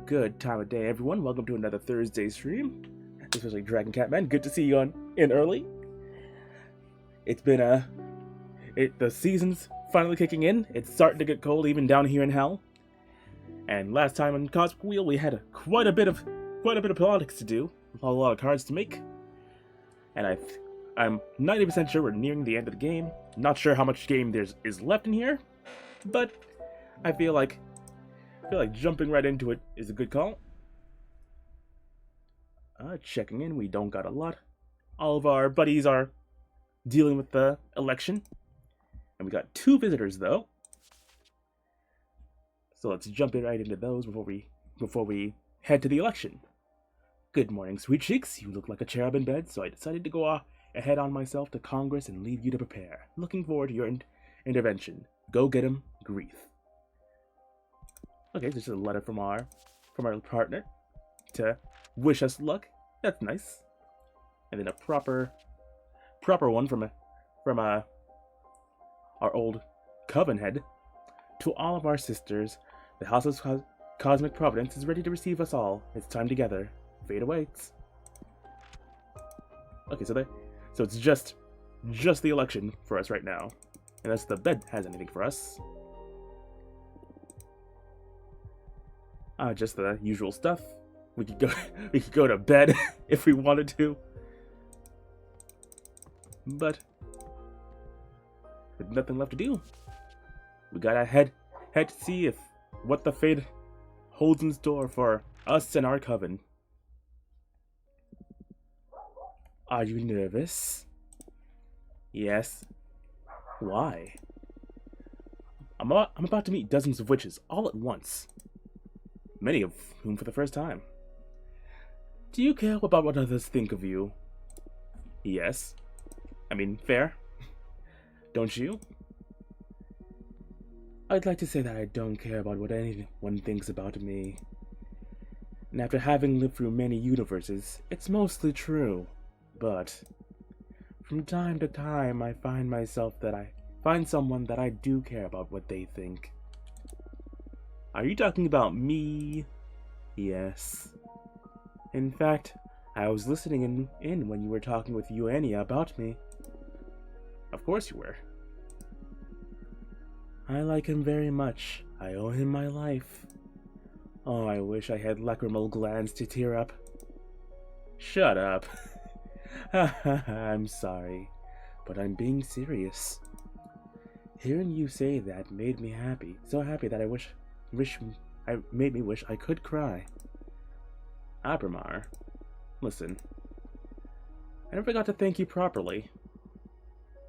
Good time of day, everyone. Welcome to another Thursday stream. Especially Dragon Catman. Good to see you in early. It's been the season's finally kicking in. It's starting to get cold even down here in Hell. And last time on Cosmic Wheel, we had quite a bit of politics to do, a lot of cards to make. And I'm 90% sure we're nearing the end of the game. Not sure how much game is left in here, but I feel like jumping right into it is a good call. Checking in, we don't got a lot. All of our buddies are dealing with the election. And we got 2 visitors, though. So let's jump right into those before we head to the election. Good morning, sweet cheeks. You look like a cherub in bed, so I decided to go ahead on myself to Congress and leave you to prepare. Looking forward to your intervention. Go get him, Grief. Okay, this is a letter from our partner to wish us luck. That's nice. And then a proper one from our old coven head. To all of our sisters, the House of Cosmic Providence is ready to receive us all. It's time together. Fate awaits. Okay, so it's just the election for us right now, unless the bed has anything for us. Just the usual stuff. We could go to bed if we wanted to, but with nothing left to do, we gotta head to see what the fate holds in store for us and our coven. Are you nervous? Yes. Why? I'm about to meet dozens of witches all at once, many of whom for the first time. Do you care about what others think of you? Yes. I mean, fair. Don't you? I'd like to say that I don't care about what anyone thinks about me. And after having lived through many universes, it's mostly true. But from time to time, I find someone that I do care about what they think. Are you talking about me? Yes. In fact, I was listening in when you were talking with Eugenia about me. Of course you were. I like him very much. I owe him my life. Oh, I wish I had lacrimal glands to tear up. Shut up. I'm sorry, but I'm being serious. Hearing you say that made me happy. So happy that made me wish I could cry. Abramar, listen. I never got to thank you properly.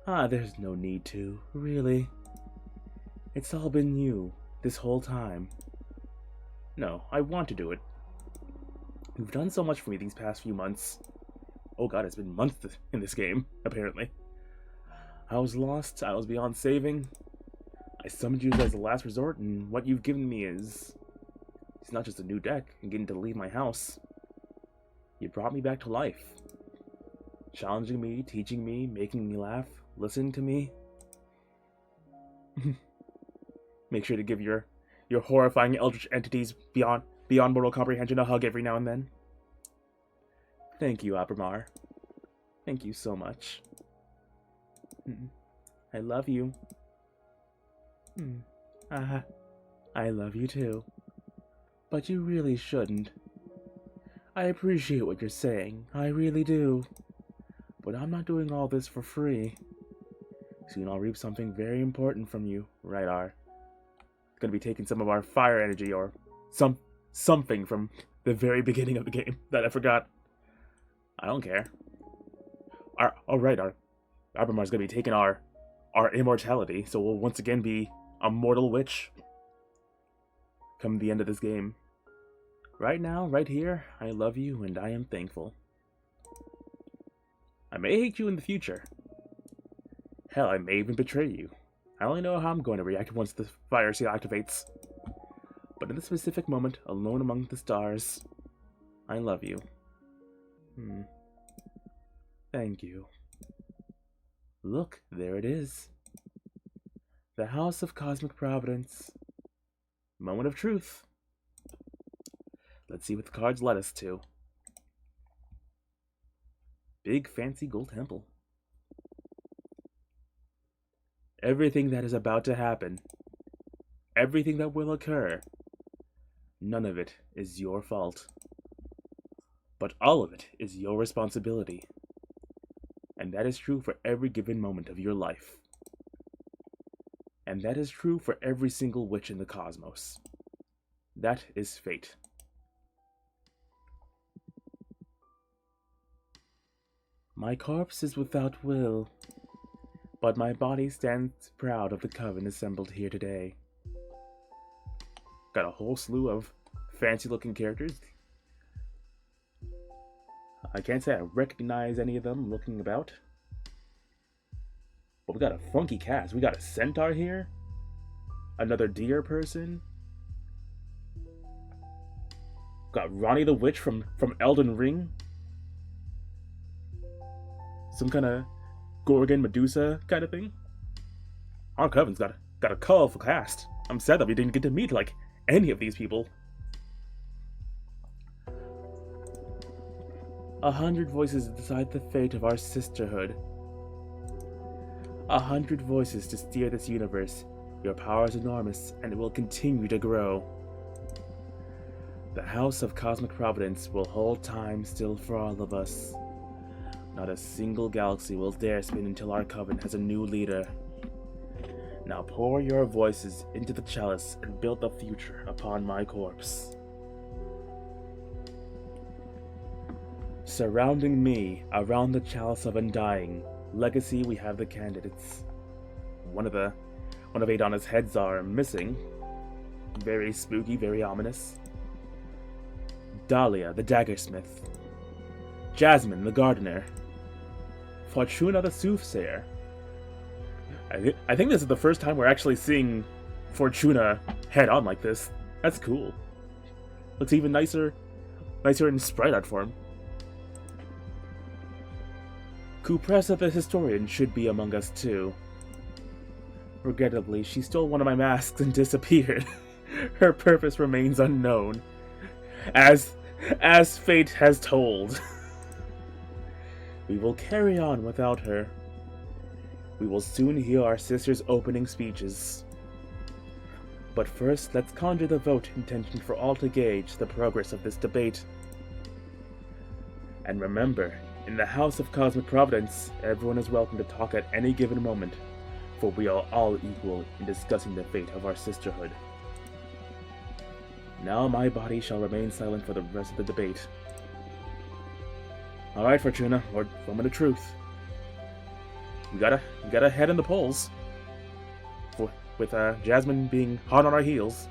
There's no need to, really. It's all been you, this whole time. No, I want to do it. You've done so much for me these past few months. Oh god, it's been months in this game, apparently. I was lost, I was beyond saving. I summoned you as a last resort, and what you've given me is... It's not just a new deck and getting to leave my house. You brought me back to life. Challenging me, teaching me, making me laugh, listening to me. Make sure to give your horrifying eldritch entities beyond mortal comprehension a hug every now and then. Thank you, Abramar. Thank you so much. I love you. I love you too. But you really shouldn't. I appreciate what you're saying, I really do. But I'm not doing all this for free. Soon I'll reap something very important from you, right, R? Gonna be taking some of our fire energy or something from the very beginning of the game that I forgot. I don't care. Our Abramar's gonna be taking our immortality, so we'll once again be a mortal witch come the end of this game. Right now, right here, I love you and I am thankful. I may hate you in the future. Hell, I may even betray you. I only know how I'm going to react once the fire seal activates. But in this specific moment, alone among the stars, I love you. Thank you. Look, there it is. The House of Cosmic Providence. Moment of truth. Let's see what the cards led us to. Big fancy gold temple. Everything that is about to happen, everything that will occur, none of it is your fault. But all of it is your responsibility. And that is true for every given moment of your life. And that is true for every single witch in the cosmos. That is fate. My corpse is without will, but my body stands proud of the coven assembled here today. Got a whole slew of fancy-looking characters. I can't say I recognize any of them looking about. But we got a funky cast. We got a centaur here. Another deer person. Got Ronnie the Witch from Elden Ring. Some kind of Gorgon Medusa kind of thing. Our coven's got a colorful cast. I'm sad that we didn't get to meet like any of these people. 100 voices decide the fate of our sisterhood. 100 voices to steer this universe. Your power is enormous, and it will continue to grow. The House of Cosmic Providence will hold time still for all of us. Not a single galaxy will dare spin until our coven has a new leader. Now pour your voices into the chalice and build the future upon my corpse. Surrounding me, around the chalice of undying legacy, we have the candidates. One of Adana's heads are missing. Very spooky, very ominous. Dahlia, the daggersmith. Jasmine, the gardener. Fortuna, the soothsayer. I think this is the first time we're actually seeing Fortuna head on like this. That's cool. Looks even nicer in sprite art form. Cupressa the historian should be among us too. Regrettably, she stole one of my masks and disappeared. Her purpose remains unknown, as fate has told. We will carry on without her. We will soon hear our sister's opening speeches. But first, let's conjure the vote intention for all to gauge the progress of this debate. And remember, in the House of Cosmic Providence, everyone is welcome to talk at any given moment, for we are all equal in discussing the fate of our sisterhood. Now my body shall remain silent for the rest of the debate. Alright, Fortuna, or moment of truth. We gotta head in the polls. With Jasmine being hot on our heels.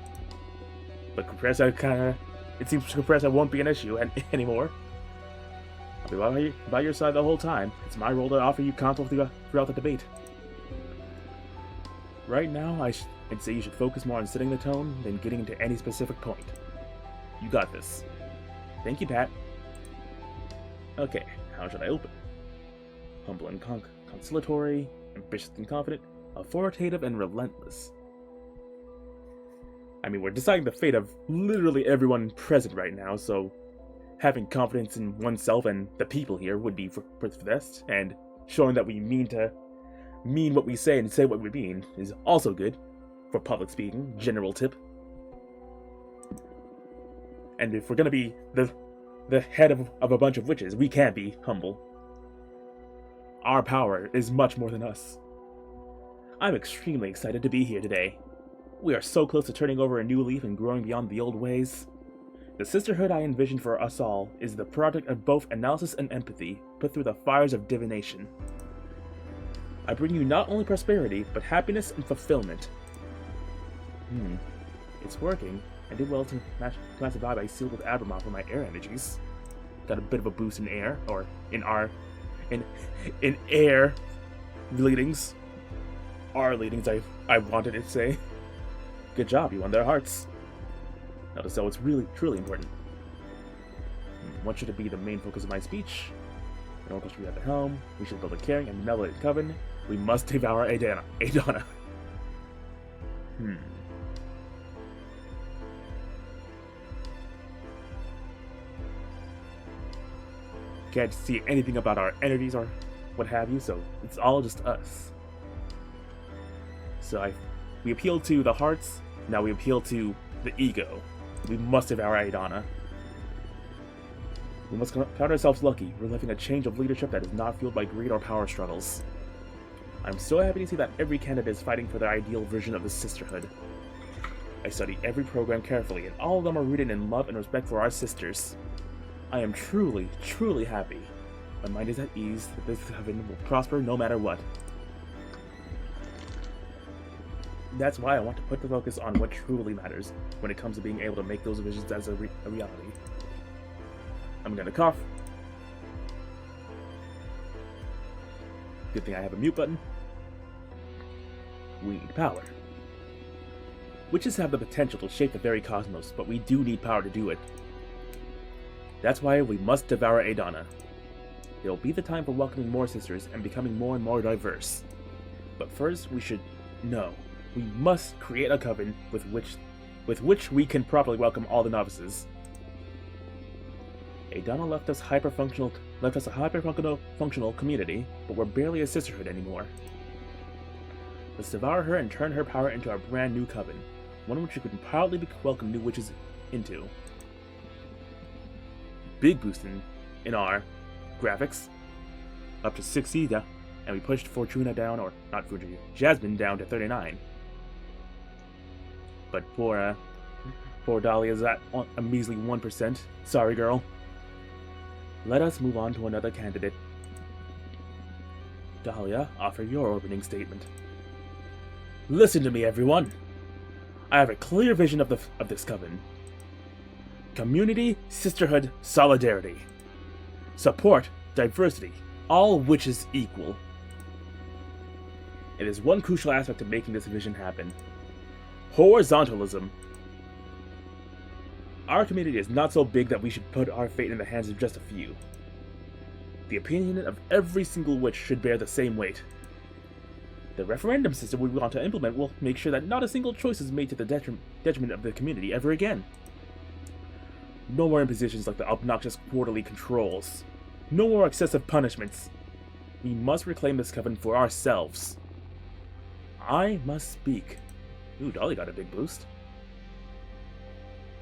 But Cupressa it seems Cupressa won't be an issue anymore. I'll be by your side the whole time. It's my role to offer you counsel throughout the debate. Right now, I'd say you should focus more on setting the tone than getting into any specific point. You got this. Thank you, Pat. Okay, how should I open? Humble and conciliatory, ambitious and confident, authoritative and relentless. I mean, we're deciding the fate of literally everyone present right now, so having confidence in oneself and the people here would be for the best, and showing that we mean what we say and say what we mean is also good for public speaking. General tip. And if we're gonna be the head of a bunch of witches, we can't be humble. Our power is much more than us. I'm extremely excited to be here today. We are so close to turning over a new leaf and growing beyond the old ways. The sisterhood I envisioned for us all is the product of both analysis and empathy, put through the fires of divination. I bring you not only prosperity, but happiness and fulfillment. It's working. I did well to match the vibe I sealed with Abramoff for my air energies. Got a bit of a boost in air, or in air leadings. Our leadings, I wanted to say. Good job, you won their hearts. Notice though, it's really, truly important. I want you to be the main focus of my speech. In order to be at the helm, we should build a caring and benevolent coven. We must devour Adana. can't see anything about our energies or what have you, so it's all just us. So we appeal to the hearts, now we appeal to the ego. We must devour Aidana. We must count ourselves lucky, reliving a change of leadership that is not fueled by greed or power struggles. I'm so happy to see that every candidate is fighting for their ideal version of the sisterhood. I study every program carefully, and all of them are rooted in love and respect for our sisters. I am truly, truly happy. My mind is at ease that this coven will prosper no matter what. That's why I want to put the focus on what truly matters when it comes to being able to make those visions as a reality. I'm gonna cough. Good thing I have a mute button. We need power. Witches have the potential to shape the very cosmos, but we do need power to do it. That's why we must devour Aidana. There will be the time for welcoming more sisters and becoming more and more diverse. But first, we should know. We must create a coven with which we can properly welcome all the novices. Aidana left us a hyper-functional community, but we're barely a sisterhood anymore. Let's devour her and turn her power into our brand new coven, one which we can proudly welcome new witches into. Big boost in our graphics, up to 60, and we pushed Fortuna down, or not Fortuna, Jasmine down to 39. But poor Dahlia's at a measly 1%. Sorry, girl. Let us move on to another candidate. Dahlia, offer your opening statement. Listen to me, everyone. I have a clear vision of this coven. Community, sisterhood, solidarity. Support, diversity, all witches equal. It is one crucial aspect of making this vision happen. Horizontalism. Our community is not so big that we should put our fate in the hands of just a few. The opinion of every single witch should bear the same weight. The referendum system we want to implement will make sure that not a single choice is made to the detriment of the community ever again. No more impositions like the obnoxious quarterly controls. No more excessive punishments. We must reclaim this coven for ourselves. I must speak. Ooh, Dolly got a big boost.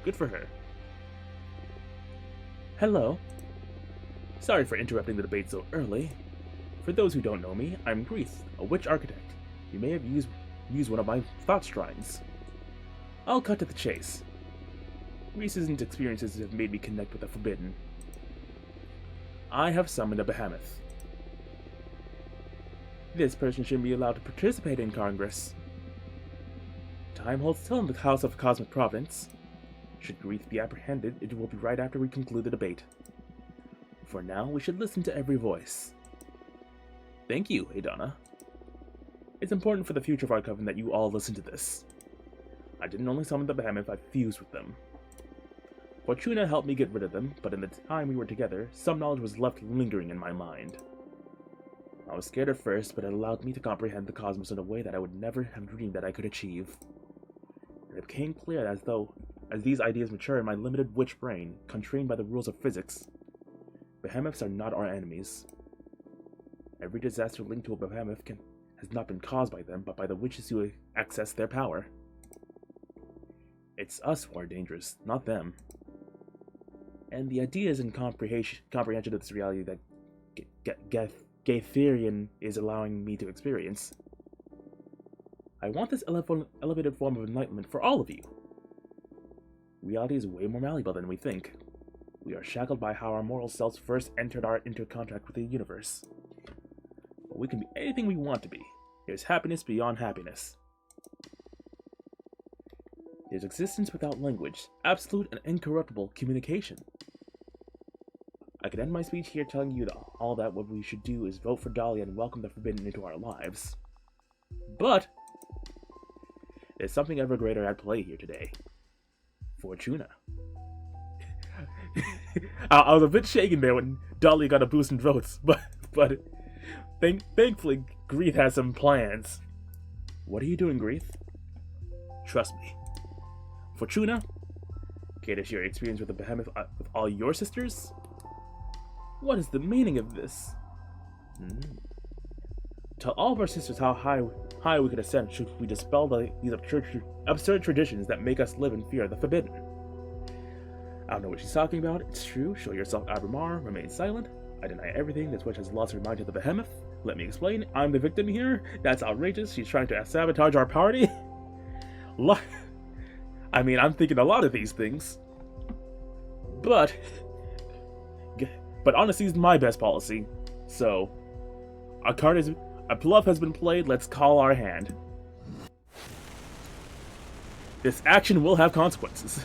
Good for her. Hello. Sorry for interrupting the debate so early. For those who don't know me, I'm Greeth, a witch architect. You may have used one of my thought shrines. I'll cut to the chase. Recent experiences have made me connect with the forbidden. I have summoned a behemoth. This person shouldn't be allowed to participate in Congress. Time holds still in the House of Cosmic Providence. Should Greeth be apprehended, it will be right after we conclude the debate. For now, we should listen to every voice. Thank you, Aidana. It's important for the future of our coven that you all listen to this. I didn't only summon the behemoth, I fused with them. Fortuna helped me get rid of them, but in the time we were together, some knowledge was left lingering in my mind. I was scared at first, but it allowed me to comprehend the cosmos in a way that I would never have dreamed that I could achieve. It became clear as these ideas mature in my limited witch brain, constrained by the rules of physics, behemoths are not our enemies. Every disaster linked to a behemoth has not been caused by them, but by the witches who access their power. It's us who are dangerous, not them. And the ideas and comprehension of this reality that Gaetherian is allowing me to experience. I want this elevated form of enlightenment for all of you. Reality is way more malleable than we think. We are shackled by how our moral selves first entered our intercontact with the universe. But we can be anything we want to be. There's happiness beyond happiness. There's existence without language, absolute and incorruptible communication. I could end my speech here telling you that all that what we should do is vote for Dahlia and welcome the Forbidden into our lives. But there's something ever greater at play here today. Fortuna. I was a bit shaken there when Dahlia got a boost in votes, but thankfully Greeth has some plans. What are you doing, Greeth? Trust me. Fortuna, care to share your experience with the behemoth with all your sisters? What is the meaning of this? Tell all of our sisters how high we could ascend should we dispel these absurd traditions that make us live in fear of the forbidden. I don't know what she's talking about. It's true. Show yourself, Abramar. Remain silent. I deny everything. This witch has lost her mind to the behemoth. Let me explain. I'm the victim here. That's outrageous. She's trying to sabotage our party. I mean, I'm thinking a lot of these things. But honesty is my best policy. So, a bluff has been played. Let's call our hand. This action will have consequences.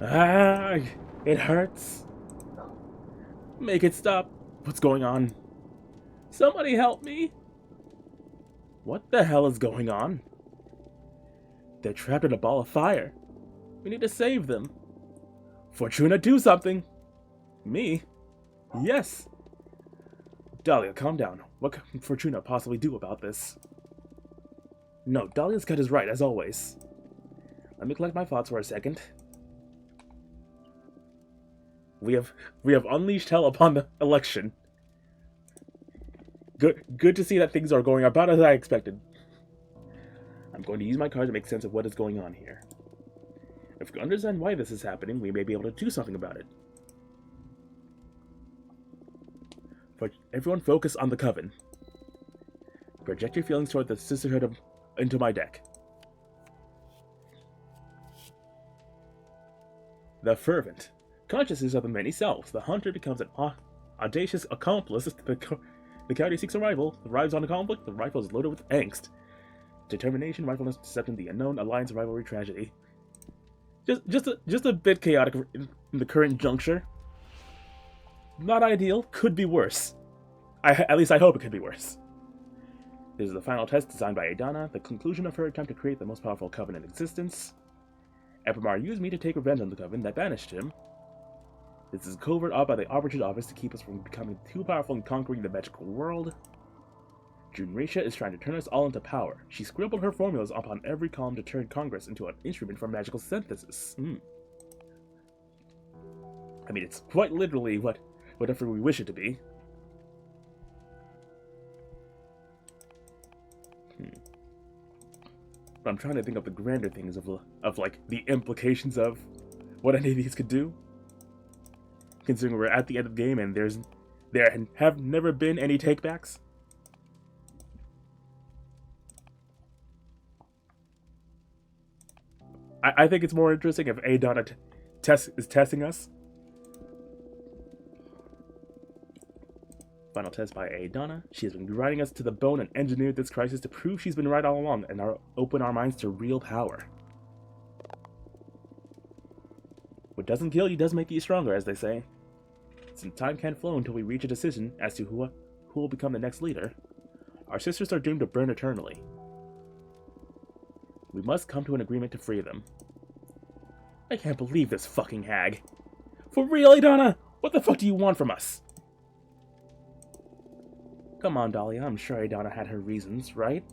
Ah, it hurts. Make it stop. What's going on? Somebody help me. What the hell is going on? They're trapped in a ball of fire. We need to save them. Fortuna, do something. Me? Yes. Dahlia, calm down. What can Fortuna possibly do about this? No, Dahlia's gut is right, as always. Let me collect my thoughts for a second. We have unleashed hell upon the election. Good to see that things are going about as I expected. I'm going to use my card to make sense of what is going on here. If we understand why this is happening, we may be able to do something about it. But everyone focus on the coven. Project your feelings toward the sisterhood into my deck. The fervent. Consciousness of the many selves. The hunter becomes an audacious accomplice. The cowardly seeks a rival. Thrives on a conflict. The rifle is loaded with angst. Determination, rifleness, deception, the unknown, alliance, rivalry, tragedy. Just a bit chaotic in the current juncture. Not ideal. Could be worse. At least I hope it could be worse. This is the final test designed by Adana, the conclusion of her attempt to create the most powerful coven in existence. Epramar used me to take revenge on the coven that banished him. This is covered up by the Arbiter's office to keep us from becoming too powerful and conquering the magical world. Divination is trying to turn us all into power. She scribbled her formulas upon every column to turn Congress into an instrument for magical synthesis. I mean, it's quite literally whatever we wish it to be. But I'm trying to think of the grander things of like the implications of what any of these could do. Considering we're at the end of the game and there have never been any takebacks. I think it's more interesting if Adana is testing us. Final test by Adana. She has been grinding us to the bone and engineered this crisis to prove she's been right all along and open our minds to real power. What doesn't kill you does make you stronger, as they say. Since time can't flow until we reach a decision as to who will become the next leader, our sisters are doomed to burn eternally. We must come to an agreement to free them. I can't believe this fucking hag. For real, Adana? What the fuck do you want from us? Come on, Dahlia, I'm sure Adana had her reasons, right?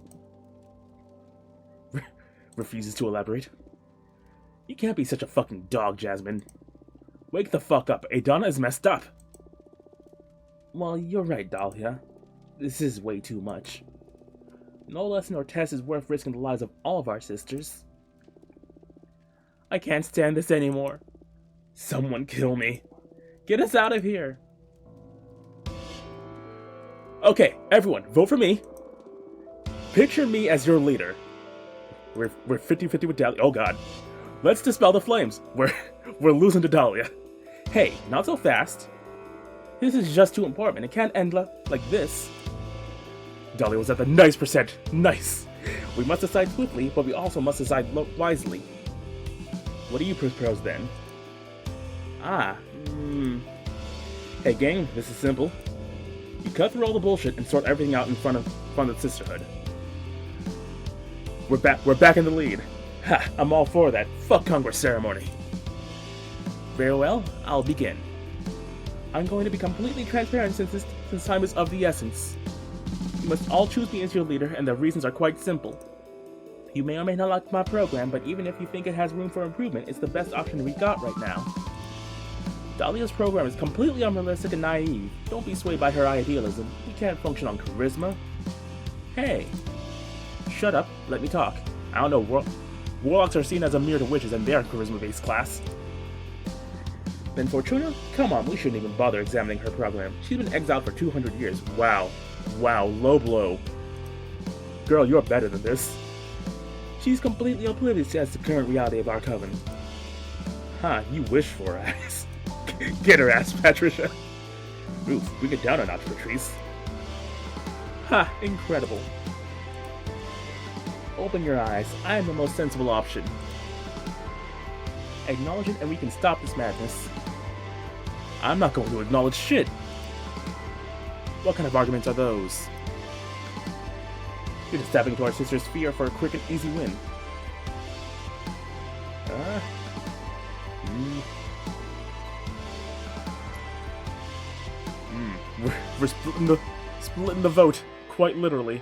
Refuses to elaborate. You can't be such a fucking dog, Jasmine. Wake the fuck up, Adana is messed up. Well, you're right, Dahlia. This is way too much. No lesson or test is worth risking the lives of all of our sisters. I can't stand this anymore. Someone kill me. Get us out of here. Okay, everyone, vote for me. Picture me as your leader. We're 50-50 with Dahlia. Oh god. Let's dispel the flames. We're losing to Dahlia. Hey, not so fast. This is just too important. It can't end like this. Dahlia was at the nice percent. Nice. We must decide swiftly, but we also must decide wisely. What do you propose then? Hey gang, this is simple. You cut through all the bullshit and sort everything out in front of the sisterhood. We're back in the lead. Ha! I'm all for that. Fuck Congress ceremony. Very well, I'll begin. I'm going to be completely transparent since time is of the essence. You must all choose me as your leader, and the reasons are quite simple. You may or may not like my program, but even if you think it has room for improvement, it's the best option we got right now. Dahlia's program is completely unrealistic and naive. Don't be swayed by her idealism. We can't function on charisma. Hey! Shut up, let me talk. I don't know, warlocks are seen as a mirror to witches and they're a charisma-based class. Then Fortuna? Come on, we shouldn't even bother examining her program. She's been exiled for 200 years. Wow. Wow, low blow. Girl, you're better than this. She's completely oblivious to the current reality of our coven. Huh, you wish for her ass. Get her ass, Patricia. Oof, bring it down a notch, Patrice. Ha, incredible. Open your eyes. I am the most sensible option. Acknowledge it and we can stop this madness. I'm not going to acknowledge shit. What kind of arguments are those? You're just tapping into our sister's fear for a quick and easy win. We're splitting the vote, quite literally.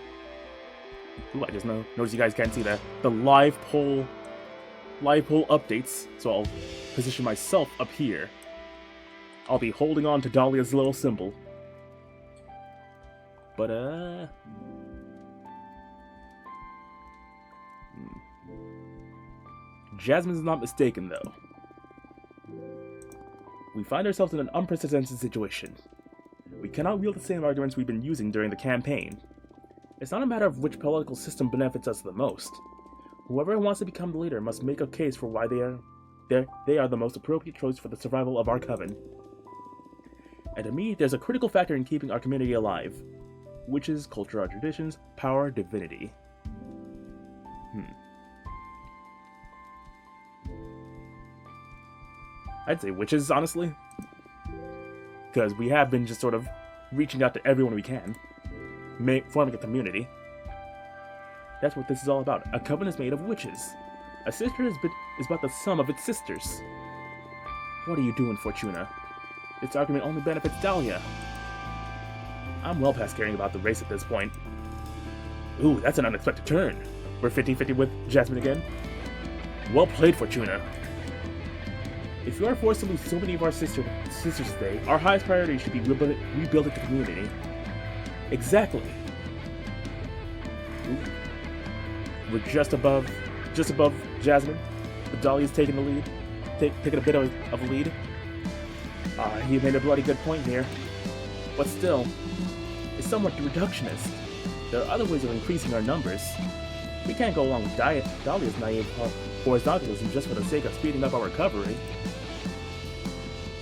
Ooh, I just noticed you guys can't see the live poll updates, so I'll position myself up here. I'll be holding on to Dahlia's little symbol. But Jasmine's not mistaken, though. We find ourselves in an unprecedented situation. We cannot wield the same arguments we've been using during the campaign. It's not a matter of which political system benefits us the most. Whoever wants to become the leader must make a case for why they are the most appropriate choice for the survival of our coven. And to me, there's a critical factor in keeping our community alive. Witches, culture, our traditions, power, divinity. I'd say witches, honestly. Because we have been just sort of reaching out to everyone we can. Forming a community. That's what this is all about. A coven is made of witches. A sister is but the sum of its sisters. What are you doing, Fortuna? This argument only benefits Dahlia. I'm well past caring about the race at this point. Ooh, that's an unexpected turn. We're 50-50 with Jasmine again. Well played, Fortuna. If we are forced to lose so many of our sisters today, our highest priority should be rebuilding the community. Exactly. Ooh. We're just above Jasmine. But Dahlia's taking the lead. Taking a bit of a lead. He made a bloody good point here. But still, it's somewhat reductionist. There are other ways of increasing our numbers. We can't go along with Dahlia's naive horizontalism just for the sake of speeding up our recovery.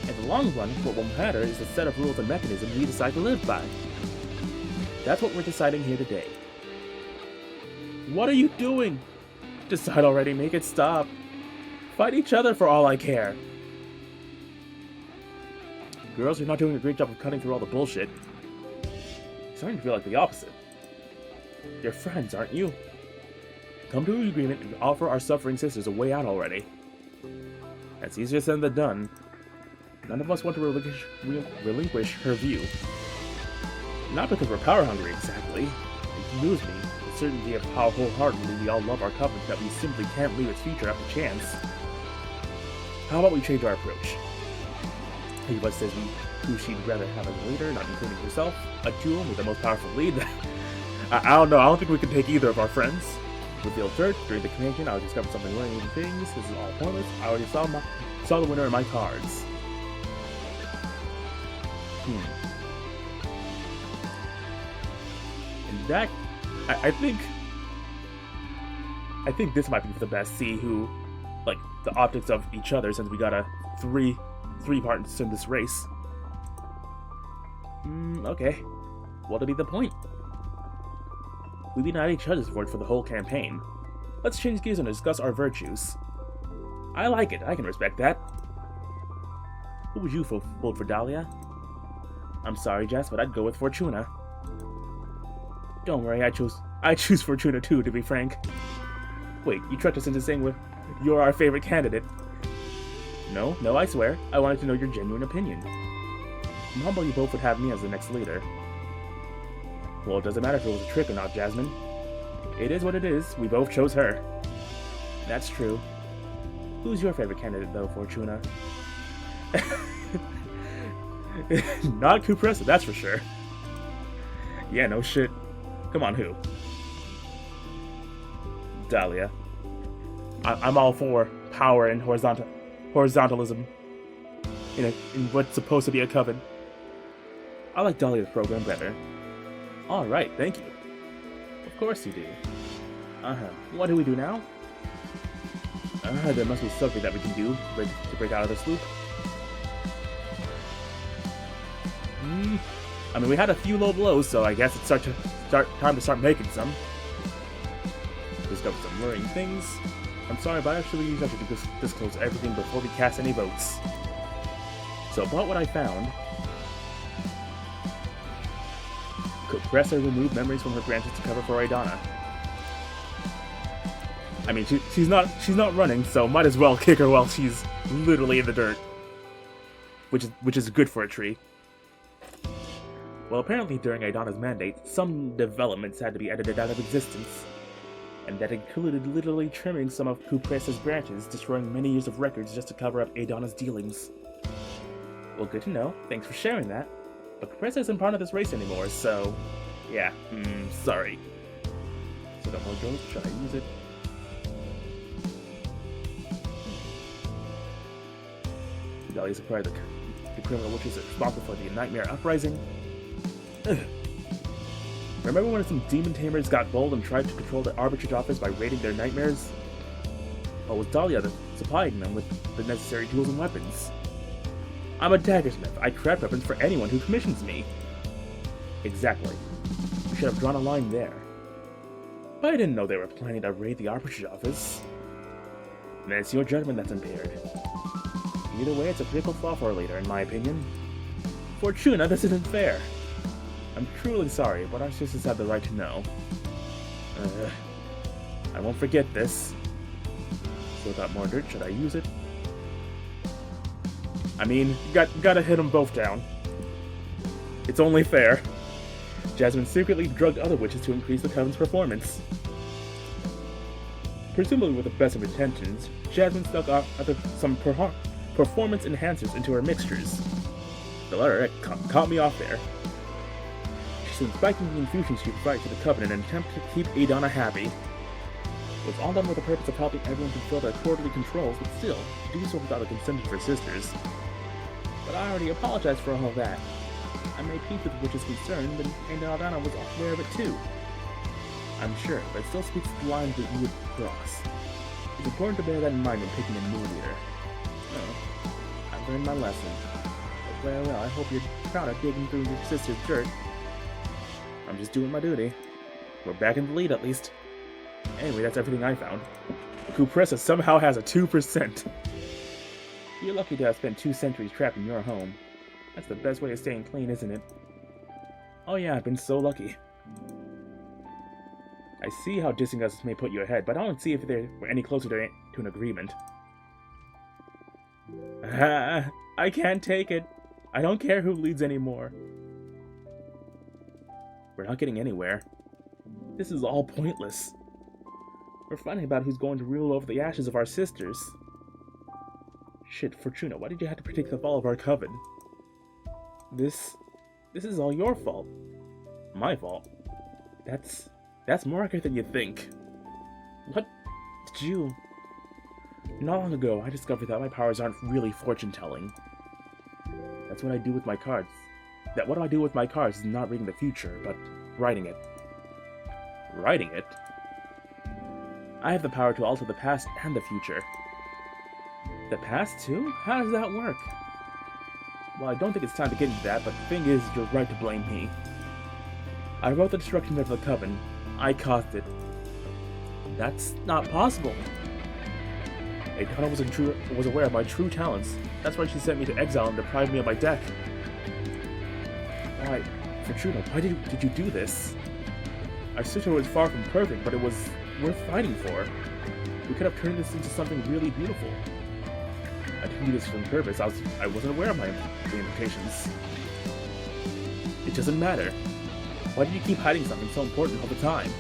In the long run, what will matter is the set of rules and mechanisms we decide to live by. That's what we're deciding here today. What are you doing? Decide already, make it stop. Fight each other for all I care. Girls, you're not doing a great job of cutting through all the bullshit. It's starting to feel like the opposite. You're friends, aren't you? Come to an agreement and offer our suffering sisters a way out already. That's easier said than done. None of us want to relinquish her view. Not because we're power hungry, exactly. It moves me, the certainty of how wholeheartedly we all love our coven that we simply can't leave its future after chance. How about we change our approach? Each of us says who she'd rather have as a leader, not including herself. A duel with the most powerful lead. I don't know, I don't think we can take either of our friends. Revealed third, during the convention, I'll discover something winning things. This is all pointless. I already saw the winner in my cards. And that, I think this might be for the best. See who, like, the optics of each other, since we got a three parts in this race. Okay. What'll be the point? We've been at each other's word for the whole campaign. Let's change gears and discuss our virtues. I like it. I can respect that. Who would you vote for, Dahlia? I'm sorry, Jess, but I'd go with Fortuna. Don't worry, I choose Fortuna too, to be frank. Wait, you tricked us into saying you're our favorite candidate. No, I swear. I wanted to know your genuine opinion. I'm humble you both would have me as the next leader. Well, it doesn't matter if it was a trick or not, Jasmine. It is what it is. We both chose her. That's true. Who's your favorite candidate, though, Fortuna? Not Cupressa, that's for sure. Yeah, no shit. Come on, who? Dahlia. I'm all for power and horizontalism in what's supposed to be a coven. I like Dahlia's program better. Alright, thank you. Of course you do. What do we do now? There must be something that we can do to break out of this loop. I mean, we had a few low blows, so I guess it's time to start making some. Discover some luring things. I'm sorry, but I actually usually have to disclose everything before we cast any votes. So about what I found. Cupressa removed memories from her branches to cover for Aidana. I mean, she's not running, so might as well kick her while she's literally in the dirt. Which is good for a tree. Well, apparently during Aidana's mandate, some developments had to be edited out of existence. And that included literally trimming some of Cupressa's branches, destroying many years of records just to cover up Aidana's dealings. Well, good to know. Thanks for sharing that. But Cupressa isn't part of this race anymore, so... yeah, sorry. So got more drones? Should I use it? Dahlia's acquired the criminal witches responsible for the Nightmare Uprising. Ugh. Remember when some demon tamers got bold and tried to control the arbitrage office by raiding their nightmares? Well, was Dahlia supplying them with the necessary tools and weapons? I'm a daggersmith. I craft weapons for anyone who commissions me. Exactly. We should have drawn a line there. But I didn't know they were planning to raid the arbitrage office. Then it's your judgment that's impaired. Either way, it's a critical flaw for a leader, in my opinion. Fortuna, this isn't fair. I'm truly sorry, but our sisters have the right to know. I won't forget this. Still got more dirt, should I use it? I mean, gotta hit them both down. It's only fair. Jasmine secretly drugged other witches to increase the coven's performance. Presumably with the best of intentions, Jasmine snuck some performance enhancers into her mixtures. The letter caught me off there. She's spiking the infusions she provided to the coven in an attempt to keep Aidana happy. It was all done with the purpose of helping everyone fulfill their quarterly controls, but still, do so without the consent of her sisters. But I already apologized for all of that. I made peace with the witches concerned, and Aidana was aware of it too. I'm sure, but it still speaks to the lines that you would cross. It's important to bear that in mind when picking a new leader. Oh, I've learned my lesson. But well, I hope you're proud of digging through your sister's dirt. I'm just doing my duty. We're back in the lead, at least. Anyway, that's everything I found. Cupressa somehow has a 2%. You're lucky to have spent 2 centuries trapped in your home. That's the best way of staying clean, isn't it? Oh yeah, I've been so lucky. I see how dissing us may put you ahead, but I don't see if they were any closer to an agreement. I can't take it. I don't care who leads anymore. We're not getting anywhere. This is all pointless. We're fighting about who's going to rule over the ashes of our sisters. Shit, Fortuna, why did you have to predict the fall of our coven? This is all your fault. My fault. That's more accurate than you think. What did you... Not long ago, I discovered that my powers aren't really fortune-telling. That's what I do with my cards. What I do with my cards is not reading the future, but writing it. Writing it? I have the power to alter the past and the future. The past, too? How does that work? Well, I don't think it's time to get into that, but the thing is, you're right to blame me. I wrote the destruction of the coven. I caused it. That's not possible. Aidana was aware of my true talents. That's why she sent me to exile and deprived me of my deck. Why, Fortuna, why did you do this? Our sister was far from perfect, but it was worth fighting for. We could have turned this into something really beautiful. I didn't do this on purpose. I wasn't aware of the implications. It doesn't matter. Why do you keep hiding something so important all the time?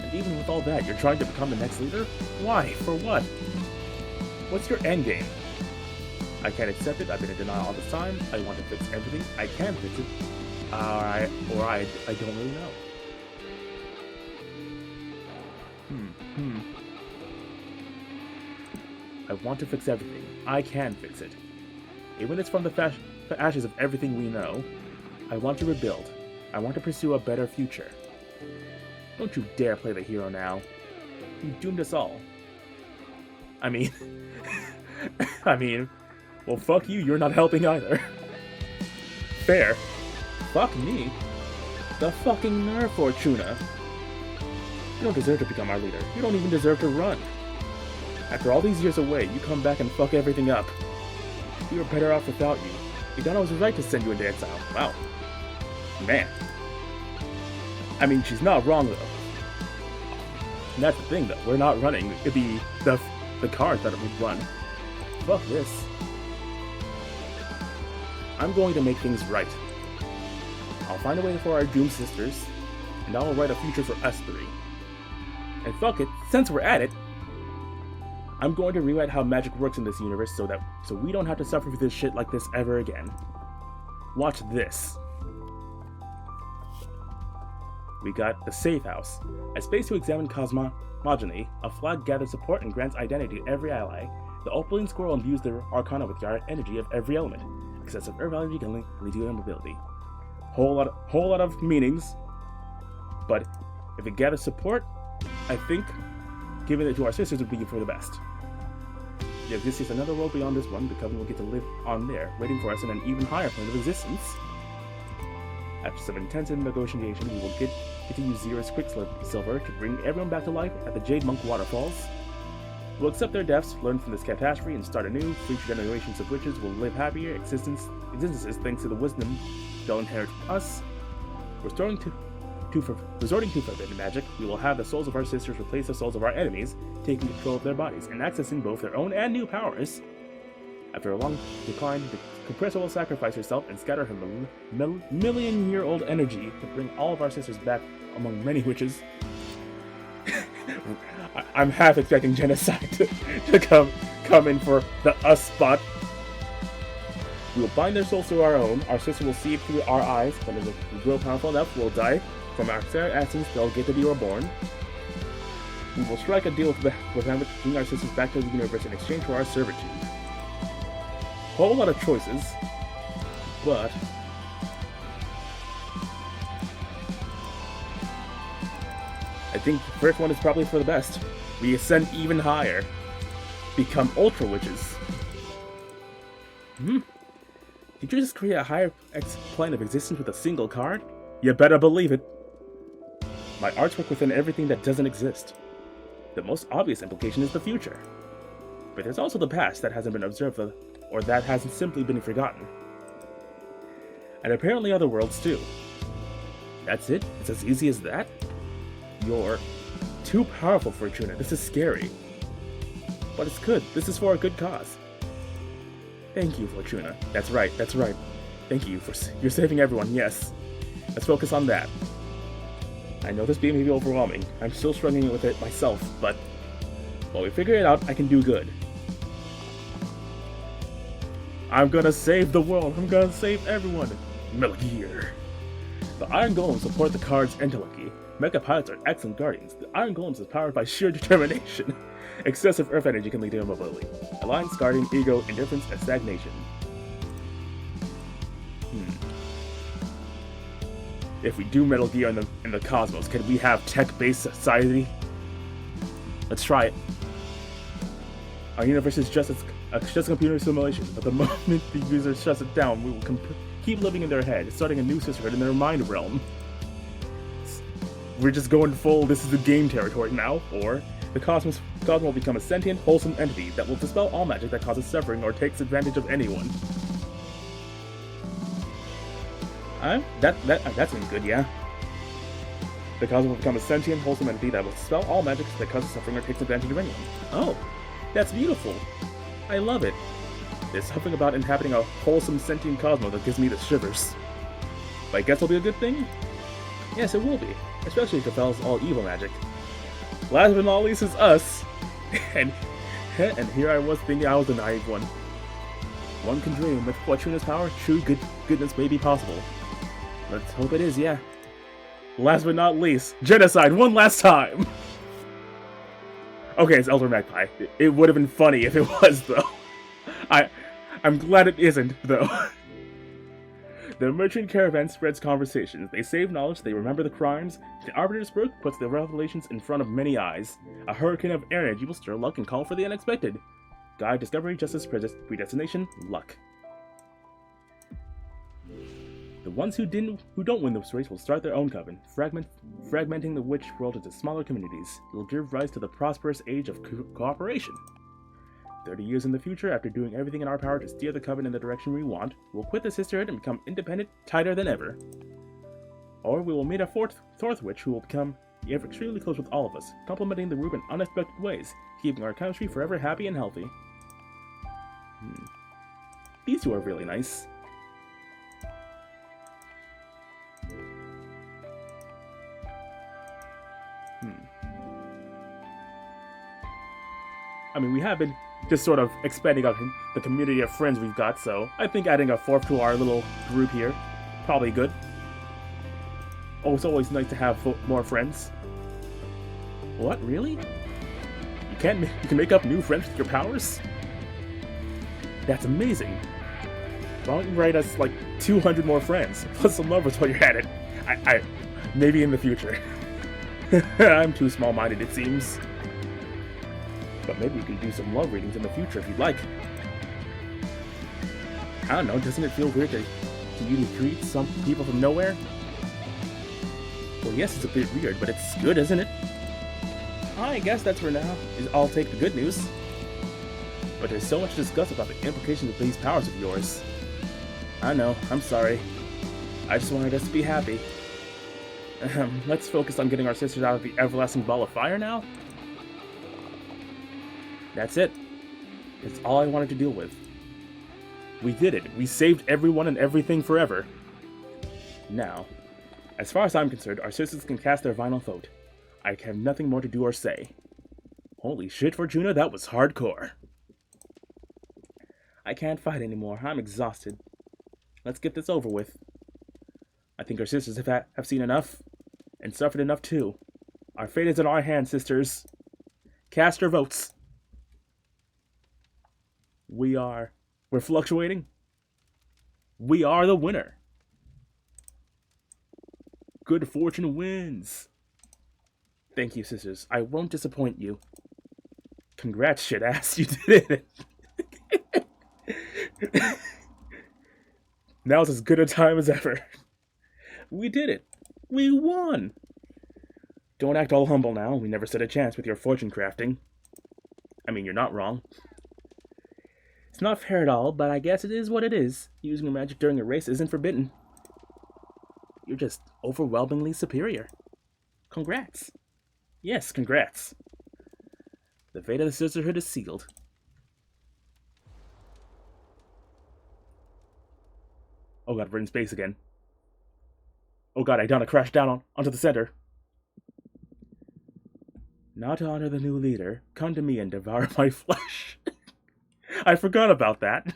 And even with all that, you're trying to become the next leader? Why? For what? What's your endgame? I can't accept it. I've been in denial all this time. I want to fix everything. I can fix it. I don't really know. I want to fix everything. I can fix it. Even if it's from the ashes of everything we know. I want to rebuild. I want to pursue a better future. Don't you dare play the hero now. You doomed us all. I mean... well, fuck you, you're not helping either. Fair. Fuck me. The fucking nerve, Fortuna. You don't deserve to become our leader. You don't even deserve to run. After all these years away, you come back and fuck everything up. We were better off without you. Idana was right to send you into exile. Wow. Man. I mean, she's not wrong, though. And that's the thing, though. We're not running. It'd be the cards that would run. Fuck this. I'm going to make things right. I'll find a way for our doomed sisters, and I will write a future for us three. And fuck it, since we're at it, I'm going to rewrite how magic works in this universe so we don't have to suffer through this shit like this ever again. Watch this. We got the Safe House, a space to examine cosmogony. A flag gathers support and grants identity to every ally. The opening squirrel imbues the arcana with the energy of every element. Excessive earth energy can lead to immobility. Whole lot of meanings, but if it gathers support, I think giving it to our sisters would be for the best. If this is another world beyond this one, the coven will get to live on there, waiting for us in an even higher plane of existence. After some intensive negotiation, we will get to use Zera's Quicksilver to bring everyone back to life at the Jade Monk Waterfalls. We'll accept their deaths, learn from this catastrophe, and start anew. Future generations of witches will live happier existences thanks to the wisdom they'll inherit from us. Resorting to forbidden magic, we will have the souls of our sisters replace the souls of our enemies, taking control of their bodies and accessing both their own and new powers. After a long decline, the Compressor will sacrifice herself and scatter her million-year-old energy to bring all of our sisters back among many witches. I'm half expecting genocide to come in for the us spot. We will bind their souls to our own. Our sister will see it through our eyes. When we grow powerful enough, we'll die. From our essence, they'll get to be reborn. We will strike a deal with them to bring our sisters back to the universe in exchange for our servitude. Whole lot of choices, but I think the first one is probably for the best. We ascend even higher. Become Ultra Witches. Did you just create a higher plane of existence with a single card? You better believe it. My arts work within everything that doesn't exist. The most obvious implication is the future. But there's also the past that hasn't been observed or that hasn't simply been forgotten. And apparently other worlds too. That's it? It's as easy as that? You're too powerful, Fortuna. This is scary. But it's good. This is for a good cause. Thank you, Fortuna. That's right. Thank you for you're saving everyone, yes. Let's focus on that. I know this may be overwhelming. I'm still struggling with it myself, but while we figure it out, I can do good. I'm gonna save the world. I'm gonna save everyone. Metal Gear. The Iron Golems support the card's intellect. Mecha pilots are excellent guardians. The Iron Golems is powered by sheer determination. Excessive earth energy can lead to immobility. Alliance, guardian, ego, indifference, and stagnation. If we do Metal Gear in the cosmos, can we have tech-based society? Let's try it. Our universe is just a computer simulation, but the moment the user shuts it down, we will keep living in their head, starting a new sisterhood in their mind realm. We're just going full, this is the game territory now, or the cosmos will become a sentient, wholesome entity that will dispel all magic that causes suffering or takes advantage of anyone. That seems good, yeah. The cosmos will become a sentient, wholesome entity that will dispel all magic that causes suffering or takes advantage of anyone. Oh, that's beautiful. I love it. There's something about inhabiting a wholesome, sentient cosmos that gives me the shivers. But I guess it'll be a good thing? Yes, it will be. Especially if it dispels all evil magic. Last but not least is us. And here I was thinking I was the naive one. One can dream. With Fortuna's power, true goodness may be possible. Let's hope it is, yeah. Last but not least, genocide one last time! Okay, it's Elder Magpie. It would have been funny if it was, though. I'm glad it isn't, though. The merchant caravan spreads conversations. They save knowledge, they remember the crimes. The Arbiter's Brook puts the revelations in front of many eyes. A hurricane of air energy will stir luck and call for the unexpected. Guide, discovery, justice, predestination, luck. The ones who don't win this race will start their own coven, fragmenting the witch world into smaller communities. It will give rise to the prosperous age of cooperation. 30 years in the future, after doing everything in our power to steer the coven in the direction we want, we'll quit the sisterhood and become independent, tighter than ever. Or we will meet a fourth witch who will become extremely close with all of us, complementing the group in unexpected ways, keeping our chemistry forever happy and healthy. These two are really nice. I mean, we have been just sort of expanding out the community of friends we've got, so I think adding a fourth to our little group here, probably good. Oh, it's always nice to have more friends. What, really? You can make up new friends with your powers? That's amazing. Why don't you write us like 200 more friends, plus some lovers while you're at it? I maybe in the future. I'm too small-minded, it seems. But maybe we can do some love readings in the future if you'd like. I don't know, doesn't it feel weird to you to treat some people from nowhere? Well, yes, it's a bit weird, but it's good, isn't it? I guess that's for now. I'll take the good news. But there's so much to discuss about the implications of these powers of yours. I know, I'm sorry. I just wanted us to be happy. Let's focus on getting our sisters out of the everlasting ball of fire now. That's it. It's all I wanted to deal with. We did it. We saved everyone and everything forever. Now, as far as I'm concerned, our sisters can cast their final vote. I have nothing more to do or say. Holy shit, Fortuna, that was hardcore. I can't fight anymore. I'm exhausted. Let's get this over with. I think our sisters have seen enough, and suffered enough too. Our fate is in our hands, sisters. Cast your votes. We're fluctuating. We are the winner. Good fortune wins. Thank you, sisters. I won't disappoint you. Congrats, shit-ass. You did it. Now's as good a time as ever. We did it. We won. Don't act all humble now. We never stood a chance with your fortune crafting. I mean, you're not wrong. It's not fair at all, but I guess it is what it is. Using your magic during a race isn't forbidden. You're just overwhelmingly superior. Congrats. Yes, congrats. The fate of the sisterhood is sealed. Oh god, we're in space again. Oh god, I crashed down onto the center. Now to honor the new leader, come to me and devour my flesh. I forgot about that.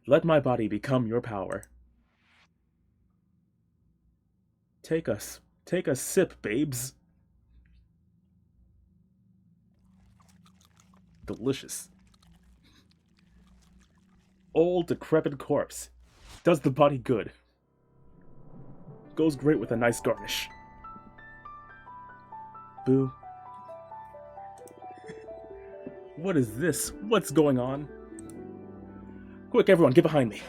Let my body become your power. Take a sip, babes. Delicious. Old, decrepit corpse. Does the body good. Goes great with a nice garnish. Boo. What is this? What's going on? Quick, everyone, get behind me.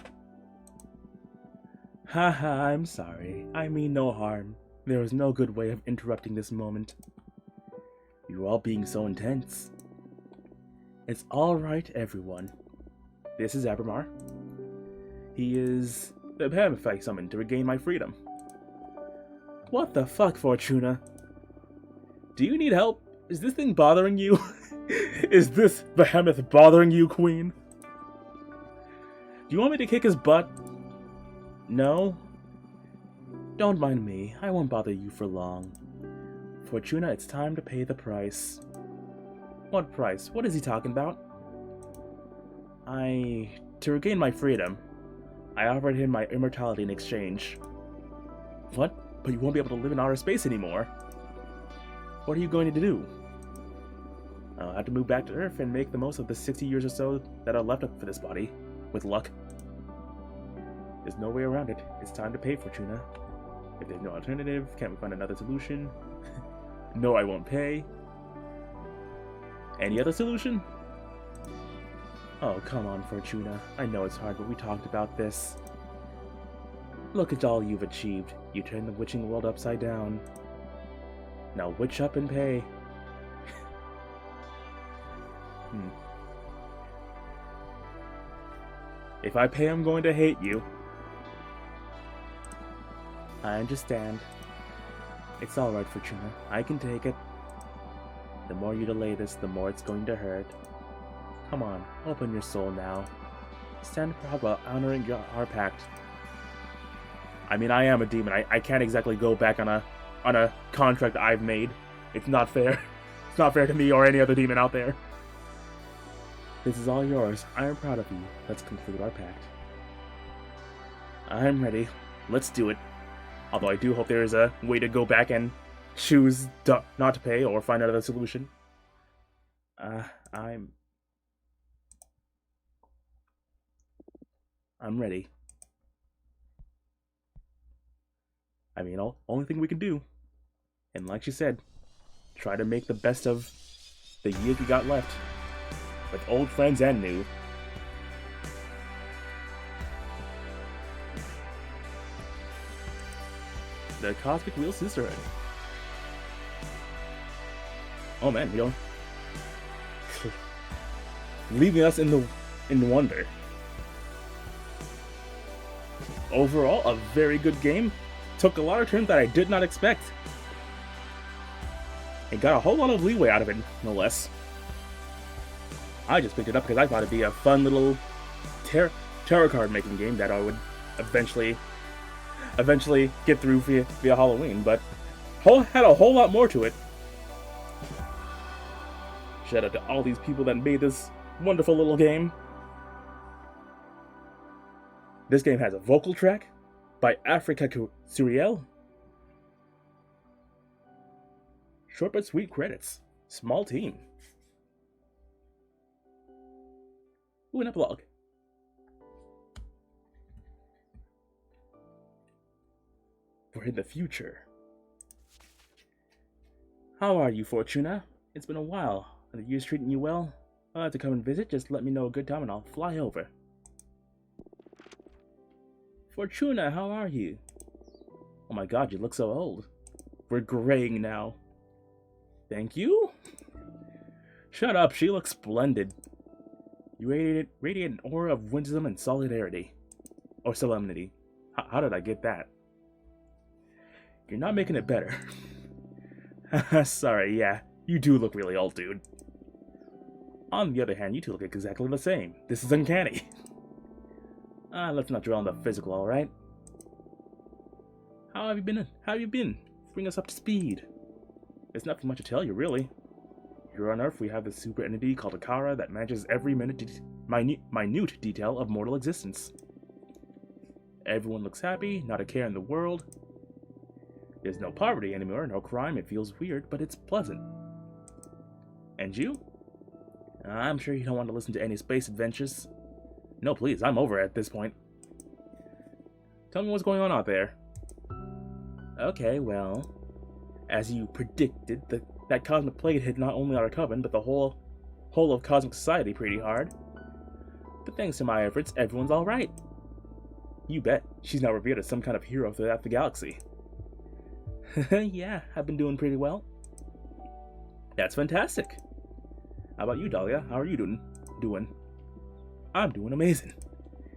Haha, I'm sorry. I mean no harm. There is no good way of interrupting this moment. You're all being so intense. It's alright, everyone. This is Abramar. He is the behemoth I summoned to regain my freedom. What the fuck, Fortuna? Do you need help? Is this thing bothering you? Is this behemoth bothering you, Queen? Do you want me to kick his butt? No? Don't mind me. I won't bother you for long. Fortuna, it's time to pay the price. What price? What is he talking about? To regain my freedom, I offered him my immortality in exchange. What? But you won't be able to live in outer space anymore. What are you going to do? I'll have to move back to Earth and make the most of the 60 years or so that are left for this body, with luck. There's no way around it. It's time to pay, Fortuna. If there's no alternative, can't we find another solution? No, I won't pay. Any other solution? Oh, come on, Fortuna. I know it's hard, but we talked about this. Look at all you've achieved. You turned the witching world upside down. Now witch up and pay. If I pay, I'm going to hate you. I understand. It's alright, Fortuna. I can take it. The more you delay this, the more it's going to hurt. Come on, open your soul now. Stand proud while honoring our pact. I mean, I am a demon. I can't exactly go back on a contract I've made. It's not fair. It's not fair to me or any other demon out there. This is all yours. I am proud of you. Let's conclude our pact. I'm ready. Let's do it. Although I do hope there is a way to go back and choose not to pay or find another solution. I'm ready. I mean, only thing we can do, and like she said, try to make the best of the years we got left, with old friends and new. The Cosmic Wheel Sisterhood. Oh man, you know, leaving us in wonder. Overall, a very good game. Took a lot of turns that I did not expect. And got a whole lot of leeway out of it, no less. I just picked it up because I thought it'd be a fun little tarot card making game that I would eventually get through via Halloween, but had a whole lot more to it. Shout out to all these people that made this wonderful little game. This game has a vocal track by Africa Suriel. Short but sweet credits. Small team. Ooh, an epilogue. For in the future. How are you, Fortuna? It's been a while. Are the years treating you well? I'll have to come and visit. Just let me know a good time and I'll fly over. Fortuna, how are you? Oh my god, you look so old. We're graying now. Thank you? Shut up, she looks splendid. You radiate an aura of wisdom and solidarity. Or solemnity. How did I get that? You're not making it better. Sorry, yeah. You do look really old, dude. On the other hand, you two look exactly the same. This is uncanny. Let's not dwell on the physical, alright? How have you been? How have you been? Bring us up to speed. There's nothing much to tell you, really. Here on Earth, we have this super entity called Akara that manages every minute detail of mortal existence. Everyone looks happy, not a care in the world. There's no poverty anymore, no crime. It feels weird, but it's pleasant. And you? I'm sure you don't want to listen to any space adventures. No, please, I'm over it at this point. Tell me what's going on out there. Okay, well, as you predicted, that cosmic plague hit not only our coven, but the whole of cosmic society pretty hard. But thanks to my efforts, everyone's alright. You bet, she's now revered as some kind of hero throughout the galaxy. Yeah, I've been doing pretty well. That's fantastic. How about you, Dahlia? How are you doing? I'm doing amazing.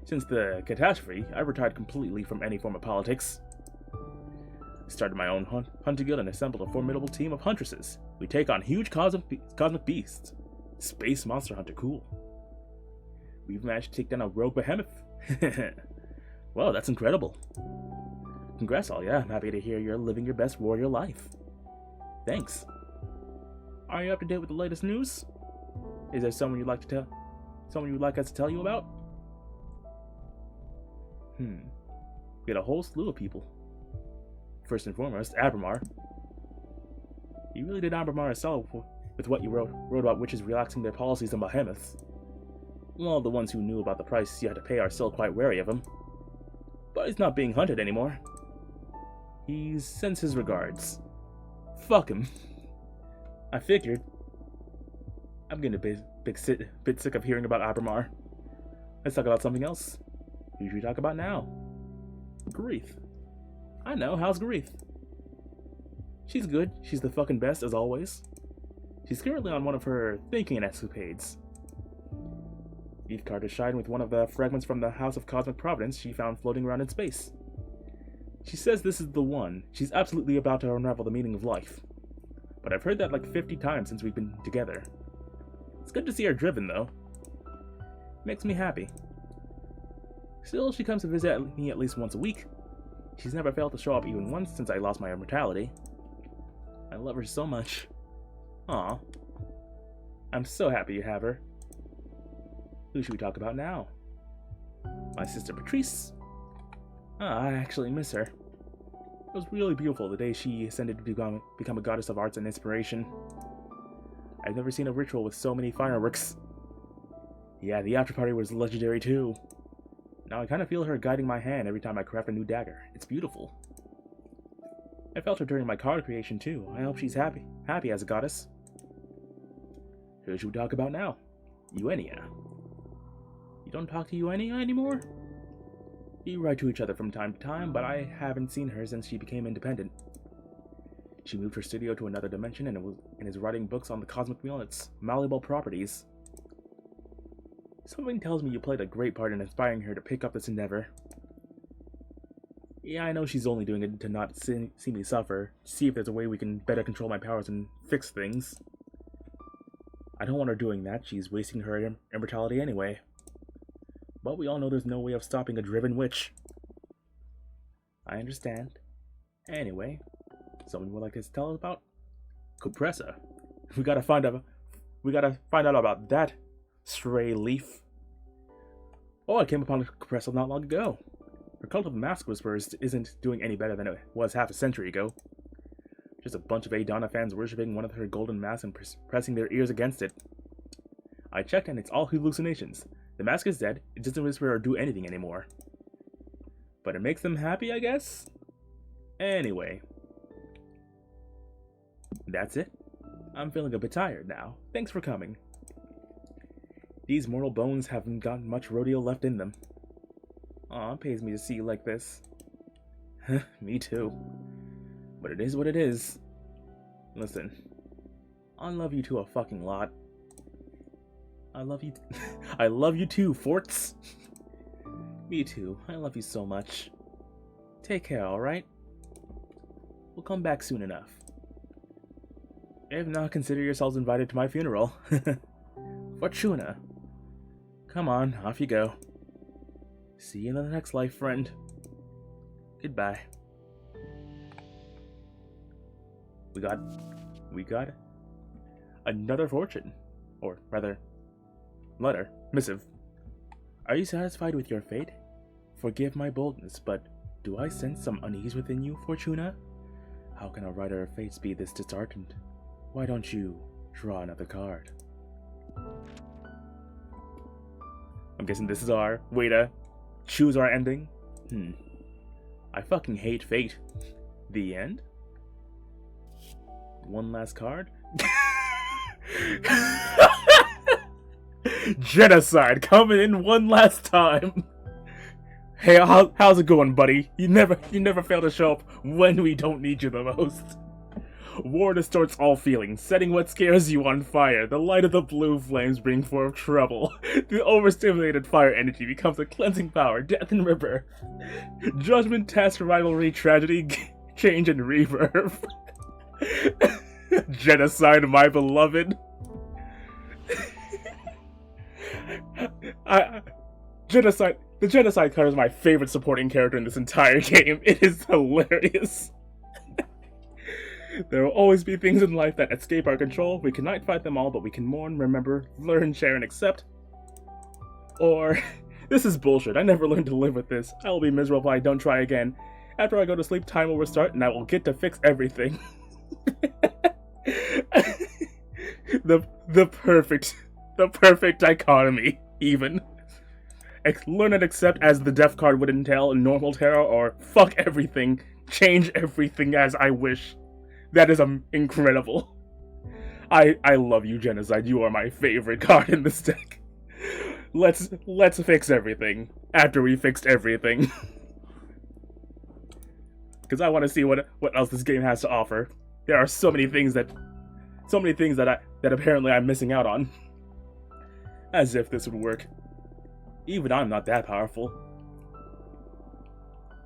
Since the catastrophe, I've retired completely from any form of politics. Started my own hunting guild and assembled a formidable team of huntresses. We take on huge cosmic beasts. Space monster hunter cool. We've managed to take down a rogue behemoth. Well, that's incredible. Congrats, Alia. I'm happy to hear you're living your best warrior life. Thanks. Are you up to date with the latest news? Is there someone you'd like us to tell you about? We got a whole slew of people. First and foremost, Abramar. You really did Abramar a solid with what you wrote about witches relaxing their policies on behemoths. Well, the ones who knew about the price you had to pay are still quite wary of him. But he's not being hunted anymore. He sends his regards. Fuck him. I figured. I'm getting a bit sick of hearing about Abramar. Let's talk about something else. Who should we talk about now? Grief. I know, how's Grief? She's good. She's the fucking best, as always. She's currently on one of her thinking escapades. Eve card is shining with one of the fragments from the House of Cosmic Providence she found floating around in space. She says this is the one. She's absolutely about to unravel the meaning of life. But I've heard that like 50 times since we've been together. It's good to see her driven, though. Makes me happy. Still, she comes to visit me at least once a week. She's never failed to show up even once since I lost my immortality. I love her so much. Aw. I'm so happy you have her. Who should we talk about now? My sister Patrice. I actually miss her. It was really beautiful the day she ascended to become a goddess of arts and inspiration. I've never seen a ritual with so many fireworks. Yeah, the after party was legendary too. Now I kind of feel her guiding my hand every time I craft a new dagger. It's beautiful. I felt her during my card creation too. I hope she's happy as a goddess. Who should we talk about now? Eugenia. You don't talk to Eugenia anymore? We write to each other from time to time, but I haven't seen her since she became independent. She moved her studio to another dimension and is writing books on the cosmic wheel and its malleable properties. Something tells me you played a great part in inspiring her to pick up this endeavor. Yeah, I know she's only doing it to not see me suffer, see if there's a way we can better control my powers and fix things. I don't want her doing that, she's wasting her immortality anyway. But we all know there's no way of stopping a driven witch. I understand. Anyway, someone would like to tell us about Compressa. We gotta find out about that stray leaf. Oh, I came upon Compressa not long ago. Her cult of mask whisperers isn't doing any better than it was half a century ago. Just a bunch of Adana fans worshipping one of her golden masks and pressing their ears against it. I checked and it's all hallucinations. The mask is dead, it doesn't whisper or do anything anymore. But it makes them happy, I guess? Anyway. That's it. I'm feeling a bit tired now. Thanks for coming. These mortal bones haven't got much rodeo left in them. Aw, it pays me to see you like this. Me too. But it is what it is. Listen. I love you to a fucking lot. I love you. I love you too, Forts. Me too. I love you so much. Take care, alright? We'll come back soon enough. If not, consider yourselves invited to my funeral. Fortuna. Come on, off you go. See you in the next life, friend. Goodbye. We got another fortune. Or rather, letter, missive. Are you satisfied with your fate? Forgive my boldness, but do I sense some unease within you, Fortuna? How can a writer of fates be this disheartened? Why don't you draw another card? I'm guessing this is our way to choose our ending. I fucking hate fate. The end? One last card? Genocide coming in one last time. Hey, how's it going, buddy? You never fail to show up when we don't need you the most. War distorts all feelings, setting what scares you on fire. The light of the blue flames bring forth trouble. The overstimulated fire energy becomes a cleansing power, death and rebirth. Judgment, test, rivalry, tragedy, change, and rebirth. Genocide, my beloved. Genocide. The Genocide card is my favorite supporting character in this entire game. It is hilarious. There will always be things in life that escape our control. We cannot fight them all, but we can mourn, remember, learn, share, and accept. Or, this is bullshit. I never learned to live with this. I will be miserable if I don't try again. After I go to sleep, time will restart, and I will get to fix everything. the perfect dichotomy, even. Learn and accept as the death card would entail in normal tarot, or fuck everything, change everything as I wish. That is incredible. I love you, Genocide. You are my favorite card in this deck. Let's fix everything after we fixed everything. Because I want to see what else this game has to offer. There are so many things that apparently I'm missing out on. As if this would work. Even I'm not that powerful.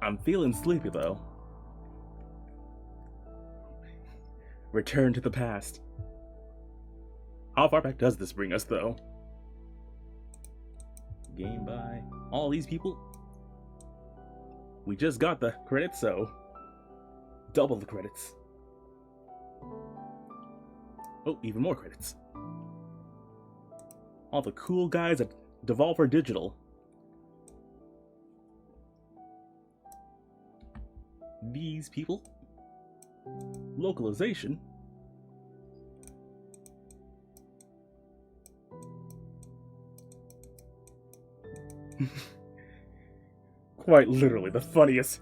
I'm feeling sleepy though. Return to the past. How far back does this bring us though? Game by all these people? We just got the credits, so double the credits. Oh, even more credits. All the cool guys at Devolver Digital. These people. Localization. Quite literally the funniest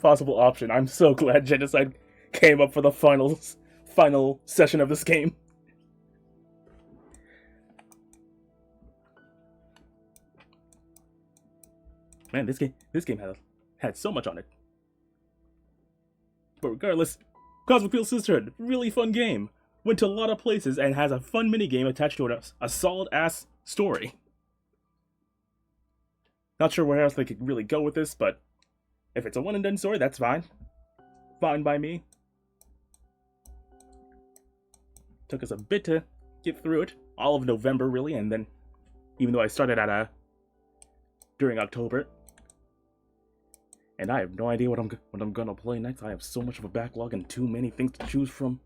possible option. I'm so glad Genocide came up for the final session of this game. Man, this game had so much on it. But regardless, Cosmic Field Sisterhood, really fun game. Went to a lot of places and has a fun minigame attached to it, a solid-ass story. Not sure where else they could really go with this, but if it's a one-and-done story, that's fine. Fine by me. Took us a bit to get through it. All of November, really, and then, even though I started during October. And I have no idea what I'm gonna play next. I have so much of a backlog and too many things to choose from.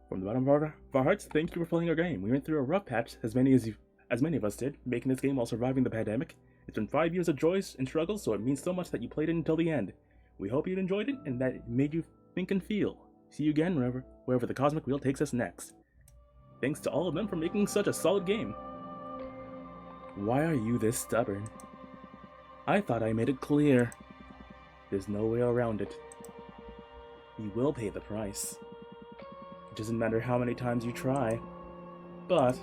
From the bottom of our hearts, thank you for playing our game. We went through a rough patch, as many of us did, making this game while surviving the pandemic. It's been 5 years of joys and struggles, so it means so much that you played it until the end. We hope you enjoyed it and that it made you think and feel. See you again wherever the Cosmic Wheel takes us next. Thanks to all of them for making such a solid game. Why are you this stubborn? I thought I made it clear. There's no way around it. You will pay the price. It doesn't matter how many times you try. But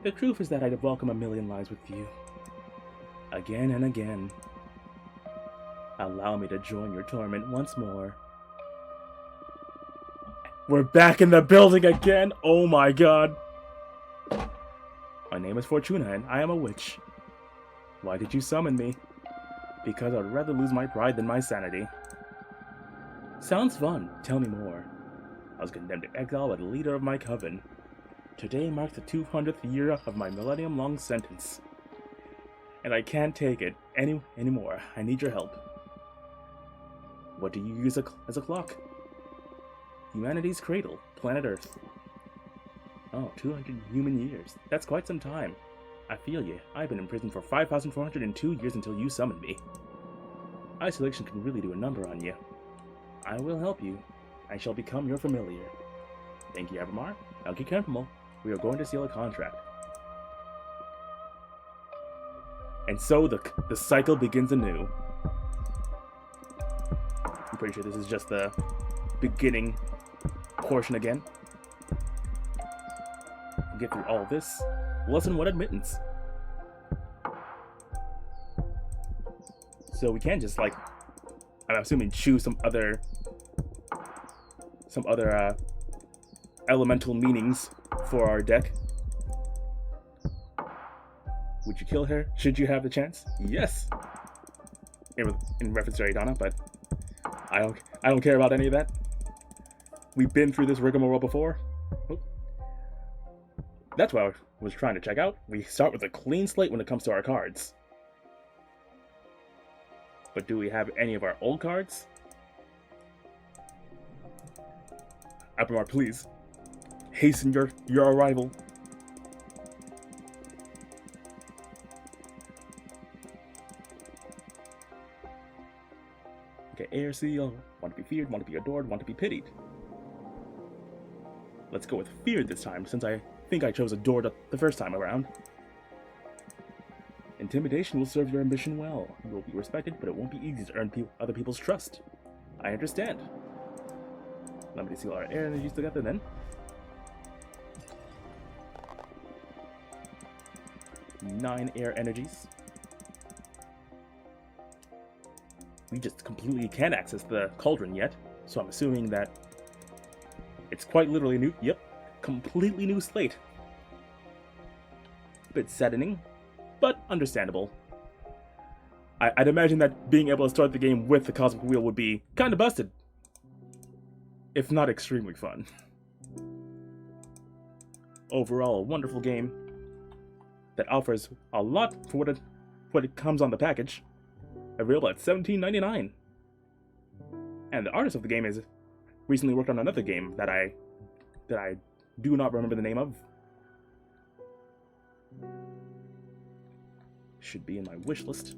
the truth is that I'd welcome a million lives with you. Again and again. Allow me to join your torment once more. We're back in the building again! Oh my god! My name is Fortuna, and I am a witch. Why did you summon me? Because I'd rather lose my pride than my sanity. Sounds fun. Tell me more. I was condemned to exile by the leader of my coven. Today marks the 200th year of my millennium-long sentence. And I can't take it anymore. I need your help. What do you use as a clock? Humanity's cradle, planet Earth. Oh, 200 human years. That's quite some time. I feel you. I've been in prison for 5,402 years until you summoned me. Isolation can really do a number on you. I will help you. I shall become your familiar. Thank you, Avamar. Now get comfortable. We are going to seal a contract. And so the cycle begins anew. I'm pretty sure this is just the beginning portion again. Get through all this. Lesson 1, admittance. So we can't just, like, I'm assuming, choose some other elemental meanings for our deck. Would you kill her? Should you have the chance? Yes. In reference to Adana, but I don't care about any of that. We've been through this rigmarole before. Oh. That's what I was trying to check out. We start with a clean slate when it comes to our cards. But do we have any of our old cards? Abramar, please. Hasten your arrival. Okay, air seal. Want to be feared, want to be adored, want to be pitied. Let's go with feared this time, since I think I chose adored the first time around. Intimidation will serve your ambition well. You will be respected, but it won't be easy to earn other people's trust. I understand. Let me seal our air energies together then. Nine air energies. We just completely can't access the cauldron yet, so I'm assuming that it's quite literally new. Yep, completely new slate. Bit saddening, but understandable. I'd imagine that being able to start the game with the Cosmic Wheel would be kind of busted, if not extremely fun. Overall, a wonderful game that offers a lot for what it comes on the package. Available at $17.99. And the artist of the game has recently worked on another game that I do not remember the name of. Should be in my wish list.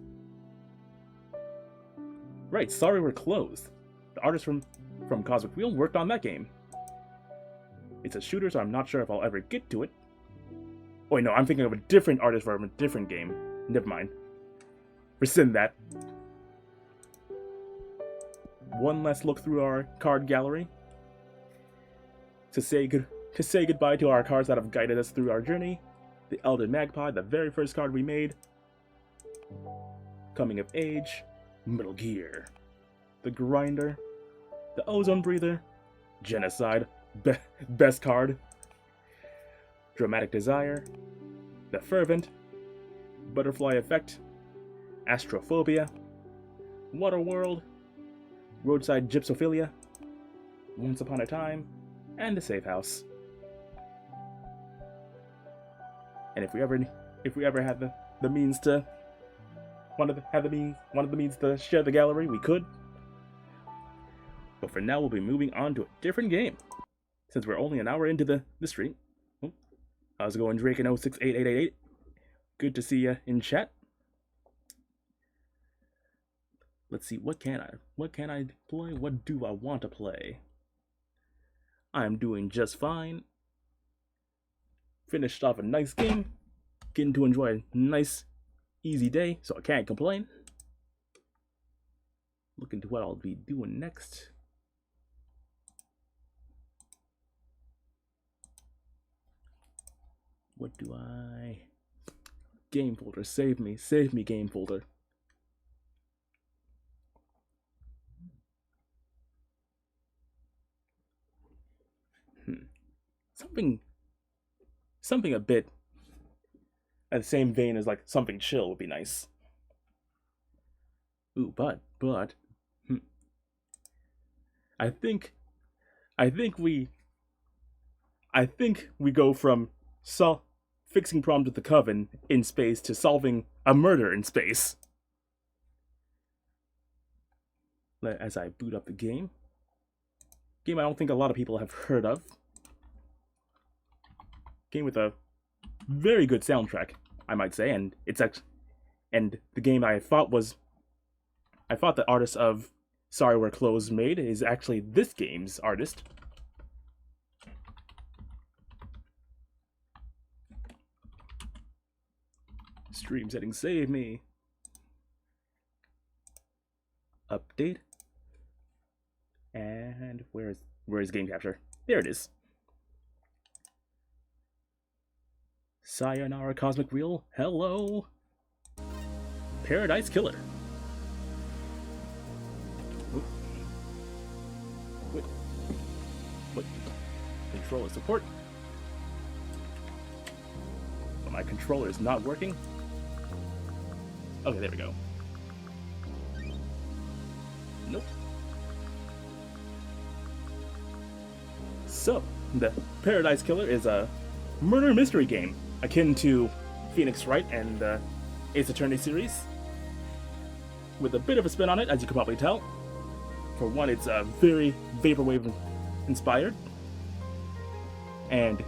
Right, Sorry We're Closed. The artist from Cosmic Wheel worked on that game. It's a shooter, so I'm not sure if I'll ever get to it. Oh wait, no, I'm thinking of a different artist from a different game. Never mind. Rescind that. One last look through our card gallery to say goodbye to our cards that have guided us through our journey. The Elder Magpie, the very first card we made. Coming of Age, Metal Gear. The Grinder, the Ozone Breather, Genocide, best card. Dramatic Desire, the Fervent, Butterfly Effect, Astrophobia, Waterworld, Roadside Gypsophilia, Once Upon a Time, and the Safe House. And if we ever had the means to one of the means to share the gallery, we could. But for now, we'll be moving on to a different game, since we're only an hour into the stream. Oh, how's it going, Drake in 068888? Good to see you in chat. Let's see, what can I play? What do I want to play? I'm doing just fine. Finished off a nice game. Getting to enjoy a nice, easy day, so I can't complain. Looking to what I'll be doing next. What do I... Game folder, save me game folder. Something a bit at the same vein as like something chill would be nice. Ooh, but I think we go from fixing problems with the coven in space to solving a murder in space. As I boot up the game I don't think a lot of people have heard of. Game with a very good soundtrack, I might say, and the game I thought the artist of Sorry We're Closed made is actually this game's artist. Stream settings, save me. Update. And where's game capture? There it is. Sayonara Cosmic Wheel, hello! Paradise Killer. Oop. What? Controller support? But my controller is not working? Okay, there we go. Nope. So, the Paradise Killer is a murder mystery game akin to Phoenix Wright and the Ace Attorney series. with a bit of a spin on it, as you can probably tell. For one, it's very vaporwave inspired, and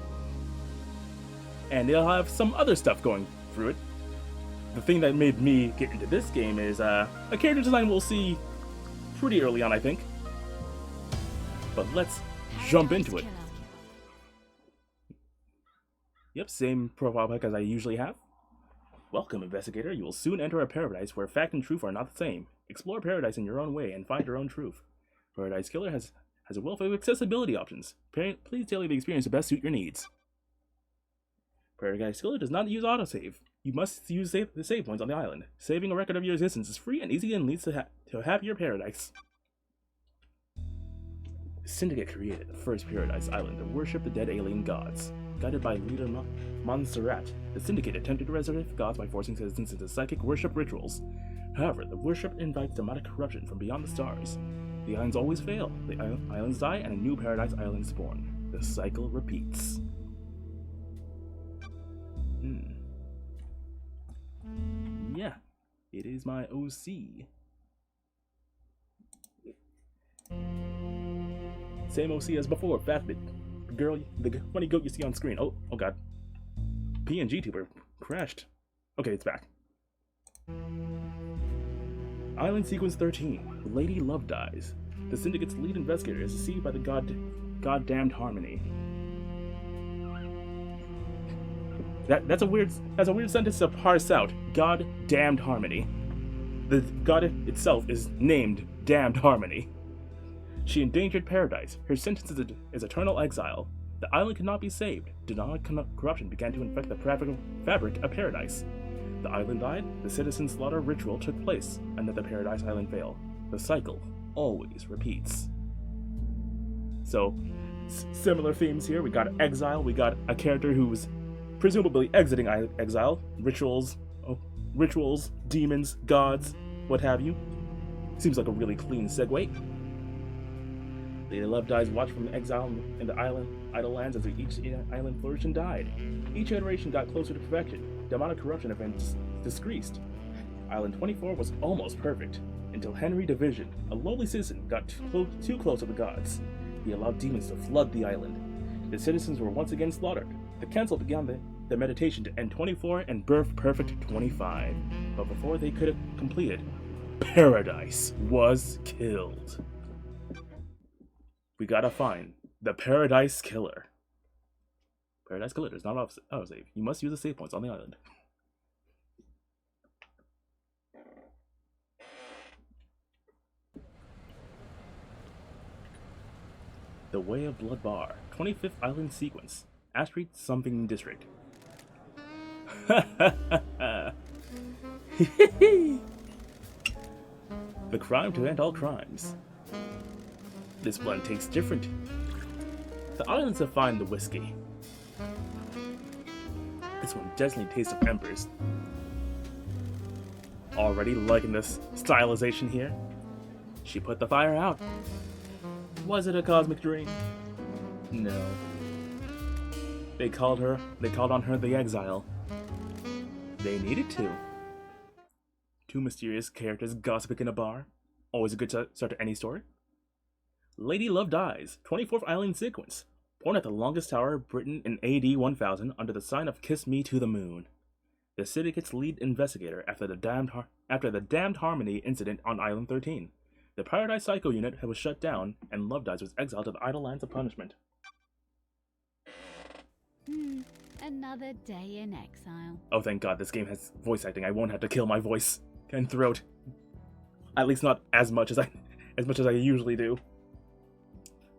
it'll have some other stuff going through it. The thing that made me get into this game is a character design we'll see pretty early on, I think. But let's jump into it. Yep, same profile pic as I usually have. Welcome, investigator. You will soon enter a paradise where fact and truth are not the same. Explore paradise in your own way and find your own truth. Paradise Killer has a wealth of accessibility options. Please tailor the experience to best suit your needs. Paradise Killer does not use autosave. You must use the save points on the island. Saving a record of your existence is free and easy and leads to a happier paradise. The Syndicate created the first paradise island to worship the dead alien gods. Guided by leader Montserrat, the Syndicate attempted to resurrect the gods by forcing citizens into psychic worship rituals. However, the worship invites demonic corruption from beyond the stars. The islands always fail. The islands die and a new paradise island is born. The cycle repeats. Yeah, it is my OC. Same OC as before, Fatbit. The funny goat you see on screen. Oh god. PNG tuber crashed. Okay, it's back. Island Sequence 13. Lady Love dies. The Syndicate's lead investigator is deceived by the goddamned Harmony. That's a weird sentence to parse out. Goddamned Harmony. The god itself is named Damned Harmony. She endangered paradise. Her sentence is eternal exile. The island cannot be saved. Demonic corruption began to infect the fabric of paradise. The island died, the citizen slaughter ritual took place, and then the paradise island failed. The cycle always repeats. So, similar themes here. We got exile, we got a character who's presumably exiting exile, rituals, demons, gods, what have you. Seems like a really clean segue. Lady Love dies watched from exile in the idle lands as each island flourished and died. Each iteration got closer to perfection. Demonic corruption events decreased. Island 24 was almost perfect, until Henry Division, a lowly citizen, got too close to the gods. He allowed demons to flood the island. The citizens were once again slaughtered. The council began the meditation to end 24 and birth perfect 25. But before they could have completed, Paradise was killed. We gotta find the Paradise Killer. Paradise Killer does not autosave. You must use the save points on the island. The Way of Blood Bar, 25th Island Sequence, Astrid something District. The crime to end all crimes. This blend tastes different. The islands have found the whiskey. This one definitely tastes of embers. Already liking this stylization here. She put the fire out. Was it a cosmic dream? No. They called on her the exile. They needed to. Two mysterious characters gossiping in a bar. Always a good start to any story. Lady Love dies, 24th Island Sequence. Born at the longest tower, Britain in AD 1000 under the sign of Kiss Me to the Moon. The Syndicate's lead investigator after the damned Harmony incident on Island 13. The Paradise Psycho unit was shut down, and Love Dies was exiled to the Idle Lands of Punishment. Another day in exile. Oh, thank God, this game has voice acting. I won't have to kill my voice and throat. At least not as much as I usually do.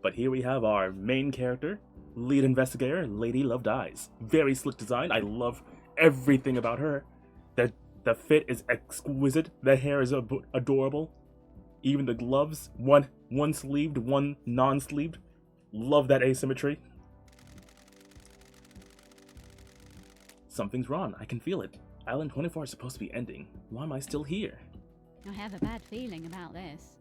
But here we have our main character, lead investigator, Lady Love Dies. Very slick design. I love everything about her. The fit is exquisite. The hair is adorable. Even the gloves, one sleeved, one non-sleeved. Love that asymmetry. Something's wrong. I can feel it. Island 24 is supposed to be ending. Why am I still here? I have a bad feeling about this.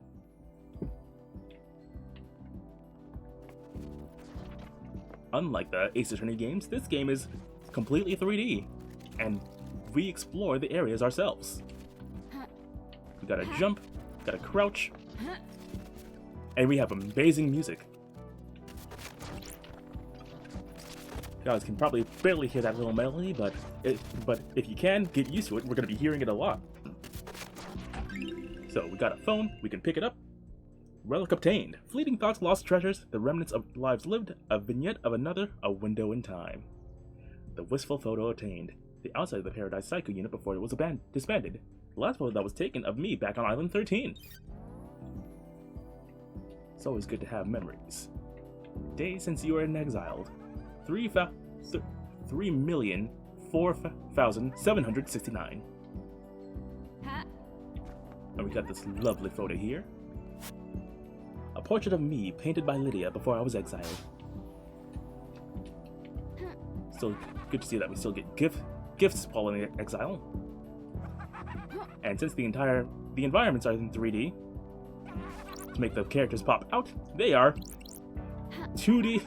Unlike the Ace Attorney games, this game is completely 3D, and we explore the areas ourselves. We gotta jump, gotta crouch, and we have amazing music. You guys can probably barely hear that little melody, but if you can, get used to it. We're gonna be hearing it a lot. So we got a phone, we can pick it up. Relic obtained. Fleeting thoughts, lost treasures, the remnants of lives lived, a vignette of another, a window in time. The wistful photo obtained. The outside of the Paradise Psycho unit before it was disbanded. The last photo that was taken of me back on Island 13. It's always good to have memories. Days since you were exiled. 3,004,769. And we got this lovely photo here. A portrait of me painted by Lydia before I was exiled. Still good to see that we still get gifts while in exile. And since the environments are in 3D, to make the characters pop out, they are 2D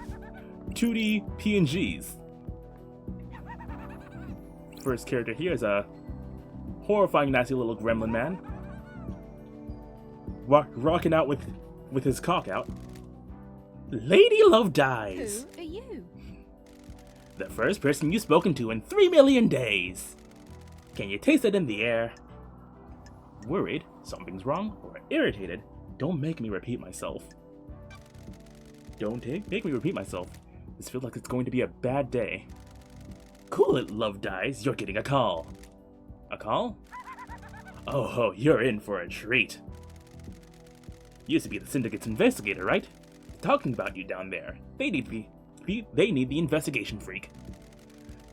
PNGs. First character here is a horrifying, nasty little gremlin man, rocking out with his cock out. Lady Love dies. Who are you? The first person you've spoken to in 3 million days. Can you taste it in the air? Worried something's wrong or irritated? Don't make me repeat myself. Don't make me repeat myself. This feels like it's going to be a bad day. Cool it, Love dies. You're getting a call. A call? Oh, you're in for a treat. You used to be the Syndicate's investigator, right? Talking about you down there. They need the investigation freak.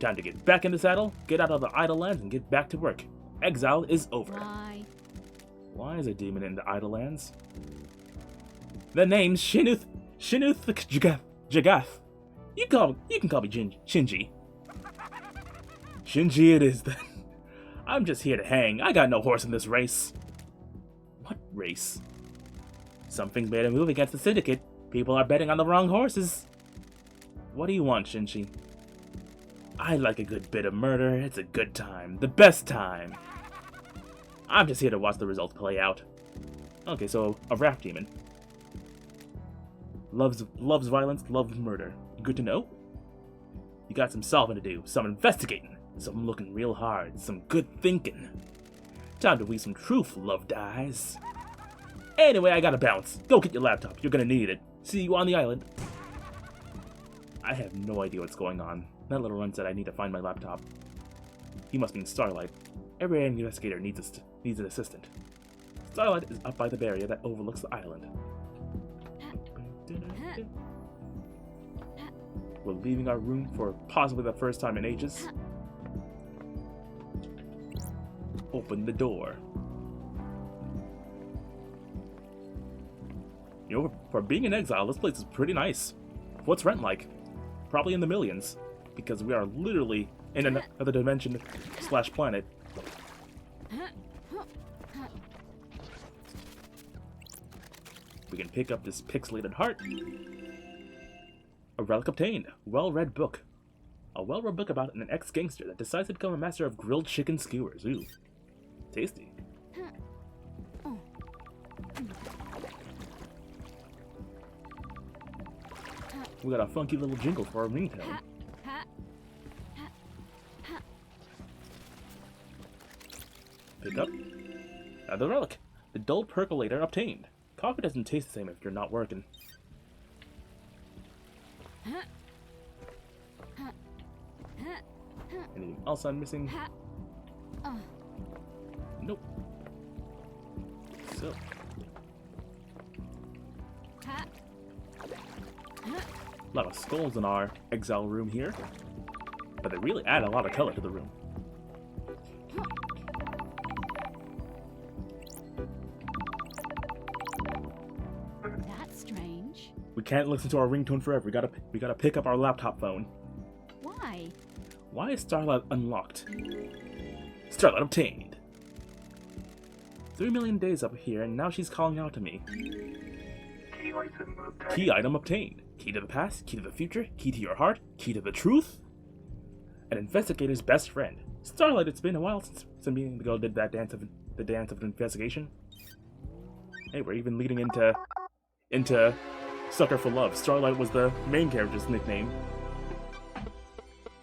Time to get back in the saddle, get out of the idle lands, and get back to work. Exile is over. Why? Why is a demon in the idle lands? The name's Shinuth Jagath. You can call me Shinji. Shinji it is then. I'm just here to hang. I got no horse in this race. What race? Something's made a move against the Syndicate. People are betting on the wrong horses. What do you want, Shinji? I like a good bit of murder. It's a good time. The best time. I'm just here to watch the results play out. Okay, so a rap demon. Loves violence, loves murder. Good to know. You got some solving to do, some investigating, some looking real hard, some good thinking. Time to weave some truth, Love dies. Anyway, I gotta bounce. Go get your laptop. You're gonna need it. See you on the island. I have no idea what's going on. That little run said I need to find my laptop. He must mean Starlight. Every investigator needs an assistant. Starlight is up by the barrier that overlooks the island. We're leaving our room for possibly the first time in ages. Open the door. You know, for being in exile, this place is pretty nice. What's rent like? Probably in the millions, because we are literally in another dimension / planet. We can pick up this pixelated heart. A relic obtained. Well-read book. A well-read book about an ex-gangster that decides to become a master of grilled chicken skewers. Ooh. Tasty. We got a funky little jingle for our ringtone. Pick up. Another relic. The dull percolator obtained. Coffee doesn't taste the same if you're not working. Anything else I'm missing? Nope. So. A lot of skulls in our exile room here, but they really add a lot of color to the room. That's strange. We can't listen to our ringtone forever. We gotta pick up our laptop phone. Why? Why is Starlight unlocked? Starlight obtained. 3 million days up here, and now she's calling out to me. Key item obtained. Key to the past, key to the future, key to your heart, key to the truth. An investigator's best friend. Starlight, it's been a while since me and the girl did that dance of the dance of investigation. Hey, we're even leading into Sucker for Love. Starlight was the main character's nickname.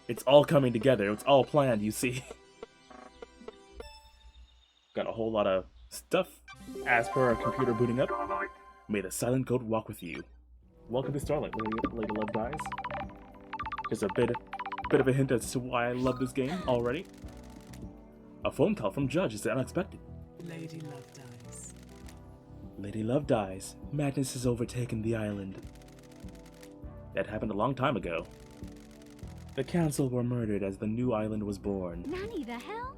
It's all coming together. It's all planned, you see. Got a whole lot of stuff as per our computer booting up. May the silent goat walk with you. Welcome to Starlight, Lady Love Dies. Just a bit of a hint as to why I love this game already. A phone call from Judge is unexpected. Lady Love dies. Lady Love dies. Madness has overtaken the island. That happened a long time ago. The council were murdered as the new island was born. Nanny the hell?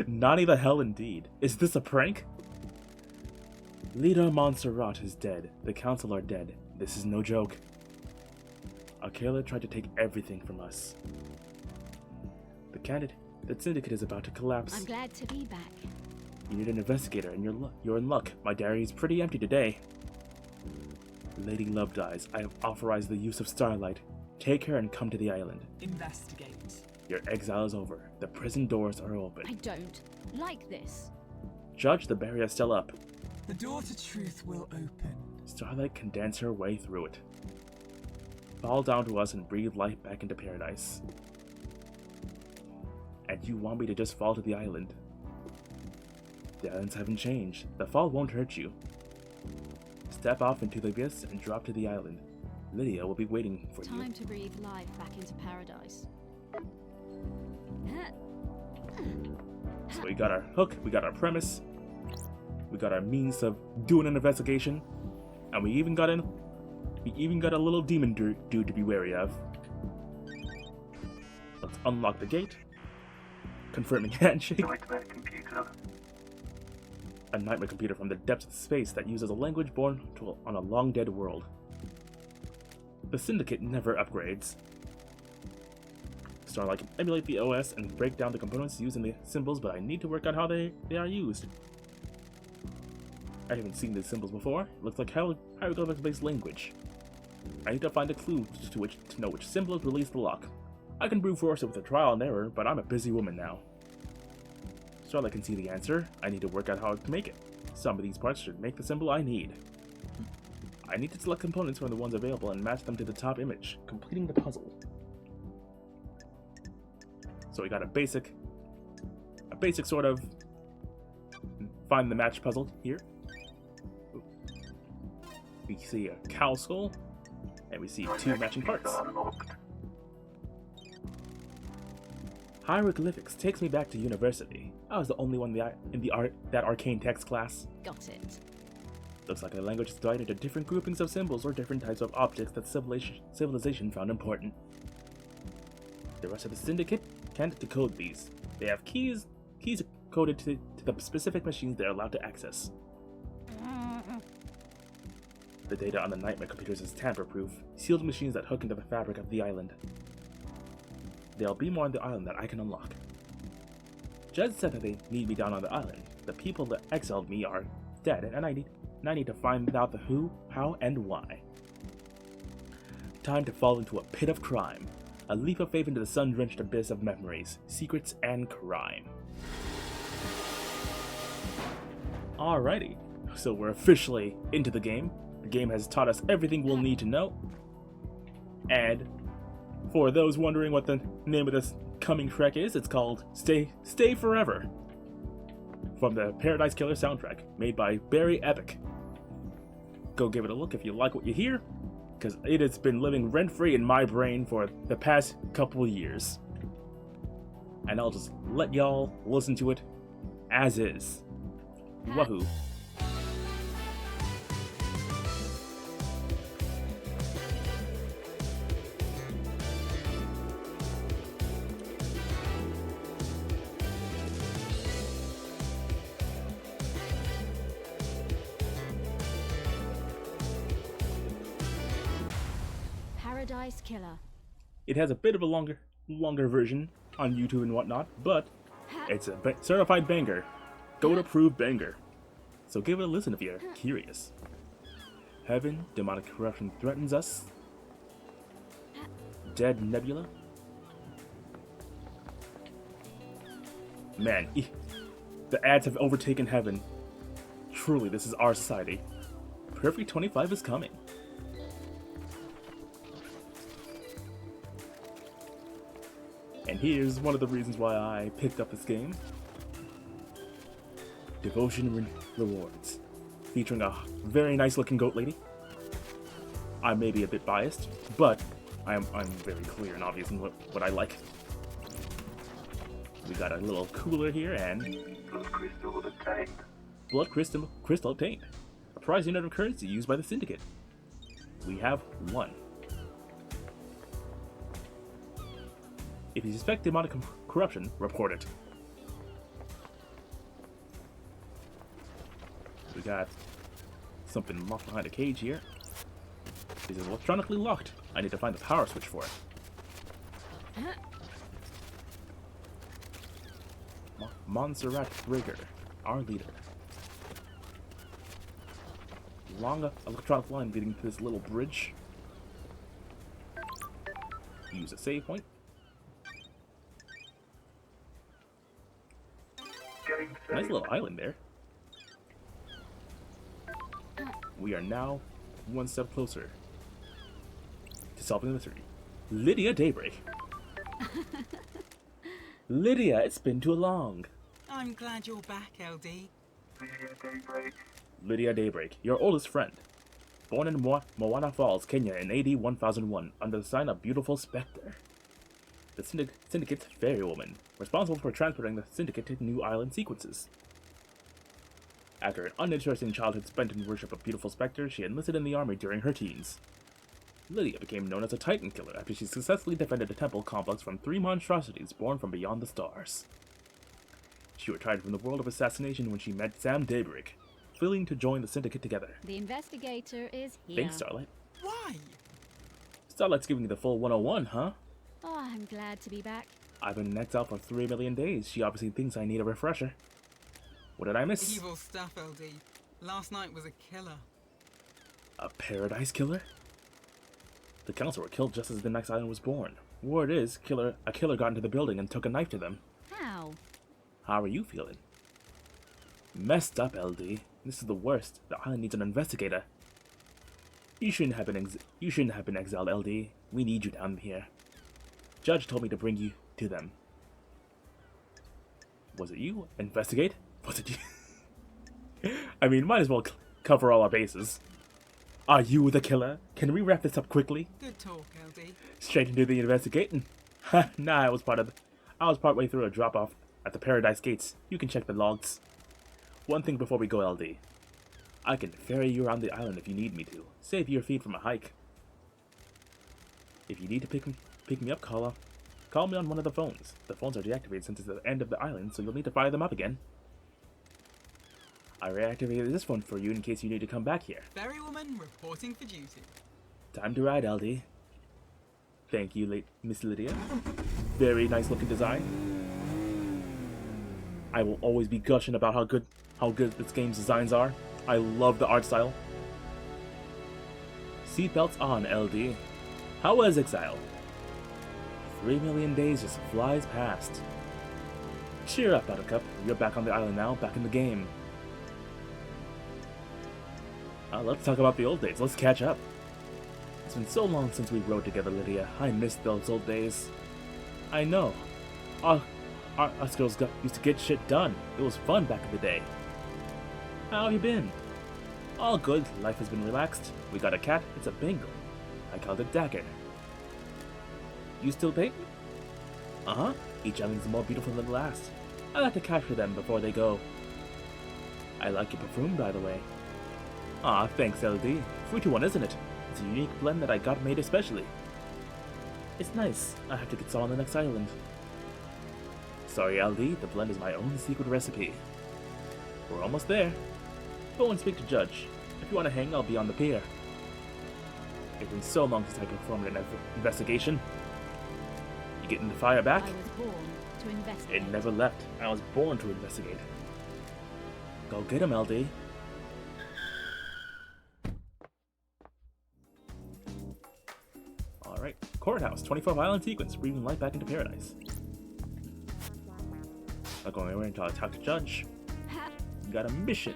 Nanny the hell indeed. Is this a prank? Leader Montserrat is dead. The council are dead. This is no joke. Akela tried to take everything from us. The syndicate is about to collapse. I'm glad to be back. You need an investigator, and you're in luck. My diary is pretty empty today. Lady Love dies. I have authorized the use of Starlight. Take her and come to the island. Investigate. Your exile is over. The prison doors are open. I don't like this. Judge, the barrier is still up. The door to truth will open. Starlight can dance her way through it. Fall down to us and breathe life back into paradise. And you want me to just fall to the island? The islands haven't changed. The fall won't hurt you. Step off into the abyss and drop to the island. Lydia will be waiting for you. Time to breathe life back into paradise. So we got our hook, we got our premise, we got our means of doing an investigation, and we even got a little demon dude to be wary of. Let's unlock the gate. Confirming handshake. Nightmare computer. A nightmare computer from the depths of space that uses a language born on a long-dead world. The Syndicate never upgrades. Starlight can emulate the OS and break down the components using the symbols, but I need to work out how they are used. I haven't seen these symbols before. It looks like hieroglyphic-based language. I need to find a clue to know which symbols release the lock. I can brute force it with a trial and error, but I'm a busy woman now. Starlight can see the answer. I need to work out how to make it. Some of these parts should make the symbol I need. I need to select components from the ones available and match them to the top image, completing the puzzle. So we got a basic sort of find the match puzzle here. We see a cow skull, and we see two matching parts. Hieroglyphics takes me back to university. I was the only one in that arcane text class. Got it. Looks like the language is divided into different groupings of symbols or different types of objects that civilization found important. The rest of the Syndicate can't decode these. They have keys coded to the specific machines they're allowed to access. The data on the nightmare computers is tamper-proof, sealed machines that hook into the fabric of the island. There'll be more on the island that I can unlock. Jed said that they need me down on the island. The people that exiled me are dead, and I need to find out the who, how, and why. Time to fall into a pit of crime. A leap of faith into the sun-drenched abyss of memories, secrets, and crime. Alrighty, so we're officially into the game. The game has taught us everything we'll need to know. And for those wondering what the name of this coming trek is, it's called Stay Forever. From the Paradise Killer soundtrack, made by Barry Epic. Go give it a look if you like what you hear, because it has been living rent-free in my brain for the past couple years. And I'll just let y'all listen to it as is. Wahoo. Paradise Killer. It has a bit of a longer version on YouTube and whatnot, but it's a certified banger. Goat-approved banger. So give it a listen if you're curious. Heaven, demonic corruption threatens us. Dead Nebula. Man, The ads have overtaken heaven. Truly, this is our society. Perfect 25 is coming. And here's one of the reasons why I picked up this game. Devotion Rewards. Featuring a very nice looking goat lady. I may be a bit biased, but I'm very clear and obvious in what I like. We got a little cooler here and Blood crystal obtained. Blood crystal obtained. A prize unit of currency used by the Syndicate. We have one. If you suspect demonic corruption, report it. We got something locked behind a cage here. This is electronically locked. I need to find the power switch for it. Montserrat Brigger, our leader. Long electronic line leading to this little bridge. Use a save point. Nice little island there. We are now one step closer to solving the mystery. Lydia Daybreak. Lydia, it's been too long. I'm glad you're back, LD. Lydia Daybreak. Lydia Daybreak, your oldest friend. Born in Moana Falls, Kenya in AD 1001 under the sign of Beautiful Spectre. The Syndicate's fairy woman, responsible for transporting the Syndicate to new island sequences. After an uninteresting childhood spent in worship of Beautiful Spectre, she enlisted in the army during her teens. Lydia became known as a Titan Killer after she successfully defended a temple complex from 3 monstrosities born from beyond the stars. She retired from the world of assassination when she met Sam Daybreak, willing to join the Syndicate together. The investigator is here. Thanks, Starlight. Why? Starlight's giving you the full 101, huh? Oh, I'm glad to be back. I've been in exile for 3 million days. She obviously thinks I need a refresher. What did I miss? Evil stuff, LD. Last night was a killer. A paradise killer? The council were killed just as the next island was born. Word is, a killer got into the building and took a knife to them. How? How are you feeling? Messed up, LD. This is the worst. The island needs an investigator. You shouldn't have been exiled, LD. We need you down here. Judge told me to bring you to them. Was it you? Investigate? Was it you? I mean, might as well cover all our bases. Are you the killer? Can we wrap this up quickly? Good talk, LD. Straight into the investigating. Nah, I was partway through a drop-off at the Paradise Gates. You can check the logs. One thing before we go, LD. I can ferry you around the island if you need me to. Save your feet from a hike. If you need to pick me up, call me on one of the phones. The phones are deactivated since it's the end of the island, so you'll need to fire them up again. I reactivated this phone for you in case you need to come back here. Ferrywoman reporting for duty. Time to ride, LD. Thank you, Miss Lydia. Very nice looking design. I will always be gushing about how good this game's designs are. I love the art style. Seatbelts on, LD. How was exile? 3 million days just flies past. Cheer up, Buttercup. You're back on the island now, back in the game. Let's talk about the old days. Let's catch up. It's been so long since we rode together, Lydia. I miss those old days. I know. Us girls used to get shit done. It was fun back in the day. How have you been? All good. Life has been relaxed. We got a cat. It's a Bengal. I called it Dagger. You still paint? Uh-huh. Each island is more beautiful than the last. I like to capture them before they go. I like your perfume, by the way. Aw, thanks, LD. Fruity one, isn't it? It's a unique blend that I got made especially. It's nice. I have to get some on the next island. Sorry, LD. The blend is my own secret recipe. We're almost there. Go and speak to Judge. If you want to hang, I'll be on the pier. It's been so long since I performed an investigation. You getting the fire back? I was born to investigate. It never left. I was born to investigate. Go get him, LD. Alright. Courthouse. 24 violent sequence. Breathing light back into paradise. Not going anywhere until I talk to Judge. We got a mission.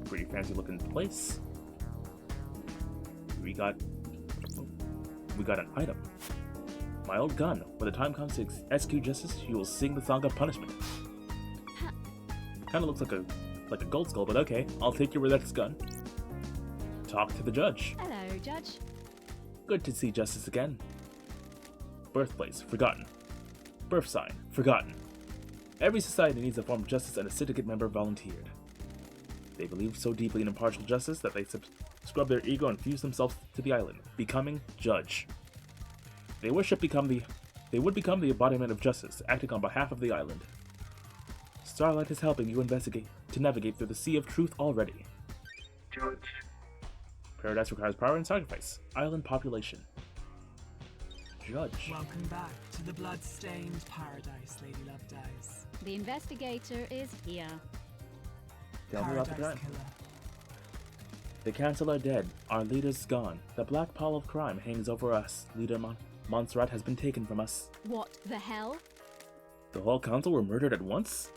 Pretty fancy looking place. We got an item. My old gun. When the time comes to execute justice, you will sing the song of punishment. Kinda looks like a gold skull, but okay. I'll take your Rolex gun. Talk to the judge. Hello, Judge. Good to see justice again. Birthplace, forgotten. Birth sign, forgotten. Every society needs a form of justice, and a syndicate member volunteered. They believe so deeply in impartial justice that they scrub their ego and fuse themselves to the island, becoming judge. They would become the embodiment of justice, acting on behalf of the island. Starlight is helping you navigate through the sea of truth already. Judge. Paradise requires power and sacrifice. Island population. Judge. Welcome back to the blood-stained paradise, Lady Lovedays. The investigator is here. Tell me about the Paradise crime. killer. The council are dead. Our leader's gone. The black pall of crime hangs over us. Leader Montserrat has been taken from us. What the hell? The whole council were murdered at once?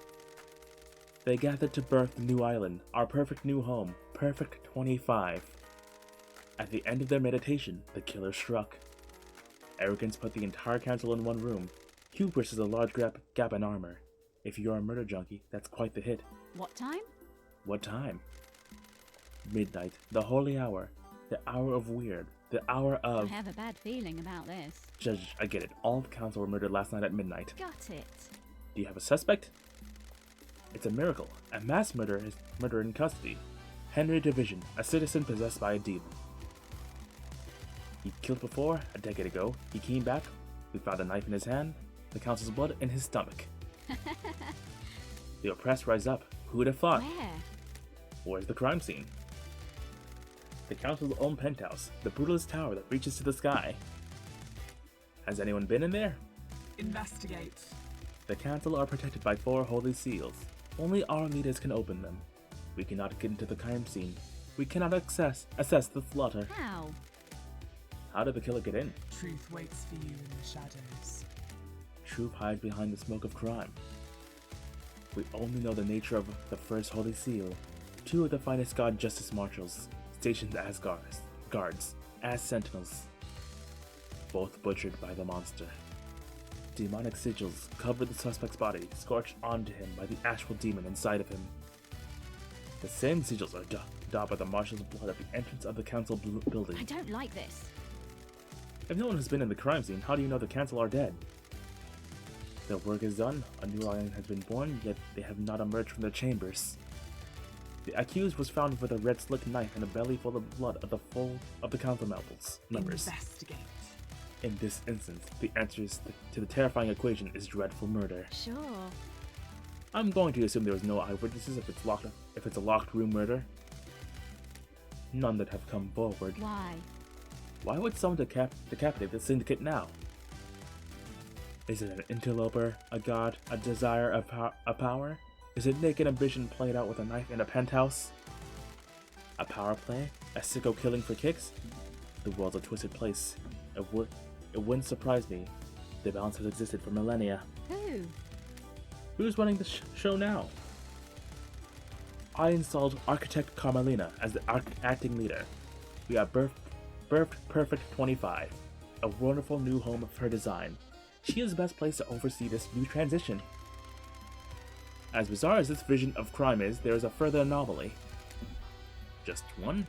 They gathered to birth the new island, our perfect new home, Perfect 25. At the end of their meditation, the killer struck. Arrogance put the entire council in one room. Hubris is a large gap in armor. If you're a murder junkie, that's quite the hit. What time? What time? Midnight, the holy hour, the hour of weird, the hour I of... have a bad feeling about this. Judge, I get it. All the council were murdered last night at midnight. Got it. Do you have a suspect? It's a miracle. A mass murderer in custody. Henry Division, a citizen possessed by a demon. He killed before, a decade ago. He came back. We found a knife in his hand, the council's blood in his stomach. The oppressed rise up. Who would have thought? Where? Where's the crime scene? The council's own penthouse, the brutalist tower that reaches to the sky. Has anyone been in there? Investigate. The council are protected by 4 holy seals. Only our leaders can open them. We cannot get into the crime scene. We cannot assess the slaughter. How? How did the killer get in? Truth waits for you in the shadows. Truth hides behind the smoke of crime. We only know the nature of the first holy seal. 2 of the finest god justice marshals, stationed as guards, as sentinels. Both butchered by the monster. Demonic sigils covered the suspect's body, scorched onto him by the astral demon inside of him. The same sigils are daubed by the marshal's blood at the entrance of the council building. I don't like this. If no one has been in the crime scene, how do you know the council are dead? Their work is done, a new island has been born, yet they have not emerged from their chambers. The accused was found with a red slick knife and a belly full of blood of the council members. Investigate. In this instance, the answer to the terrifying equation is dreadful murder. Sure. I'm going to assume there was no eyewitnesses if it's a locked room murder. None that have come forward. Why? Why would someone decapitate the syndicate now? Is it an interloper, a god, a desire of power? Is it naked ambition played out with a knife in a penthouse? A power play? A sicko killing for kicks? The world's a twisted place. It wouldn't surprise me. The balance has existed for millennia. Who? Who's running the show now? I installed Architect Carmelina as the acting leader. We have birthed Perfect 25, a wonderful new home of her design. She is the best place to oversee this new transition. As bizarre as this vision of crime is, there is a further anomaly. Just one?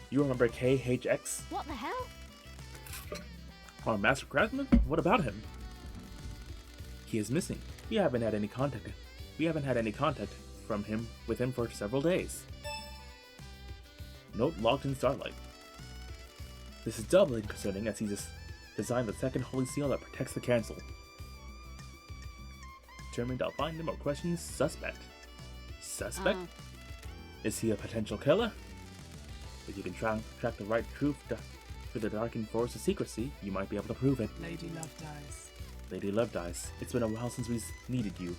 You remember KHX? What the hell? Our master craftsman? What about him? He is missing. We haven't had any contact with him for several days. Note logged in Starlight. This is doubly concerning as he just designed the second holy seal that protects the council. Determined I'll find him or question suspect. Suspect? Is he a potential killer? If you can track the right truth through the darkened forest of secrecy, you might be able to prove it. Lady Lovedays. Lady Lovedays, it's been a while since we've needed you.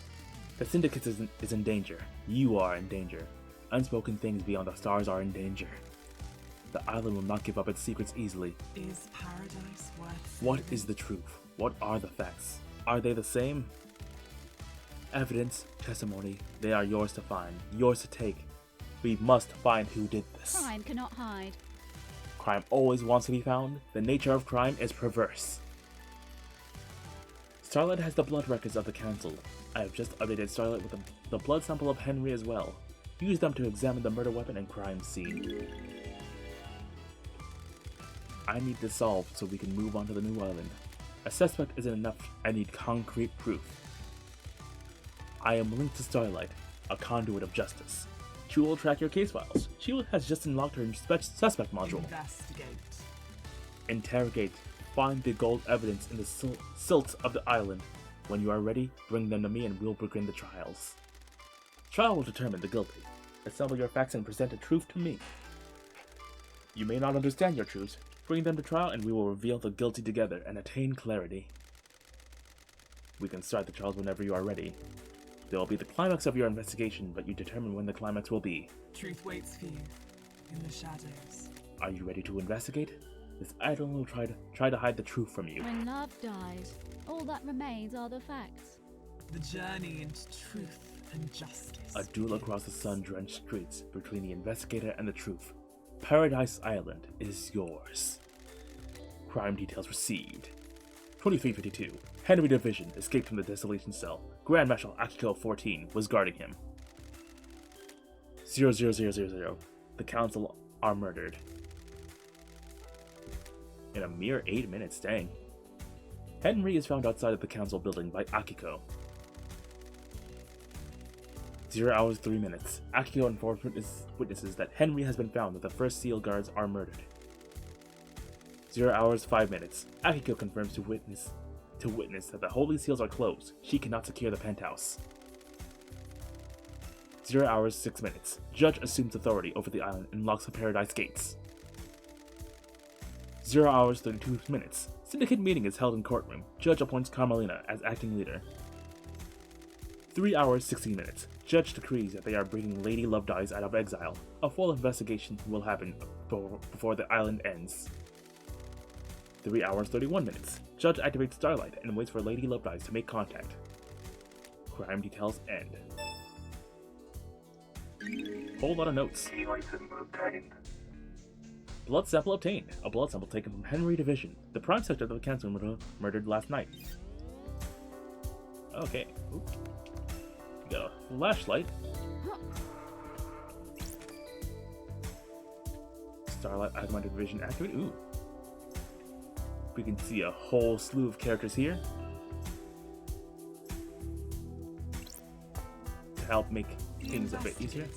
The Syndicate is in danger. You are in danger. Unspoken things beyond the stars are in danger. The island will not give up its secrets easily. Is paradise worth What saving? is the truth? What are the facts? Are they the same? Evidence, testimony, they are yours to find, yours to take. We must find who did this. Crime cannot hide. Crime always wants to be found. The nature of crime is perverse. Starlight has the blood records of the council. I have just updated Starlight with the blood sample of Henry as well. Use them to examine the murder weapon and crime scene. I need this solved so we can move on to the new island. A suspect isn't enough, I need concrete proof. I am linked to Starlight, a conduit of justice. She will track your case files. She has just unlocked her suspect module. Investigate. Interrogate. Find the gold evidence in the silt of the island. When you are ready, bring them to me and we'll begin the trials. Trial will determine the guilty. Assemble your facts and present the truth to me. You may not understand your truths. Bring them to trial and we will reveal the guilty together and attain clarity. We can start the trials whenever you are ready. There will be the climax of your investigation, but you determine when the climax will be. Truth waits for you in the shadows. Are you ready to investigate? This idol will try to hide the truth from you. When love dies, all that remains are the facts. The journey into truth and justice. A duel across the sun-drenched streets between the investigator and the truth. Paradise Island is yours. Crime details received. 2352. Henry Division escaped from the desolation cell. Grand Marshal Akiko 14 was guarding him. 00000. The council are murdered. In a mere 8 minutes, dang. Henry is found outside of the council building by Akiko. 0 hours 3 minutes. Akiko informs witnesses that Henry has been found and the first seal guards are murdered. 0 hours 5 minutes. Akiko confirms to witness that the holy seals are closed. She cannot secure the penthouse. 0 hours 6 minutes. Judge assumes authority over the island and locks the paradise gates. 0 hours 32 minutes. Syndicate meeting is held in courtroom. Judge appoints Carmelina as acting leader. 3 hours 16 minutes. Judge decrees that they are bringing Lady Lovedyes out of exile. A full investigation will happen before the island ends. 3 hours 31 minutes. Judge activates Starlight and waits for Lady Lovedyes to make contact. Crime details end. Whole lot of notes. Key item obtained. Blood sample obtained. A blood sample taken from Henry Division, the prime suspect of the council murdered last night. Okay. Oop. We got a flashlight. Starlight Augmented Vision activated. Ooh. We can see a whole slew of characters here to help make The things a bit easier. investigator.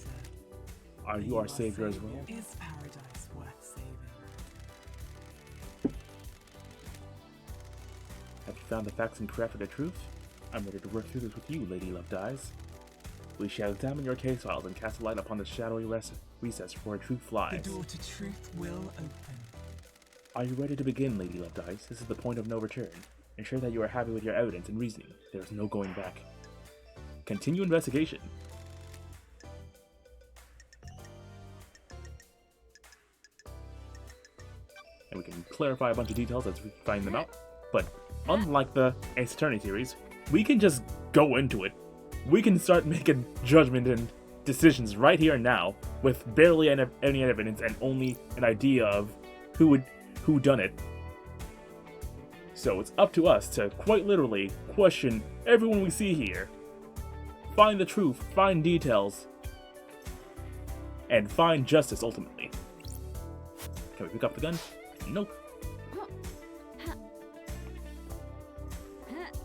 Are you our savior as well? Is paradise worth saving? Have you found the facts and crafted the truth? I'm ready to work through this with you, Lady Lovedyes. We shall examine your case files and cast a light upon the shadowy recess where truth The flies. door to truth will open. Are you ready to begin, Lady Lovedyes? This is the point of no return. Ensure that you are happy with your evidence and reasoning. There is no going back. Continue investigation. And we can clarify a bunch of details as we find them out. But unlike the Ace Attorney series, we can just go into it. We can start making judgment and decisions right here and now with barely any evidence and only an idea of who done it. So it's up to us to quite literally question everyone we see here, find the truth, find details, and find justice ultimately. Can we pick up the gun? Nope.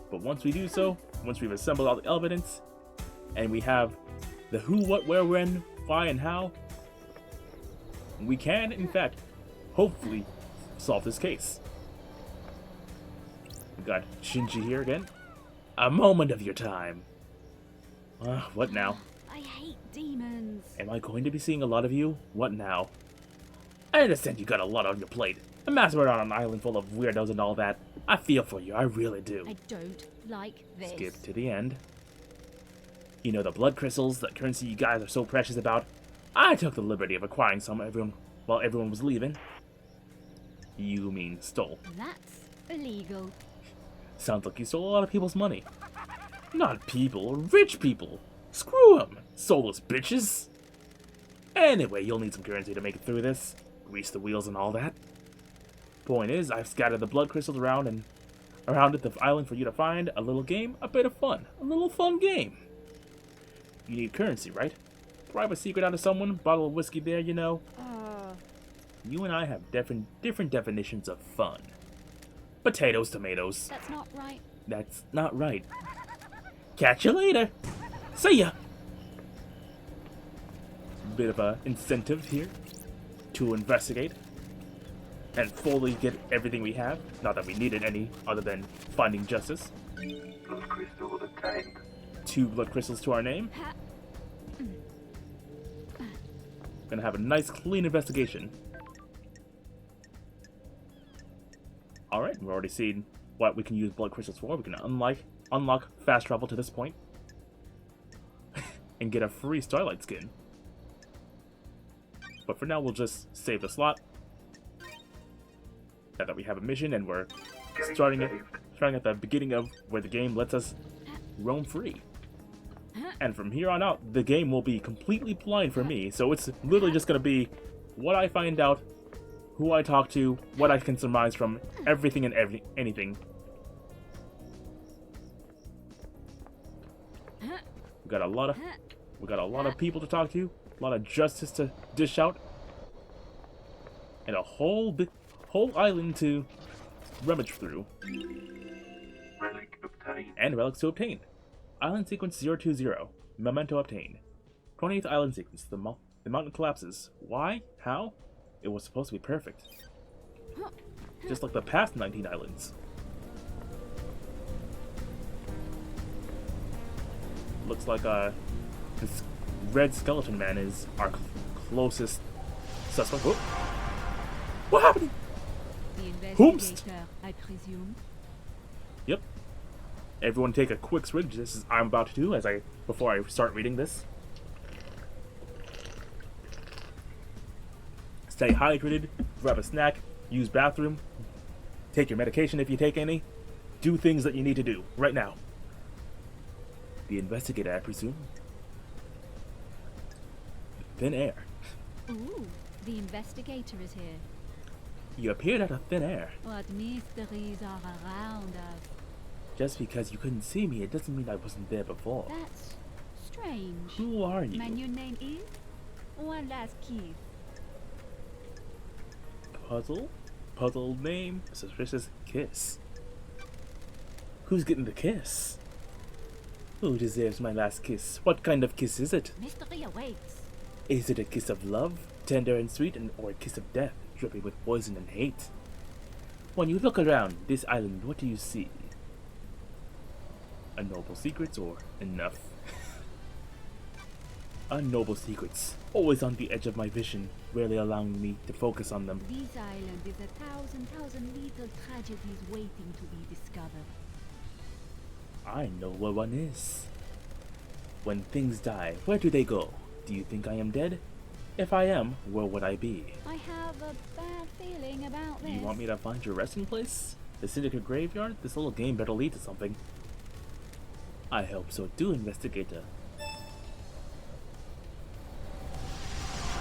But once we do so, once we've assembled all the evidence, and we have the who, what, where, when, why, and how, we can, in fact, hopefully solve this case. We got Shinji here again. A moment of your time. What now? I hate demons. Am I going to be seeing a lot of you? What now? I understand you got a lot on your plate. A massacre on an island full of weirdos and all that. I feel for you, I really do. I don't like this. Skip to the end. You know the blood crystals, the currency you guys are so precious about? I took the liberty of acquiring some while everyone was leaving. You mean stole. That's illegal. Sounds like you stole a lot of people's money. Not people, rich people. Screw them, soulless bitches. Anyway, you'll need some currency to make it through this. Grease the wheels and all that. Point is, I've scattered the blood crystals around the island for you to find a little game, a bit of fun. A little fun game. You need currency, right? Bribe a secret out of someone, bottle of whiskey there, you know. You and I have different definitions of fun. Potatoes, tomatoes. That's not right. That's not right. Catch you later. See ya. Bit of a incentive here to investigate and fully get everything we have. Not that we needed any other than finding justice. Blood crystal obtained. 2 blood crystals to our name. Gonna have a nice clean investigation. Alright, we've already seen what we can use blood crystals for. We can unlock fast travel to this point. And get a free Starlight skin. But for now, we'll just save the slot. Now that we have a mission and we're starting at the beginning of where the game lets us roam free. And from here on out, the game will be completely blind for me. So it's literally just going to be what I find out, who I talk to, what I can surmise from everything and anything. We got a lot of people to talk to, a lot of justice to dish out, and a whole island to rummage through. Relic obtained. And relics to obtain. Island sequence 020. Memento obtained. 28th island sequence. The mountain collapses. Why? How? It was supposed to be perfect. Just like the past 19 islands. Looks like this red skeleton man is our closest suspect. Oh. What happened? The Whomst? investigator, I presume. Yep. Everyone take a quick swig, just as I'm about to do, before I start reading this. Stay hydrated, grab a snack, use bathroom, take your medication if you take any. Do things that you need to do, right now. The investigator, I presume. Thin air. Ooh, the investigator is here. You appeared out of thin air. What mysteries are around us? Just because you couldn't see me, it doesn't mean I wasn't there before. That's strange. Who are you? My new name is One Last Kiss. Puzzle name? Suspicious kiss. Who's getting the kiss? Who deserves my last kiss? What kind of kiss is it? Mystery awaits. Is it a kiss of love, tender and sweet, or a kiss of death, dripping with poison and hate? When you look around this island, what do you see? Unnoble secrets or enough? Unnoble secrets, always on the edge of my vision, rarely allowing me to focus on them. This island is a thousand little tragedies waiting to be discovered. I know where one is. When things die, where do they go? Do you think I am dead? If I am, where would I be? I have a bad feeling about this. You want me to find your resting place? The Syndicate Graveyard? This little game better lead to something. I hope so too, Investigator.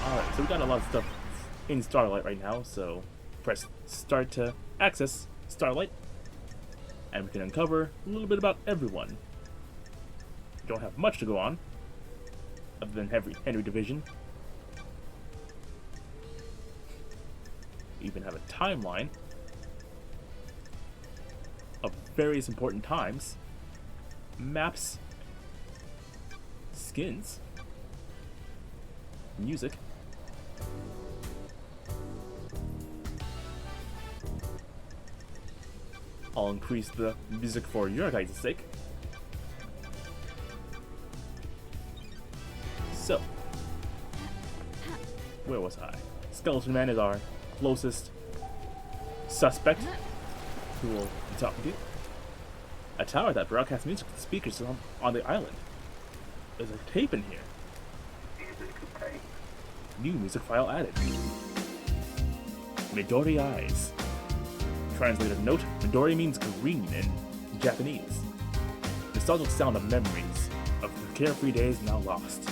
Alright, so we got a lot of stuff in Starlight right now, so press start to access Starlight. And we can uncover a little bit about everyone. We don't have much to go on, other than Henry Division. We even have a timeline of various important times, maps, skins, music. I'll increase the music for your guys' sake. So, where was I? Skeleton Man is our closest suspect who we'll be talking to. A tower that broadcasts music to the speakers on the island. There's a tape in here. Music obtained. New music file added. Midori eyes. Translated note, Midori means green in Japanese. Nostalgic sound of memories of the carefree days now lost.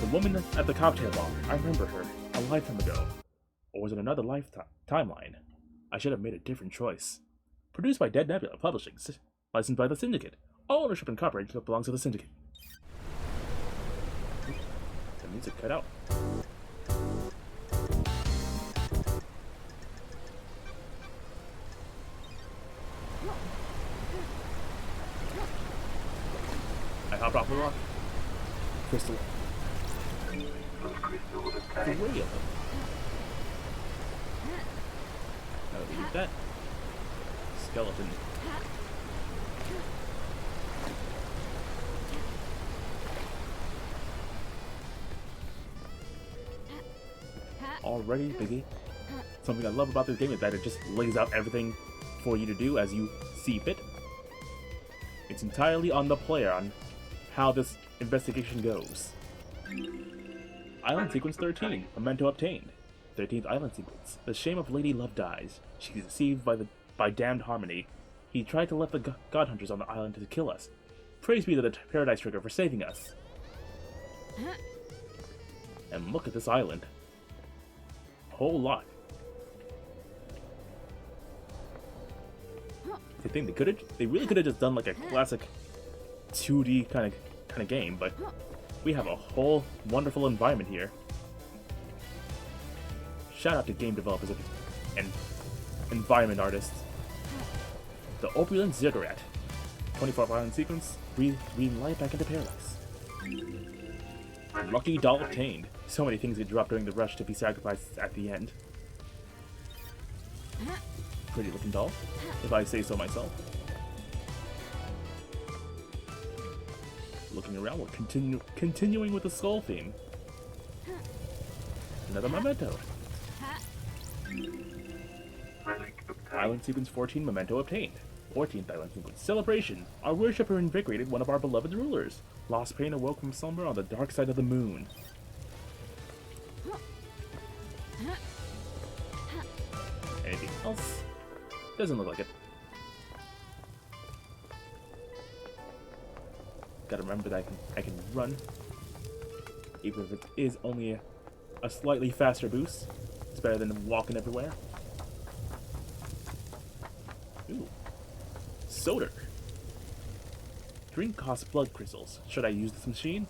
The woman at the cocktail bar, I remember her, a lifetime ago. Or was it another timeline? I should have made a different choice. Produced by Dead Nebula Publishing, licensed by the Syndicate. All ownership and copyright belongs to the Syndicate. The music cut out. I hopped off the rock. Crystal. Those crystals The obtained. way of them. Now that we did that. Skeleton. Already, Biggie. Something I love about this game is that it just lays out everything for you to do as you see fit. It's entirely on the player on how this investigation goes. Island Sequence 13, Memento obtained. 13th Island Sequence. The shame of Lady Love dies. She is deceived by damned Harmony. He tried to let the God Hunters on the island to kill us. Praise be to the Paradise Trigger for saving us. And look at this island. Whole lot. I think they really could have just done like a classic 2D kind of game, but we have a whole wonderful environment here. Shout out to game developers and environment artists. The Opulent Ziggurat. 24th Island Sequence. Breathing light back into paradise. Lucky doll obtained. So many things get dropped during the rush to be sacrificed at the end. Pretty looking doll, if I say so myself. Looking around, we're continuing with the skull theme. Another memento. Relic obtained. Island Sequence 14 memento obtained. 14th Island Sequence celebration. Our worshipper invigorated one of our beloved rulers. Lost Pain awoke from slumber on the dark side of the moon. Anything else? Doesn't look like it. Gotta remember that I can run, even if it is only a slightly faster boost. It's better than walking everywhere. Ooh, soda. Drink costs blood crystals. Should I use this machine?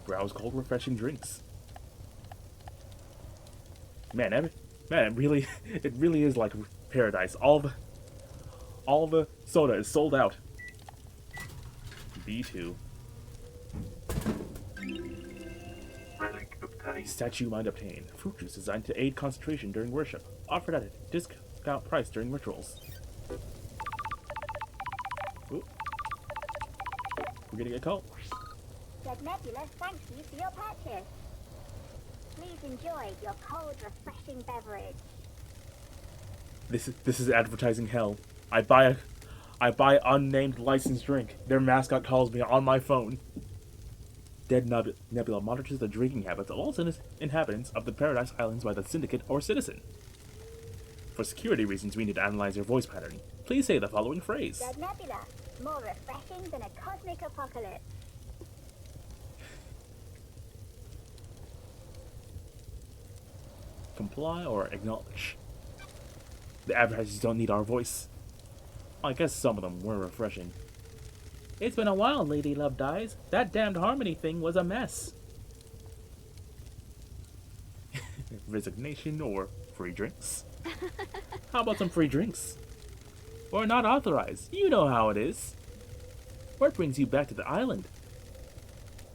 Browse cold, refreshing drinks. Man, it really is like paradise. All the soda is sold out. B2. Relic obtained. Statue mind obtained. Fruit juice designed to aid concentration during worship. Offered at a discount price during rituals. Ooh. We're getting a call. Dead Nebula thanks you for your purchase. Please enjoy your cold, refreshing beverage. This is advertising hell. I buy unnamed licensed drink. Their mascot calls me on my phone. Dead Nebula monitors the drinking habits of all inhabitants of the Paradise Islands by the Syndicate or Citizen. For security reasons, we need to analyze your voice pattern. Please say the following phrase. Dead Nebula, more refreshing than a cosmic apocalypse. Comply or acknowledge. The advertisers don't need our voice. I guess some of them were refreshing. It's been a while, Lady Love dies. That damned Harmony thing was a mess. Resignation or free drinks? How about some free drinks? Or not authorized. You know how it is. What brings you back to the island?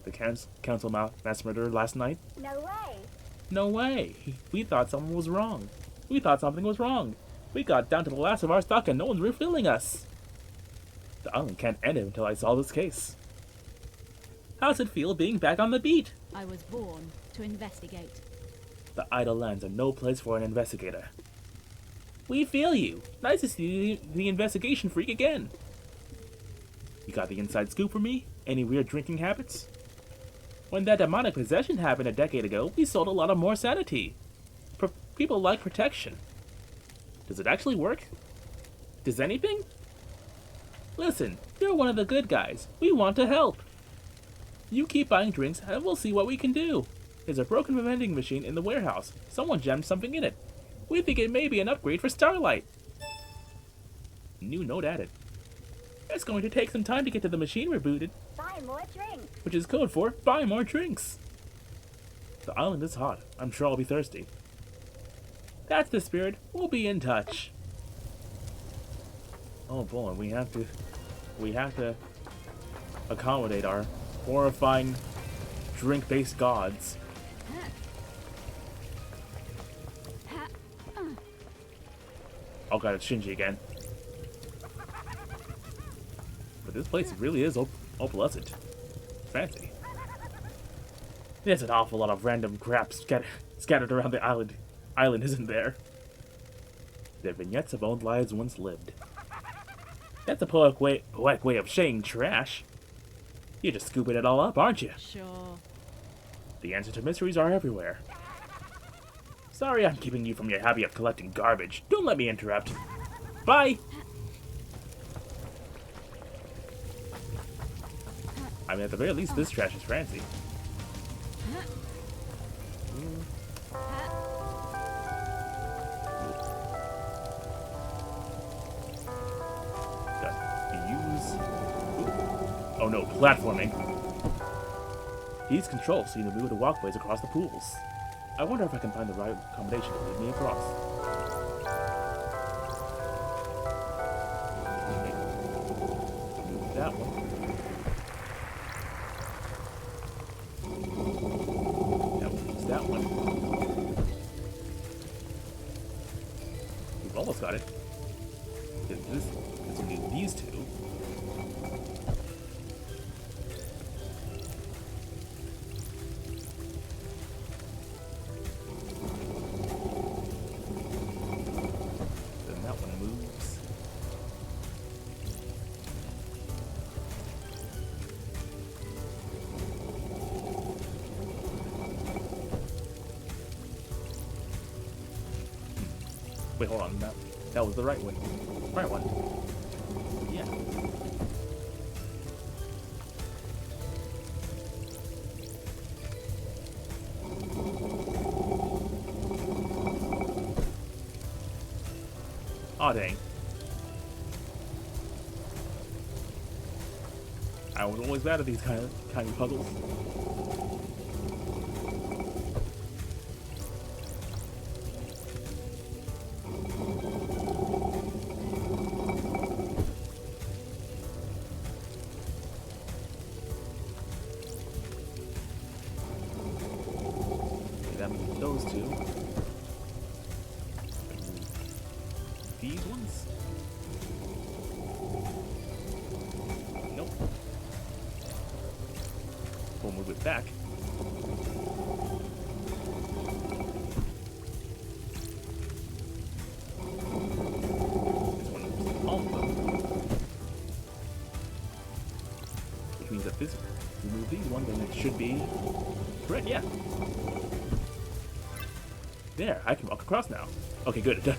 The council mass murderer last night? No way. No way. We thought something was wrong. We thought something was wrong. We got down to the last of our stock and no one's refilling us. The island can't end it until I solve this case. How's it feel being back on the beat? I was born to investigate. The idle lands are no place for an investigator. We feel you. Nice to see the investigation freak again. You got the inside scoop for me? Any weird drinking habits? When that demonic possession happened a decade ago, we sold a lot of more sanity. People like protection. Does it actually work? Does anything? Listen, you're one of the good guys. We want to help. You keep buying drinks and we'll see what we can do. There's a broken vending machine in the warehouse. Someone jammed something in it. We think it may be an upgrade for Starlight. New note added. It's going to take some time to get to the machine rebooted, Buy more drinks. which is code for buy more drinks. The island is hot. I'm sure I'll be thirsty. That's the spirit. We'll be in touch. Oh boy, we have to accommodate our horrifying drink-based gods. Oh god, it's Shinji again. But this place really is opulent. Fancy. There's an awful lot of random crap scattered around the island, isn't there? They're vignettes of old lives once lived. That's a poetic way of saying trash. You're just scooping it all up, aren't you? Sure. The answer to mysteries are everywhere. Sorry I'm keeping you from your hobby of collecting garbage. Don't let me interrupt. Bye! I mean, at the very least, this trash is fancy. Oh no, platforming. Use control so you can move the walkways across the pools. I wonder if I can find the right combination to lead me across. Okay. Move that one. That one moves that one. We've almost got it. This we need these two. Wait, hold on. That was the right one. Right one. Yeah. Aw, dang. I was always bad at these kind of puzzles. Those two. These ones? Nope. We'll move it back. This one moves all of them. Which means that this, if we move these ones, then it should be correct, yeah. There, I can walk across now. Okay, good.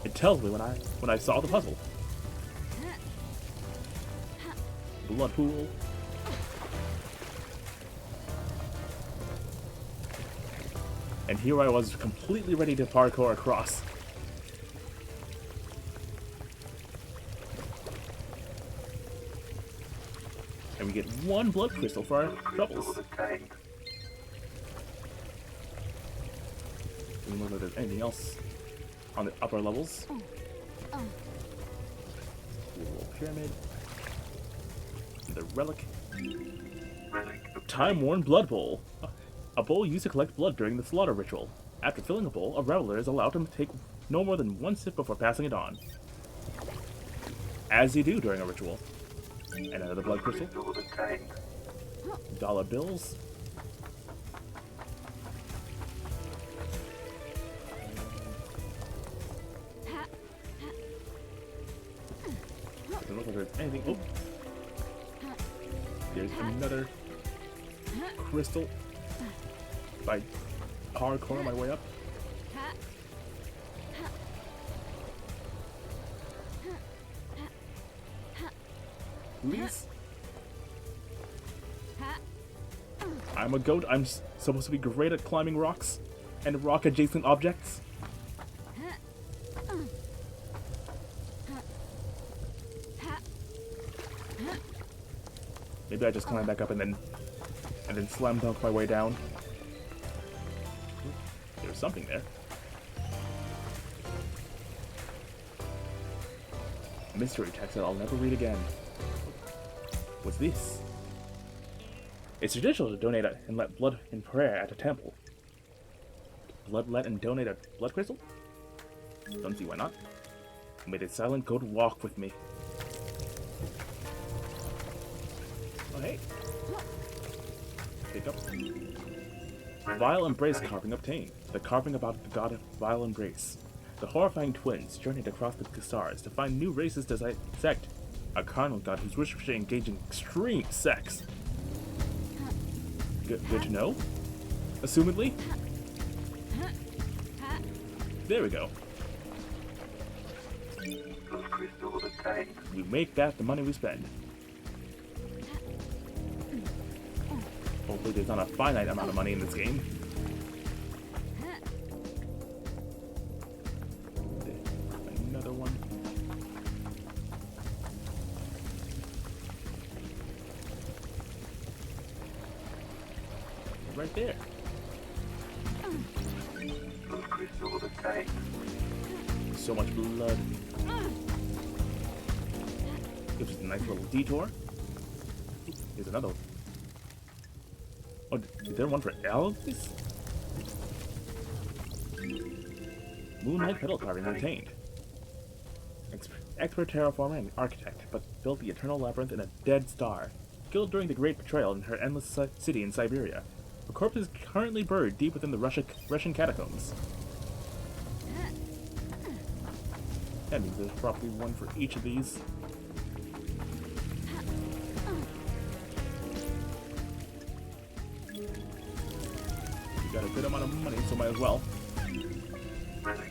It tells me when I solve the puzzle. Blood pool. And here I was completely ready to parkour across. And we get one blood crystal for our troubles. I don't know if there's anything else on the upper levels. Little pyramid. And the relic. Time-worn blood bowl. A bowl used to collect blood during the slaughter ritual. After filling a bowl, a reveler is allowed to take no more than one sip before passing it on. As you do during a ritual. And another blood crystal. Dollar bills. Doesn't look like there's anything. Oh! There's another crystal. By hardcore my way up. Please? I'm a goat. I'm supposed to be great at climbing rocks and rock-adjacent objects. Maybe I just climb back up and then slam dunk my way down. There's something there. Mystery text that I'll never read again. What's this? It's traditional to donate and let blood in prayer at a temple. Bloodlet and donate a blood crystal? Don't see why not. May the silent goat walk with me. Oh hey. Pick up. Vile Embrace carving obtained. The carving about the god of Vile Embrace. The horrifying twins journeyed across the stars to find new races to dissect. A carnal god whose wishes to engage in extreme sex. Good to know. Assumedly. There we go. Those crystals obtained. We make back the money we spend. Hopefully there's not a finite amount of money in this game. Another one. Right there. Those crystals obtained. So much blood. Gives us a nice little detour. Here's another one. Oh, is there one for elves? Moonlight petal carving obtained. Expert terraformer and architect, but built the eternal labyrinth in a dead star. Killed during the Great Betrayal in her endless city in Siberia. Her corpse is currently buried deep within the Russian catacombs. That means there's probably one for each of these. We got a good amount of money, so might as well.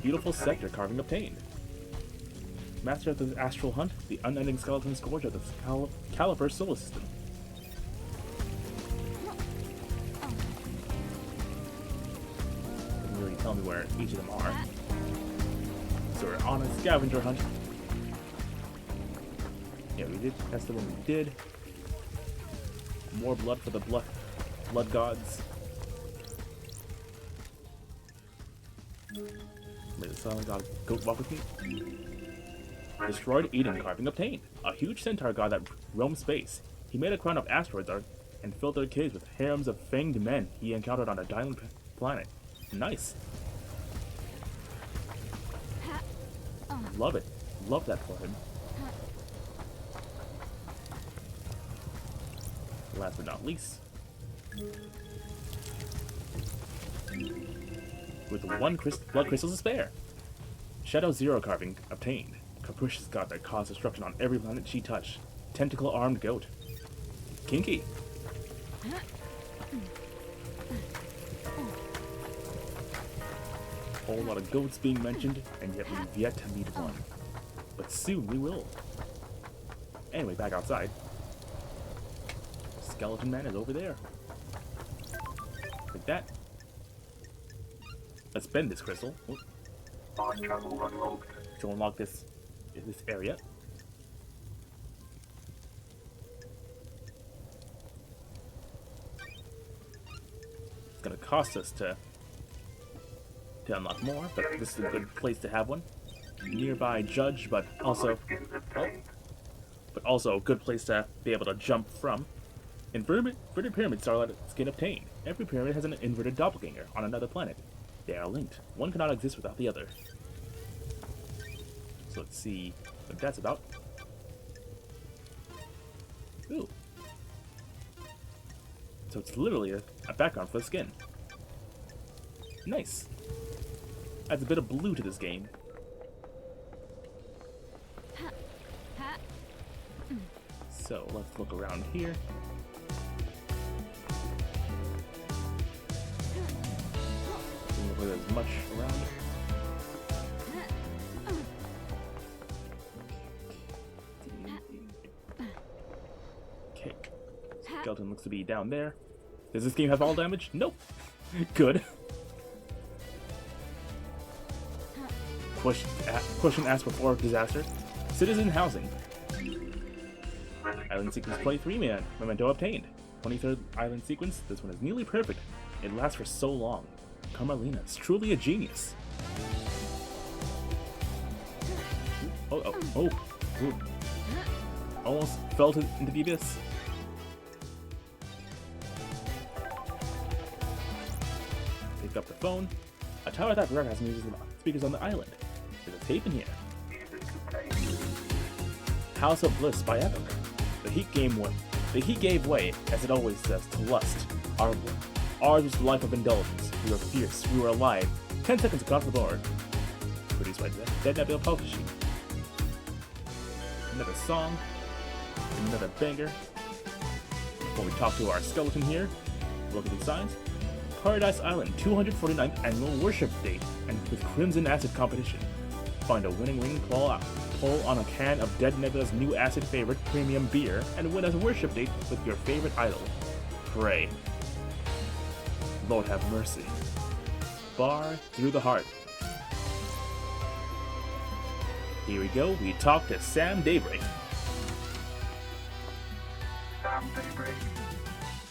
Beautiful sector carving obtained. Master of the Astral Hunt, the unending skeleton scourge of the Caliper solar system. Doesn't really tell me where each of them are. So we're on a scavenger hunt. Yeah, we did. That's the one we did. More blood for the blood gods. May the silent god goat walk with me. Destroyed Eden carving obtained. A huge centaur god that roams space. He made a crown of asteroids and filled their caves with harems of fanged men he encountered on a dying planet. Nice. Love it. Love that for him. Last but not least, with one blood crystal to spare. Shadow Zero carving obtained. Capricious god that caused destruction on every planet she touched. Tentacle armed goat. Kinky. Whole lot of goats being mentioned, and yet we've yet to meet one. But soon we will. Anyway, back outside. Skeleton man is over there. Like that. Let's bend this crystal. Oh. Fast travel unlocked. To unlock this area. It's gonna cost us to unlock more, but this is a good place to have one. Nearby judge, but also a good place to be able to jump from. Inverted pyramid starlight skin obtained. Every pyramid has an inverted doppelganger on another planet. They are linked. One cannot exist without the other. So let's see what that's about. Ooh. So it's literally a background for the skin. Nice. Adds a bit of blue to this game. So let's look around here. Doesn't look like there's much around. skeleton looks to be down there. Does this game have all damage? Nope. Good. Question asked before disaster. Citizen housing. Island sequence 23, man. Memento obtained. 23rd island sequence. This one is nearly perfect. It lasts for so long. Carmelina is truly a genius. Oh. Ooh. Almost fell into the abyss. Pick up the phone. A tower that broadcasts music speakers on the island. There's a tape in here. House of Bliss by Epic. The heat gave way, as it always does, to lust. Ours was the life of indulgence. We were fierce. We were alive. 10 seconds across the board. Produced by Dead Nebula Publishing. Another song. Another banger. Before we talk to our skeleton here, look at the signs. Paradise Island 249th Annual Worship Date, and with Crimson Acid Competition. Find a winning ring pull on a can of Dead Nebula's new acid favorite premium beer, and win a worship date with your favorite idol. Pray. Lord have mercy. Bar through the heart. Here we go, we talk to Sam Daybreak. Sam Daybreak.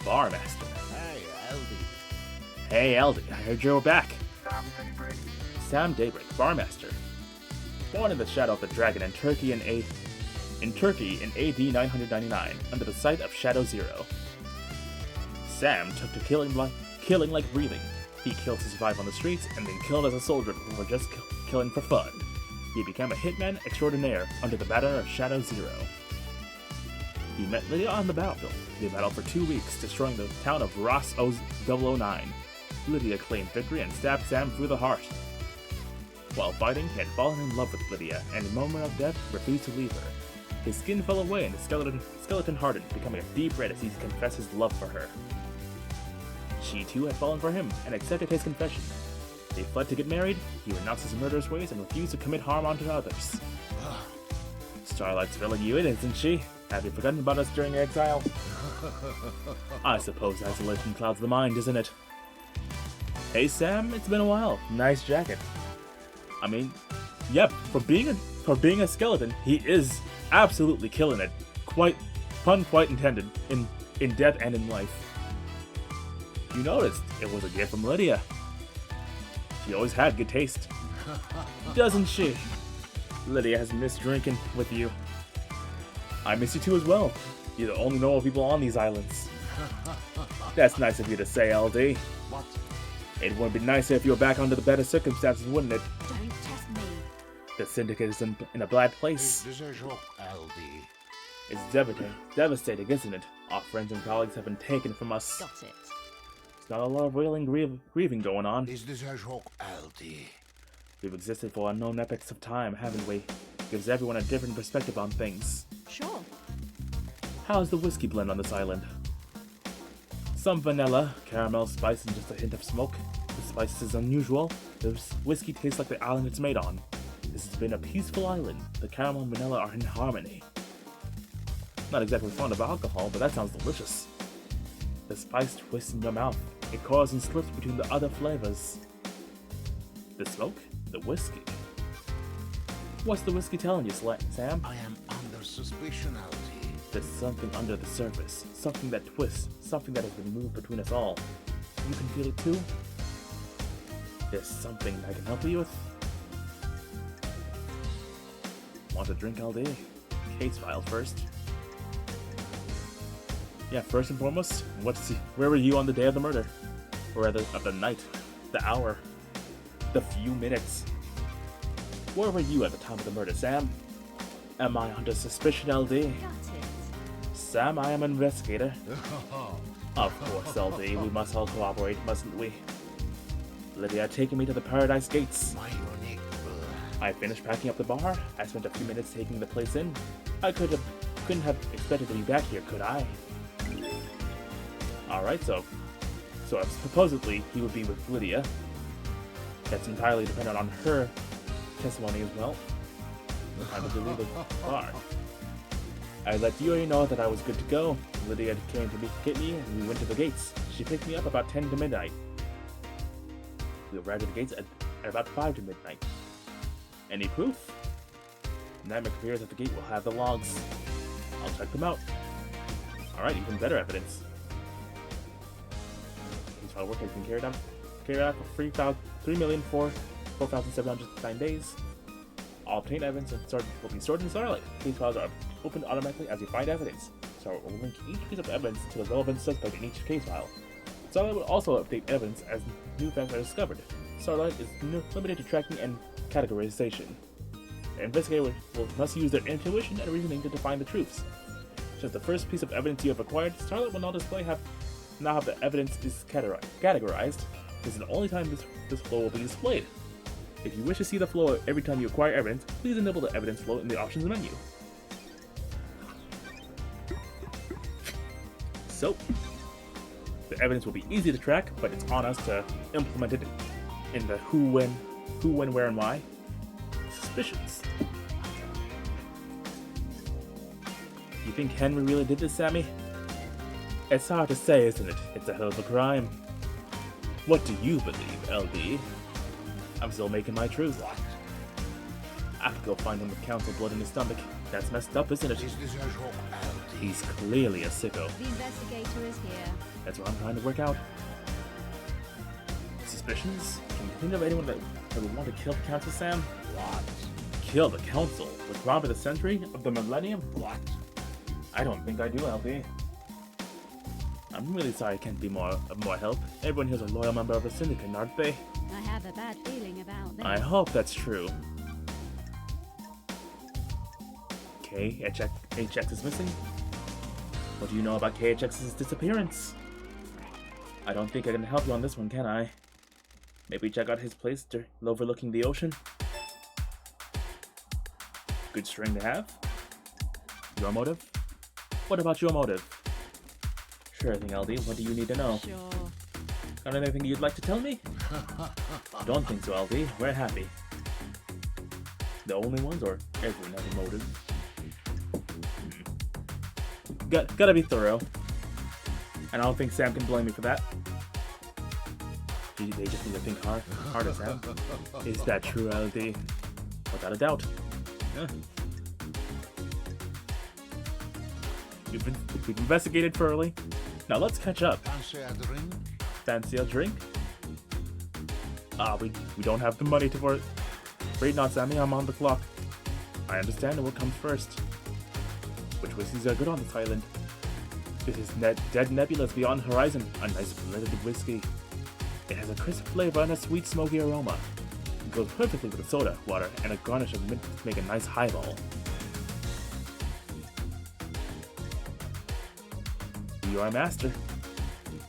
Barmaster. Hey, Aldi. Hey Aldi, I heard you were back. Sam Daybreak. Sam Daybreak, Barmaster. Born in the shadow of the dragon in Turkey in AD 999, under the sight of Shadow Zero. Sam took to killing like breathing. He killed to survive on the streets, and then killed as a soldier before just killing for fun. He became a hitman extraordinaire under the banner of Shadow Zero. He met Lydia on the battlefield. They battled for 2 weeks, destroying the town of Ross 009. Lydia claimed victory and stabbed Sam through the heart. While fighting, he had fallen in love with Lydia, and in the moment of death, refused to leave her. His skin fell away, and his skeleton hardened, becoming a deep red as he confessed his love for her. She too had fallen for him, and accepted his confession. They fled to get married. He renounced his murderous ways and refused to commit harm onto others. Starlight's filling you in, isn't she? Have you forgotten about us during exile? I suppose isolation clouds the mind, isn't it? Hey Sam, it's been a while. Nice jacket. I mean, yep, for being a skeleton, he is absolutely killing it. Pun quite intended, in death and in life. You noticed, it was a gift from Lydia. She always had good taste. Doesn't she? Lydia has missed drinking with you. I miss you too as well. You're the only normal people on these islands. That's nice of you to say, LD. What? It would be nicer if you were back under the better circumstances, wouldn't it? Don't test me. The Syndicate is in a bad place. Is this a joke, Aldi? It's devastating, isn't it? Our friends and colleagues have been taken from us. Got it. There's not a lot of wailing grieving going on. Is this a joke, Aldi? We've existed for unknown epochs of time, haven't we? Gives everyone a different perspective on things. Sure. How's the whiskey blend on this island? Some vanilla, caramel, spice, and just a hint of smoke. The spice is unusual. The whiskey tastes like the island it's made on. This has been a peaceful island. The caramel and vanilla are in harmony. Not exactly fond of alcohol, but that sounds delicious. The spice twists in your mouth. It coils and slips between the other flavors. The smoke? The whiskey. What's the whiskey telling you, Sam? I am under suspicion, Aldi. There's something under the surface. Something that twists. Something that has been moved between us all. You can feel it too? There's something I can help you with? Want a drink all day? Case file first. Yeah, first and foremost, where were you on the day of the murder? Or rather, of the night, the hour, the few minutes? Where were you at the time of the murder, Sam? Am I under suspicion, LD? Got it. Sam, I am an investigator. Of course, LD, we must all cooperate, mustn't we? Lydia had taken me to the Paradise Gates. My unique blood. I finished packing up the bar. I spent a few minutes taking the place in. I couldn't have expected to be back here, could I? Alright, so supposedly he would be with Lydia. That's entirely dependent on her testimony as well. Time to leave the bar. I let Yuri know that I was good to go. Lydia came to get me, and we went to the gates. She picked me up about 10 to midnight. We arrived at the gates at about 5 to midnight. Any proof? Nightmare appears at the gate will have the logs. I'll check them out. Alright, even better evidence. This file work has been carried out for 3,004,709 days. All obtained evidence will be stored in Starlight. These files are opened automatically as you find evidence. Starlight will link each piece of evidence to the relevant suspect in each case file. Starlight will also update evidence as new facts are discovered. Starlight is limited to tracking and categorization. The investigator must use their intuition and reasoning to define the truths. Since the first piece of evidence you have acquired, Starlight will now have the evidence is categorized. This is the only time this flow will be displayed. If you wish to see the flow every time you acquire evidence, please enable the evidence flow in the options menu. So, the evidence will be easy to track, but it's on us to implement it in the who, when, where, and why. Suspicions. You think Henry really did this, Sammy? It's hard to say, isn't it? It's a hell of a crime. What do you believe, LD? I'm still making my truth. I could go find him with council blood in his stomach. That's messed up, isn't it? Is this a joke, LD? He's clearly a sicko. The investigator is here. That's what I'm trying to work out. Suspicions? Can you think of anyone that would want to kill the council, Sam? What? Kill the council? The crime of the century? Of the millennium? What? I don't think I do, LD. I'm really sorry I can't be of more help. Everyone here's a loyal member of the syndicate, aren't they? I have a bad feeling about this. I hope that's true. Okay, HX is missing. What do you know about KHX's disappearance? I don't think I can help you on this one, can I? Maybe check out his place overlooking the ocean? Good string to have. Your motive? What about your motive? Sure thing, LD. What do you need to know? Sure. Got anything you'd like to tell me? Don't think so, LD. We're happy. The only ones, or everyone has a motive? Gotta be thorough. And I don't think Sam can blame me for that. They just need to think harder, Sam. Is that true, LD? Without a doubt. Yeah. We've investigated thoroughly. Now let's catch up. Fancy a drink? Fancy a drink? We don't have the money for it. Wait not, Sammy, I'm on the clock. I understand what comes first. Which whiskeys are good on this island? This is Dead Nebula's Beyond Horizon, a nice blended whiskey. It has a crisp flavor and a sweet smoky aroma. It goes perfectly with the soda, water, and a garnish of mint to make a nice highball. You are a master.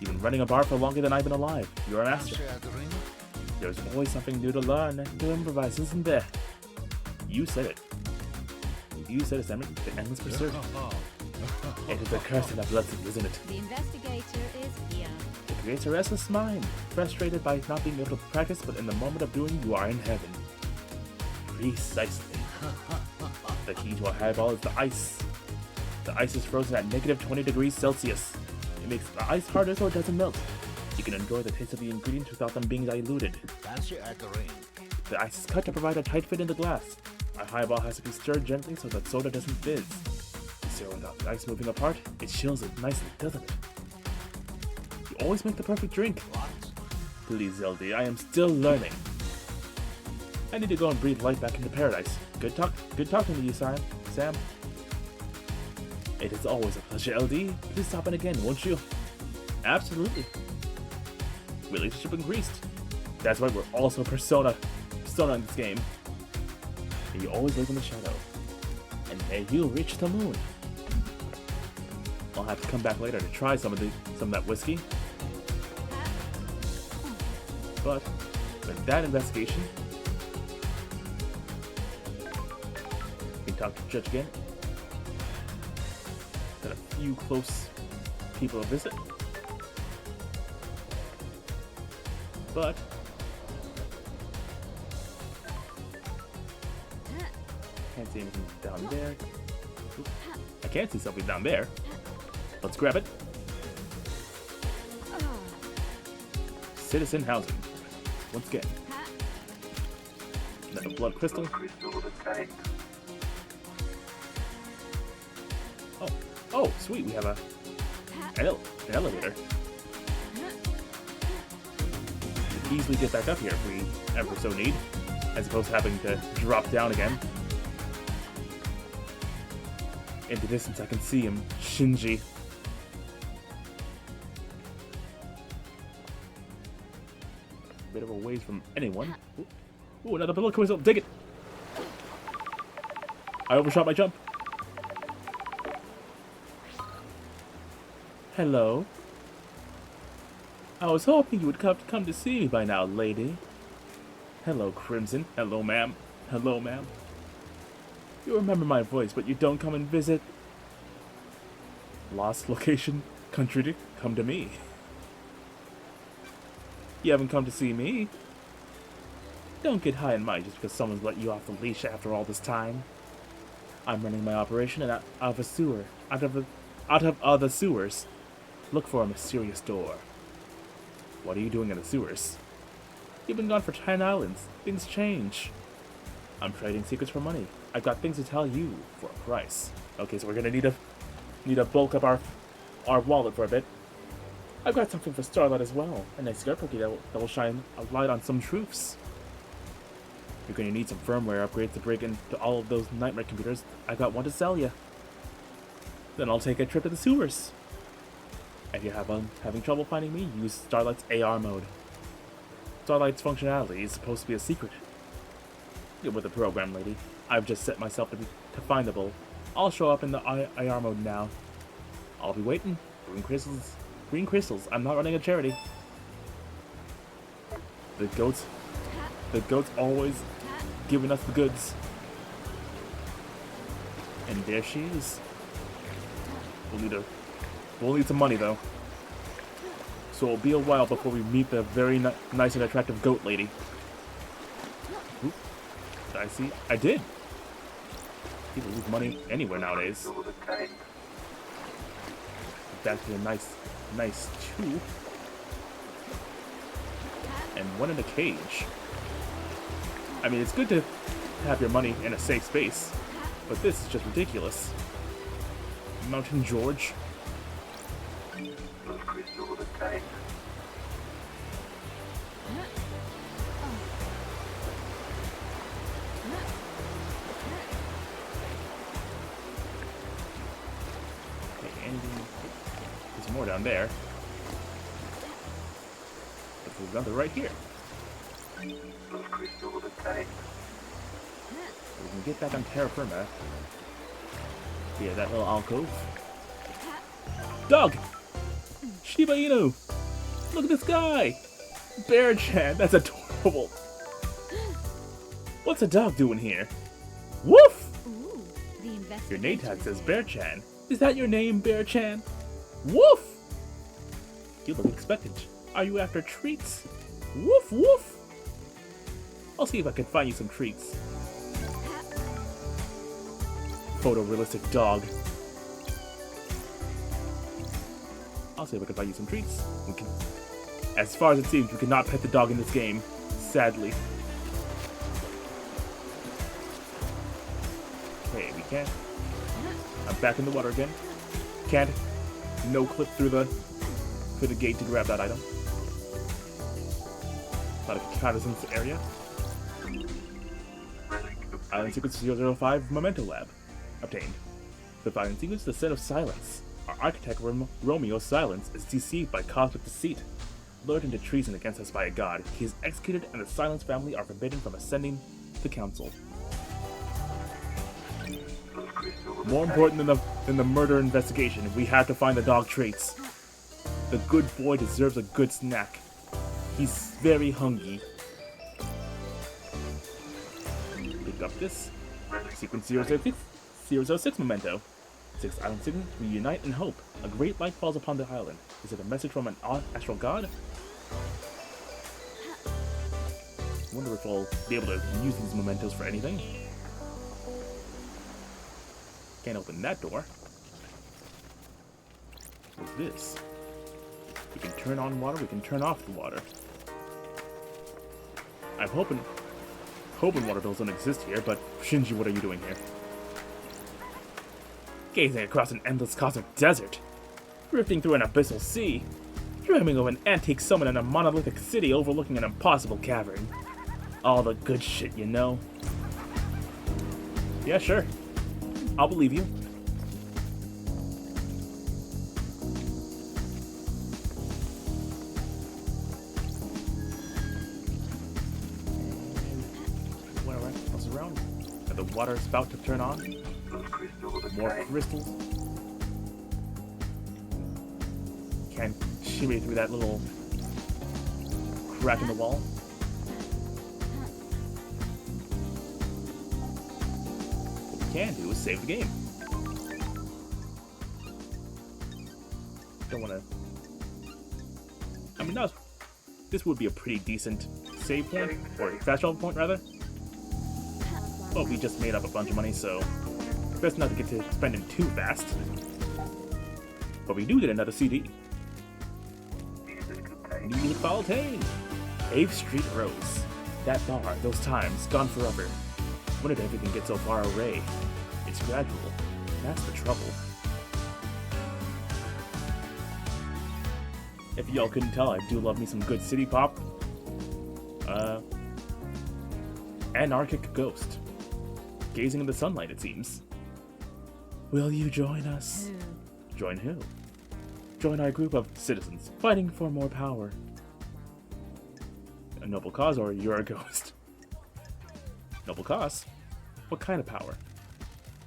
You've been running a bar for longer than I've been alive. You are a master. Fancy a drink? There's always something new to learn and to improvise, isn't there? You said it. You said it, Sammy. The endless pursuit. It is a curse in a blessing, isn't it? The investigator is here. It creates a restless mind, frustrated by not being able to practice, but in the moment of doing, you are in heaven. Precisely. The key to a highball is the ice. The ice is frozen at -20 degrees Celsius. It makes the ice harder so it doesn't melt. You can enjoy the taste of the ingredients without them being diluted. Fancy a drink? The ice is cut to provide a tight fit in the glass. A highball has to be stirred gently so that soda doesn't fizz. So without the ice moving apart, it chills it nicely, doesn't it? You always make the perfect drink. What? Please, LD, I am still learning. I need to go and breathe life back into paradise. Good talking to you, Sam. It is always a pleasure, LD. Please stop in again, won't you? Absolutely. Relationship increased. That's why we're also persona in this game. May you always live in the shadow. And may you reach the moon. I'll have to come back later to try some of that whiskey. But with that investigation, we talk to the judge again. Got a few close people to visit. But can't see anything down there. Oop. I can't see something down there. Let's grab it. Citizen housing. Once again. Another blood crystal. Crystal obtained. Oh, sweet. We have an elevator. We can easily get back up here if we ever so need, as opposed to having to drop down again. In the distance, I can see him, Shinji. A bit of a ways from anyone. Ooh, another blood crystal. Dig it. I overshot my jump. Hello. I was hoping you would come to see me by now, lady. Hello, Crimson. Hello, ma'am. Hello, ma'am. You remember my voice, but you don't come and visit. Lost location, country, come to me. You haven't come to see me. Don't get high and mighty just because someone's let you off the leash after all this time. I'm running my operation out of a sewer, out of the sewers. Look for a mysterious door. What are you doing in the sewers? You've been gone for 10 islands. Things change. I'm trading secrets for money. I've got things to tell you for a price. Okay, so we're gonna need to bulk up our wallet for a bit. I've got something for Starlight as well. A nice skirt cookie that will shine a light on some truths. You're gonna need some firmware upgrades to break into all of those nightmare computers. I got one to sell you. Then I'll take a trip to the sewers. If you're having trouble finding me, use Starlight's AR mode. Starlight's functionality is supposed to be a secret. Get with the program, lady. I've just set myself to findable. I'll show up in the AR mode now. I'll be waiting. Green crystals. Green crystals. I'm not running a charity. The goats always giving us the goods. And there she is. We'll need some money, though. So it'll be a while before we meet the very nice and attractive goat lady. Oop. Did I see? I did! People lose money anywhere nowadays. Crystal obtained. Back to a nice two. And one in a cage. I mean, it's good to have your money in a safe space, but this is just ridiculous. Mountain George. Crystal obtained. Okay, anything? There's more down there. But there's another right here. Crystal obtained. We can get back on terra firma. Yeah, that little alcove. Dog! Shiba Inu! Look at this guy! Bear-chan, that's adorable! What's a dog doing here? Woof! Ooh, the Your name tag investigator says there. Bear-chan. Is that your name, Bear-chan? Woof! You look expectant. Are you after treats? Woof woof! I'll see if I can find you some treats. Photorealistic dog. I'll see if I can find you some treats. As far as it seems, we cannot pet the dog in this game. Sadly. Okay, we can't. I'm back in the water again. Can't. No clip through the gate to grab that item. Not a cognizance area. Island Secrets 005 Memento Lab. Obtained. The Island Secrets, the set of silence. Our architect Romeo's silence is deceived by cosmic deceit. Lured into treason against us by a god, he is executed and the Silence family are forbidden from ascending the council. More important than the murder investigation, we have to find the dog traits. The good boy deserves a good snack. He's very hungry. Pick up this. Sequence 006 memento. 6 island signals reunite in hope. A great light falls upon the island. Is it a message from an astral god? I wonder if we'll be able to use these mementos for anything. Can't open that door. What's this? We can turn on water, we can turn off the water. I'm hoping water bills don't exist here, but Shinji, what are you doing here? Gazing across an endless cosmic desert, drifting through an abyssal sea, dreaming of an antique summit in a monolithic city overlooking an impossible cavern. All the good shit, you know. Yeah, sure. I'll believe you. And what else around? And the water is about to turn on. Those crystals are More safe. crystals. Can shimmy through that little crack in the wall. What we can do is save the game. Don't want to. I mean, this would be a pretty decent save point, or fast travel point rather. But we just made up a bunch of money, so best not to get to spending too fast. But we do get another CD. Music obtained. Music Fontaine! 8th Street Rose. That bar, those times, gone forever. When did everything get so far away? It's gradual. That's the trouble. If y'all couldn't tell, I do love me some good city pop. Anarchic Ghost. Gazing in the sunlight, it seems. Will you join us? Who? Join who? Join our group of citizens fighting for more power. A noble cause, or you're a ghost? Noble cause? What kind of power?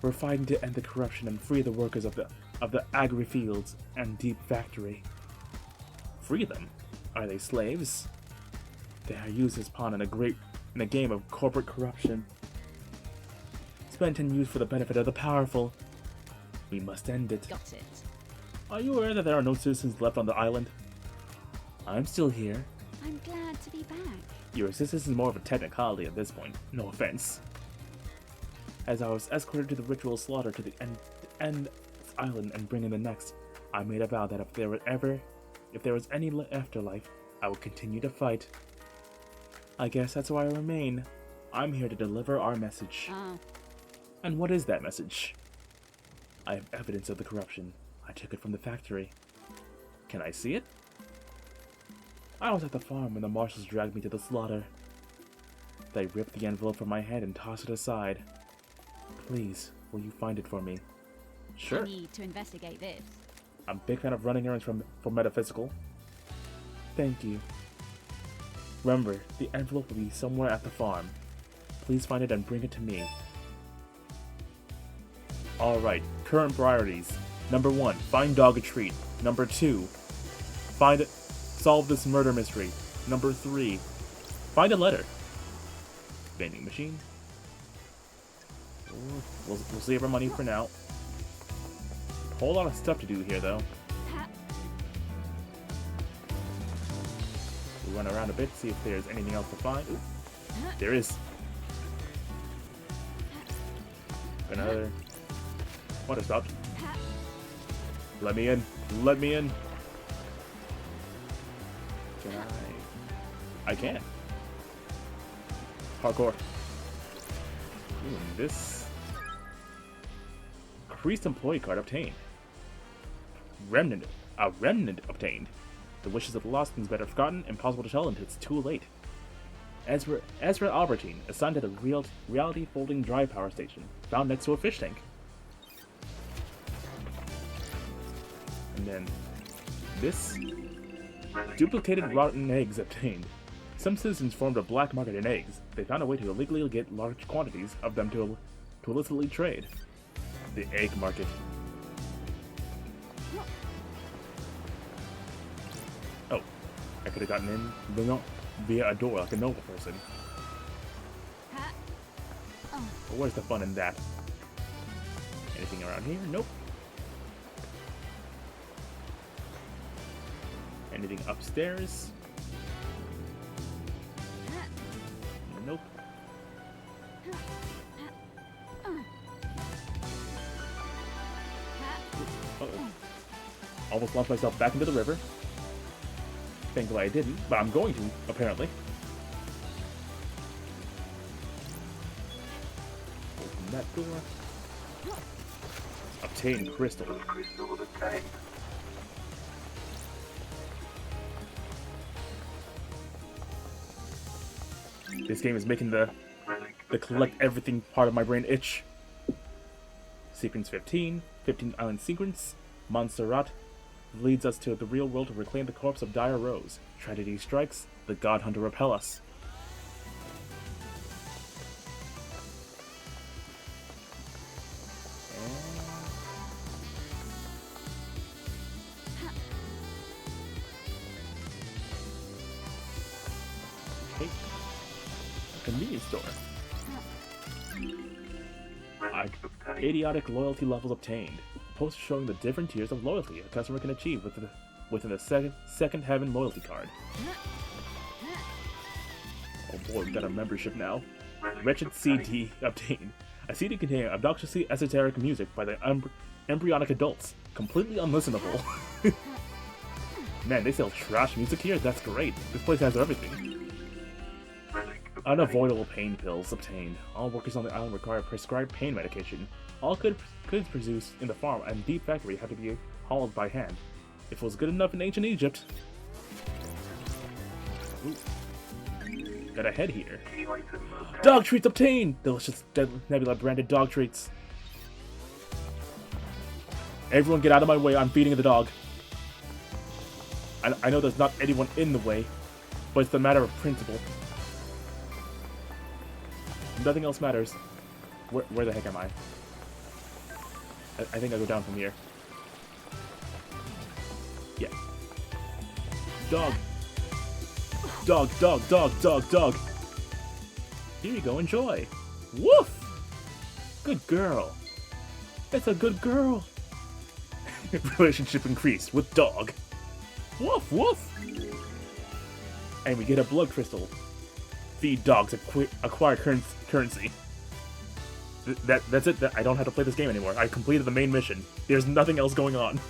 We're fighting to end the corruption and free the workers of the agri fields and deep factory. Free them? Are they slaves? They are used as pawn in a game of corporate corruption. Spent and used for the benefit of the powerful. We must end it. Got it. Are you aware that there are no citizens left on the island? I'm still here. I'm glad to be back. Your existence is more of a technicality at this point. No offense. As I was escorted to the ritual slaughter to the end this island and bring in the next, I made a vow that if there was any afterlife, I would continue to fight. I guess that's why I remain. I'm here to deliver our message. Ah, And what is that message? I have evidence of the corruption. I took it from the factory. Can I see it? I was at the farm when the marshals dragged me to the slaughter. They ripped the envelope from my head and tossed it aside. Please, will you find it for me? Sure. I need to investigate this. I'm a big fan of running errands for Metaphysical. Thank you. Remember, the envelope will be somewhere at the farm. Please find it and bring it to me. Alright, current priorities. Number 1, find Dog a treat. Number 2, solve this murder mystery. Number 3, find a letter. Vending machine. We'll save our money for now. Whole lot of stuff to do here, though. We'll run around a bit, see if there's anything else to find. Ooh, there is. Another water spout. Let me in. Let me in. Can I can. Parkour. Ooh, and this increased employee card obtained. A remnant obtained. The wishes of the lost things better forgotten, impossible to tell until it's too late. Ezra Albertine, assigned to the reality folding dry power station, found next to a fish tank. And then this duplicated rotten eggs obtained. Some citizens formed a black market in eggs. They found a way to illegally get large quantities of them to illicitly trade. The egg market. Oh, I could have gotten in via a door like a noble person. But where's the fun in that? Anything around here? Nope. Anything upstairs? Nope. Uh-oh. Almost launched myself back into the river. Thankfully I didn't, but I'm going to, apparently. Open that door. Obtain crystal. Those crystals obtained. This game is making the Relic collect everything part of my brain itch. Sequence 15, 15 Island Sequence, Montserrat leads us to the real world to reclaim the corpse of Dire Rose. Tragedy strikes, the God Hunter repel us. Okay. Convenience store. relic obtained. Idiotic loyalty levels obtained. Poster showing the different tiers of loyalty a customer can achieve within the second heaven loyalty card. Oh boy, we got a membership now. Relic Wretched obtained. CD obtained. A CD containing obnoxiously esoteric music by the embryonic adults. Completely unlistenable. Man, they sell trash music here? That's great. This place has everything. Relic obtained. Unavoidable pain pills obtained. All workers on the island require prescribed pain medication. All goods produced in the farm and deep factory have to be hauled by hand. If it was good enough in ancient Egypt. Ooh. Got a head here. Key item obtained. Dog treats obtained! Delicious Nebula branded dog treats. Everyone get out of my way, I'm feeding the dog. I know there's not anyone in the way, but it's a matter of principle. Nothing else matters. Where the heck am I? I think I go down from here. Yeah. Dog. Dog, dog, dog, dog, dog. Here you go, enjoy. Woof! Good girl. That's a good girl. Relationship increased with dog. Woof, woof. And we get a blood crystal. Feed dogs, acquire currency. That's it. I don't have to play this game anymore. I completed the main mission. There's nothing else going on.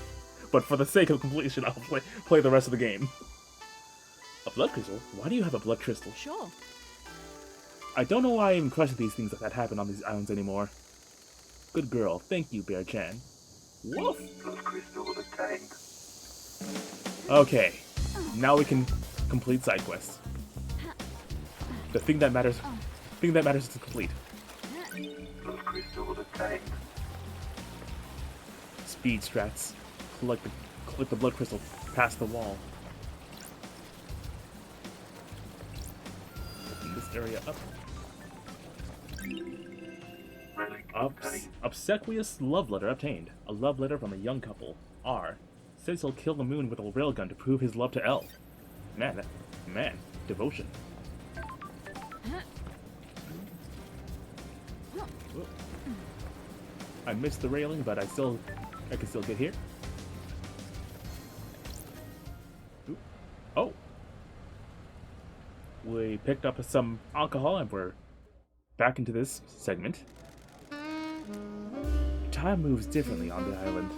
But for the sake of completion, I'll play the rest of the game. A blood crystal? Why do you have a blood crystal? Sure. I don't know why I even question these things that happen on these islands anymore. Good girl. Thank you, Bear-chan. Woof! Those crystals obtained. Okay. Now we can complete side quests. The thing that matters is to complete. Those crystals obtained. Speed strats. Collect the blood crystal past the wall. Open this area up. Relic obtained. Obsequious love letter obtained. A love letter from a young couple. R. Says he'll kill the moon with a railgun to prove his love to L. Man, devotion. Whoa. I missed the railing, but I can still get here. Oop. Oh! We picked up some alcohol and we're back into this segment. Time moves differently on the island.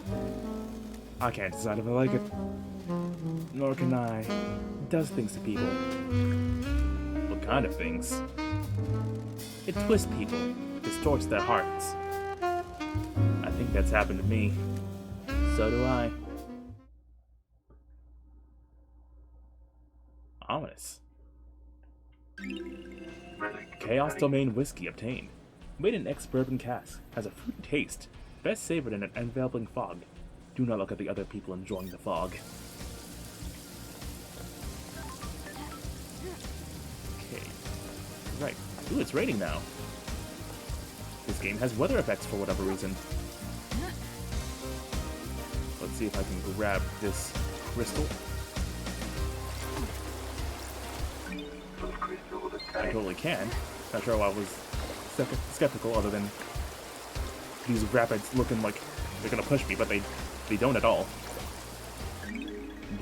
I can't decide if I like it. Nor can I. It does things to people. What kind of things? It twists people, distorts their hearts. I think that's happened to me. So do I. Ominous. Relic Chaos obtained. Domain whiskey obtained. Made in ex-bourbon cask. Has a fruity taste. Best savored in an enveloping fog. Do not look at the other people enjoying the fog. Okay. Right. Ooh, it's raining now. This game has weather effects for whatever reason. Let's see if I can grab this crystal. Those crystals I obtained. totally can. Not sure why I was skeptical other than these rapids looking like they're gonna push me, but they don't at all.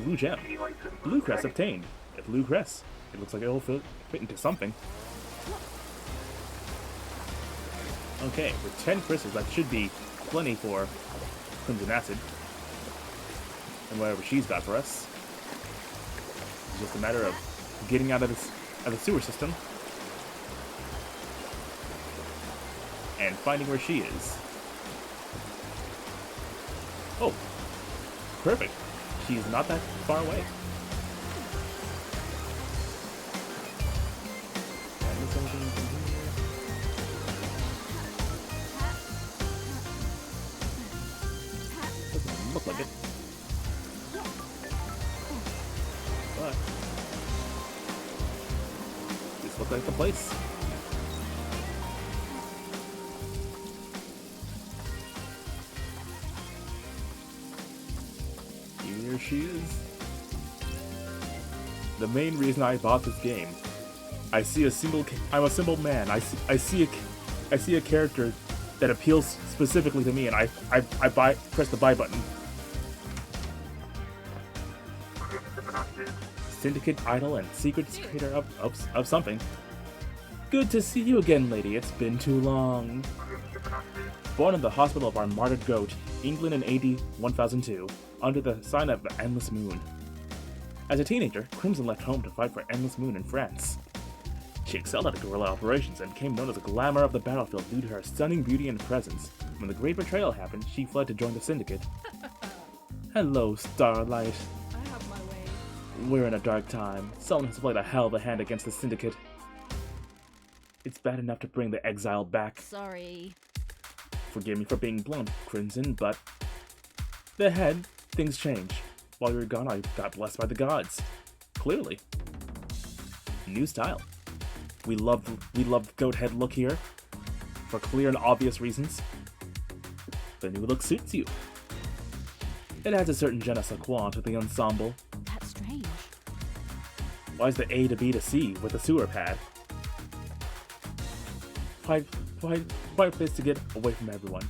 Blue gem. Key item Blue crest obtained. obtained. A blue crest. It looks like it'll fit into something. Okay, with 10 crystals, that should be plenty for Crimson Acid. and whatever she's got for us. It's just a matter of getting out of the sewer system and finding where she is. Oh, perfect. She's not that far away. Doesn't look like it. But this looks like the place. Here she is. The main reason I bought this game. I'm a simple man. I see a character that appeals specifically to me, and I press the buy button. Syndicate idol and secret creator of something. Good to see you again, lady. It's been too long. Born in the hospital of our martyred goat, England in AD 1002, under the sign of the Endless Moon. As a teenager, Crimson left home to fight for Endless Moon in France. She excelled at guerrilla operations and became known as the glamour of the battlefield due to her stunning beauty and presence. When the Great Betrayal happened, she fled to join the Syndicate. Hello, Starlight. I have my way. We're in a dark time. Someone has played a hell of a hand against the Syndicate. It's bad enough to bring the exile back. Sorry. Forgive me for being blunt, Crimson, but ahead, things change. While you were gone, I got blessed by the gods. Clearly. New style. We love the goat head look here, for clear and obvious reasons. The new look suits you. It adds a certain je ne sais quoi to the ensemble. That's strange. Why is the A to B to C with the sewer pad? Quiet place to get away from everyone.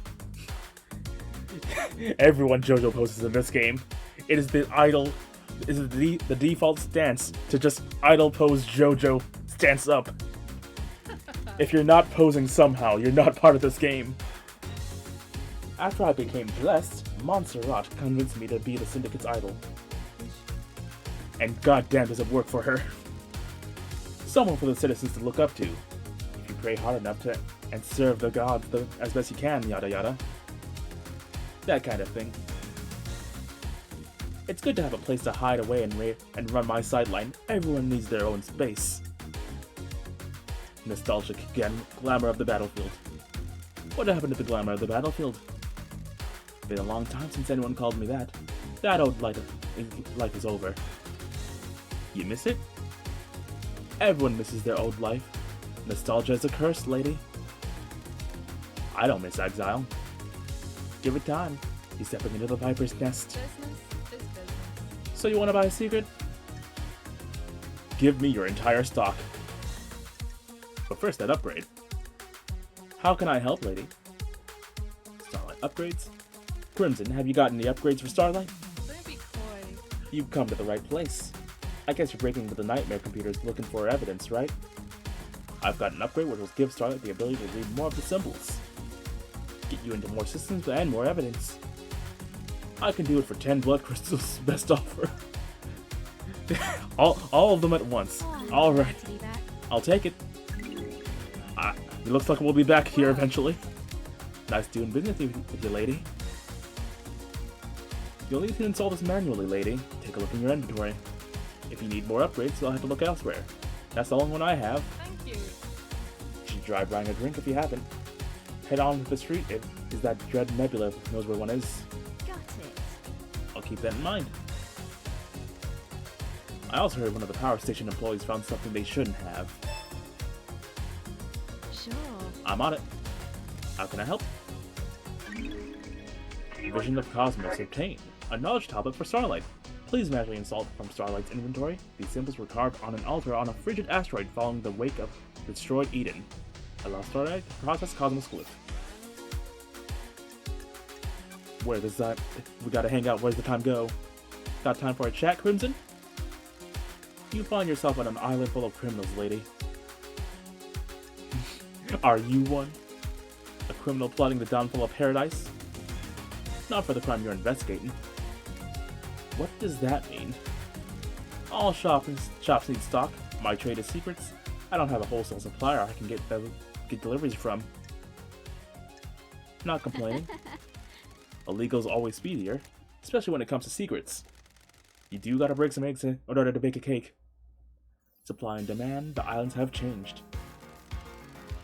Everyone JoJo poses in this game. It is the default stance to just idle pose JoJo stance up. If you're not posing somehow, you're not part of this game. After I became blessed, Montserrat convinced me to be the Syndicate's idol. And goddamn does it work for her. Someone for the citizens to look up to. If you pray hard enough to and serve the gods as best you can, yada yada. That kind of thing. It's good to have a place to hide away and run my sideline. Everyone needs their own space. Nostalgic again, glamour of the battlefield. What happened to the glamour of the battlefield? Been a long time since anyone called me that. That old life is over. You miss it? Everyone misses their old life. Nostalgia is a curse, lady. I don't miss exile. Give it time. You're stepping into the Viper's nest. Business is business. So you want to buy a secret? Give me your entire stock. But first, that upgrade. How can I help, lady? Starlight upgrades? Crimson, have you gotten the upgrades for Starlight? Don't be coy. You've come to the right place. I guess you're breaking into the nightmare computers looking for evidence, right? I've got an upgrade which will give Starlight the ability to read more of the symbols. Get you into more systems and more evidence. I can do it for 10 blood crystals, best offer. all of them at once. Oh, I'm Alright, glad to be back. I'll take it. It looks like we'll be back here eventually. Nice doing business with you, lady. You'll need to install this manually, lady. Take a look in your inventory. If you need more upgrades, you'll have to look elsewhere. That's the only one I have. Thank you. You should try buying a drink if you haven't. Head on to the street is that Dread Nebula knows where one is. Got it. I'll keep that in mind. I also heard one of the power station employees found something they shouldn't have. Sure. I'm on it. How can I help? Vision of Cosmos obtained. A knowledge tablet for Starlight. Please magically install it from Starlight's inventory. These symbols were carved on an altar on a frigid asteroid following the wake of destroyed Eden. Allow Starlight to process Cosmos Glyph. Where does that... We gotta hang out. Where's the time go? Got time for a chat, Crimson? You find yourself on an island full of criminals, lady. Are you one? A criminal plotting the downfall of paradise? Not for the crime you're investigating. What does that mean? All shops need stock. My trade is secrets. I don't have a wholesale supplier I can get deliveries from. Not complaining. Illegal's always speedier, especially when it comes to secrets. You do gotta break some eggs in order to bake a cake. Supply and demand, the islands have changed.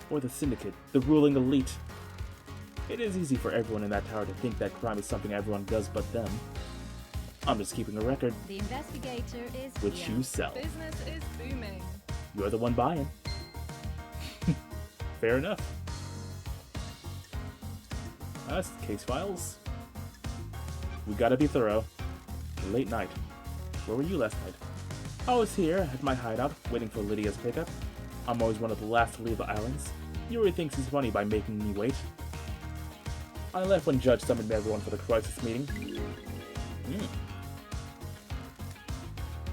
Or the syndicate, the ruling elite. It is easy for everyone in that tower to think that crime is something everyone does but them. I'm just keeping a record, The investigator is which here. you sell. Business is booming. You're the one buying. Fair enough. That's case files. We gotta be thorough. Late night. Where were you last night? I was here at my hideout, waiting for Lydia's pickup. I'm always one of the last to leave the islands. Yuri thinks he's funny by making me wait. I left when Judge summoned everyone for the crisis meeting.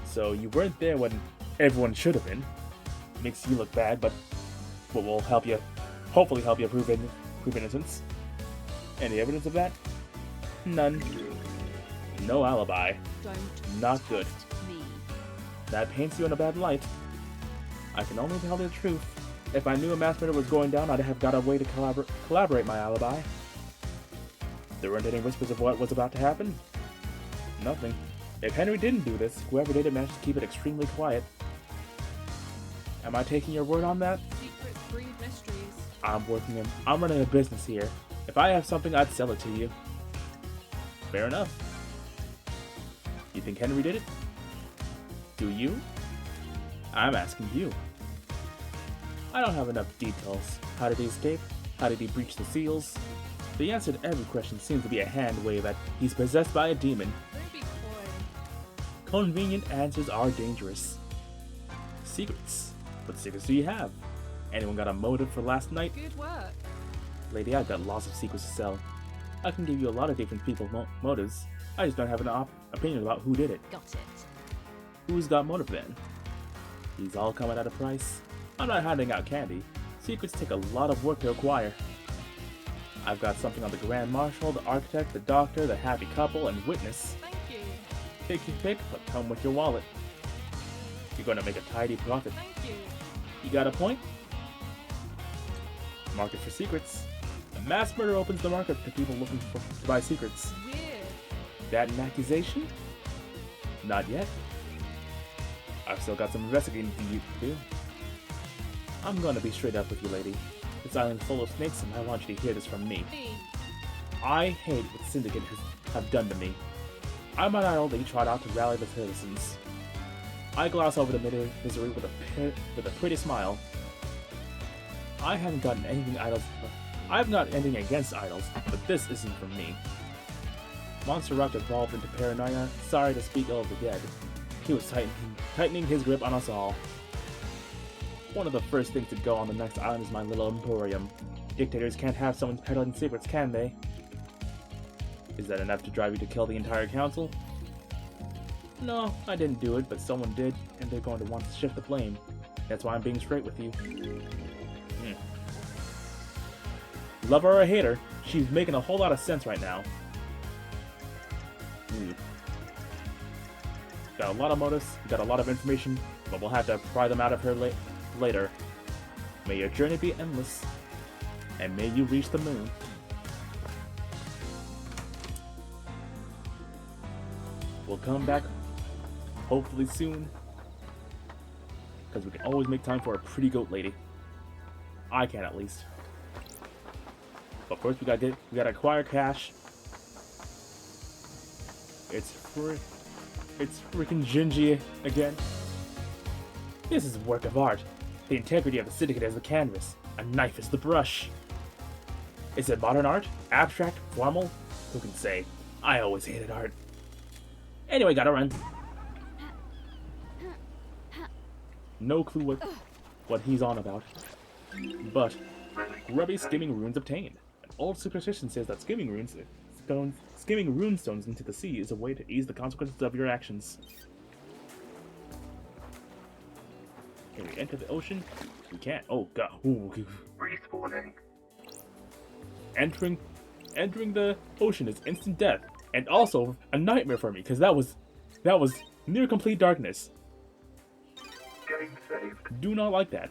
So you weren't there when everyone should have been. Makes you look bad, but what will help you, hopefully help you prove innocence. Any evidence of that? None. No alibi. Don't Not good. test me. That paints you in a bad light. I can only tell the truth. If I knew a mass murder was going down, I'd have got a way to collaborate my alibi. There weren't any whispers of what was about to happen. Nothing. If Henry didn't do this, whoever did it managed to keep it extremely quiet. Am I taking your word on that? Secrets breed mysteries. I'm running a business here. If I have something, I'd sell it to you. Fair enough. You think Henry did it? Do you? I'm asking you. I don't have enough details. How did he escape? How did he breach the seals? The answer to every question seems to be a hand wave that he's possessed by a demon. Don't be coy. Convenient answers are dangerous. Secrets. What secrets do you have? Anyone got a motive for last night? Good work. Lady, I've got lots of secrets to sell. I can give you a lot of different people's motives. I just don't have an opinion about who did it. Got it. Who's got motive then? These all coming at a price. I'm not handing out candy. Secrets take a lot of work to acquire. I've got something on the Grand Marshal, the Architect, the Doctor, the Happy Couple, and Witness. Thank you. Take your pick, but come with your wallet. You're gonna make a tidy profit. Thank you. You got a point? Market for secrets. A mass murder opens the market to people looking to buy secrets. Weird. That an accusation? Not yet. I've still got some investigating to do. I'm gonna be straight up with you, lady. This island's full of snakes, and I want you to hear this from me. Me. I hate what the Syndicate have done to me. I'm an idol they trot out to rally the citizens. I gloss over the misery with a pretty smile. I haven't gotten anything against idols, but this isn't from me. Monster Rock evolved into paranoia, sorry to speak ill of the dead. He was tightening his grip on us all. One of the first things to go on the next island is my little emporium. Dictators can't have someone peddling secrets, can they? Is that enough to drive you to kill the entire council? No, I didn't do it, but someone did, and they're going to want to shift the blame. That's why I'm being straight with you. Love her or hate her, she's making a whole lot of sense right now. Got a lot of motives, got a lot of information, but we'll have to pry them out of her later. May your journey be endless, and may you reach the moon. We'll come back, hopefully soon, because we can always make time for a pretty goat lady. I can at least. But first, we gotta acquire cash. It's freaking Gingy again. This is a work of art. The integrity of the Syndicate is the canvas. A knife is the brush. Is it modern art? Abstract? Formal? Who can say? I always hated art. Anyway, gotta run. No clue what he's on about. But, grubby skimming runes obtained. An old superstition says that skimming rune stones into the sea is a way to ease the consequences of your actions. Can we enter the ocean? We can't. Oh god. Ooh. Respawning. Entering the ocean is instant death, and also a nightmare for me, because that was That was near complete darkness. Getting saved. Do not like that.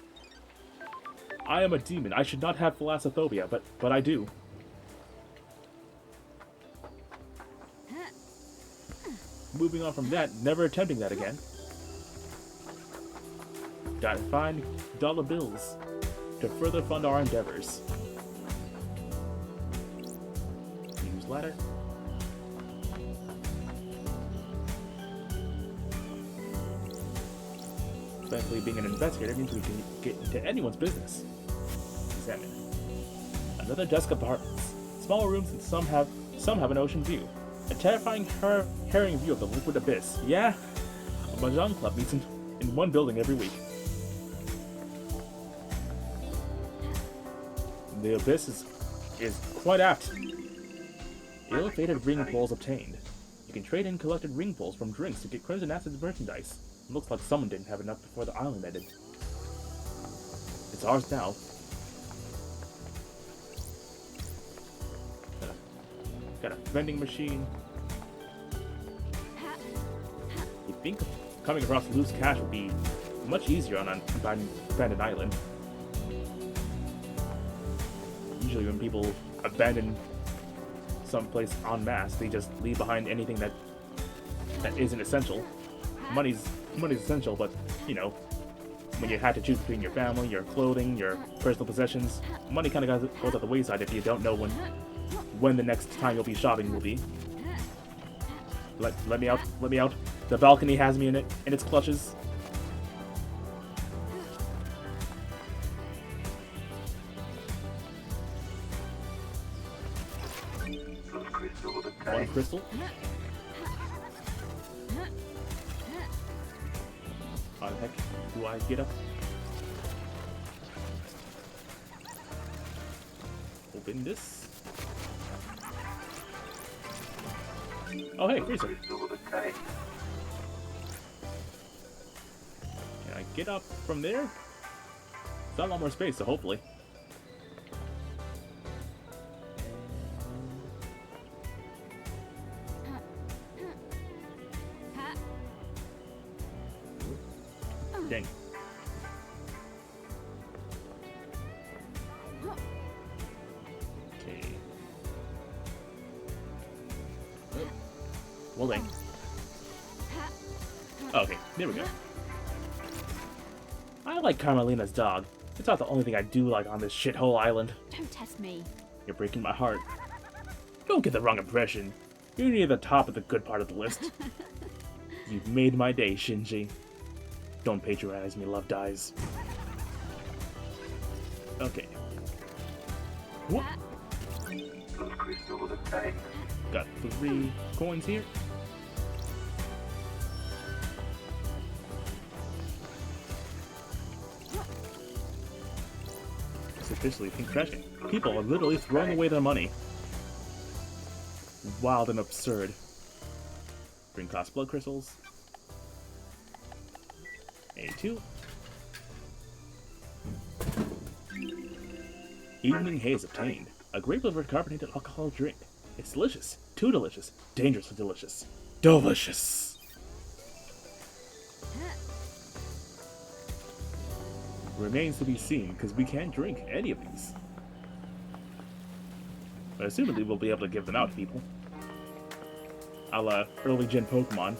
I am a demon. I should not have thalassophobia, but I do. Moving on from that, never attempting that again. Gotta find dollar bills to further fund our endeavors. Use ladder. Thankfully, being an investigator means we can get into anyone's business. Examine. Another desk apartments. Small rooms and some have an ocean view. A terrifying, harrowing view of the liquid abyss. Yeah, a mahjong club meets in one building every week. The abyss is quite apt. Ill-fated ring pulls obtained. You can trade in collected ring pulls from drinks to get Crimson Acid's merchandise. It looks like someone didn't have enough before the island ended. It's ours now. Got a vending machine. You think coming across loose cash would be much easier on an abandoned island. Usually when people abandon someplace en masse, they just leave behind anything that isn't essential. Money's essential, but you know, when you have to choose between your family, your clothing, your personal possessions, money kind of goes at the wayside if you don't know when the next time you'll be shopping will be. Let me out! Let me out! The balcony has me in its clutches. One crystal. How the heck do I get up? Open this. Oh hey, freezer. Can I get up from there? It's got a lot more space, so hopefully. Dang. Okay. Well dang. Okay, there we go. I like Carmelina's dog. It's not the only thing I do like on this shithole island. Don't test me. You're breaking my heart. Don't get the wrong impression. You're near the top of the good part of the list. You've made my day, Shinji. Don't patronize me, love dies. Okay. Whoop. Got 3 coins here. It's officially pink trashing. People are literally throwing away their money. Wild and absurd. Bring cost blood crystals. A2. Evening haze obtained. A grape-flavored carbonated alcohol drink. It's delicious. Too delicious. Dangerously delicious. Delicious! Remains to be seen, because we can't drink any of these. But assumedly we'll be able to give them out to people. A la early gen Pokemon.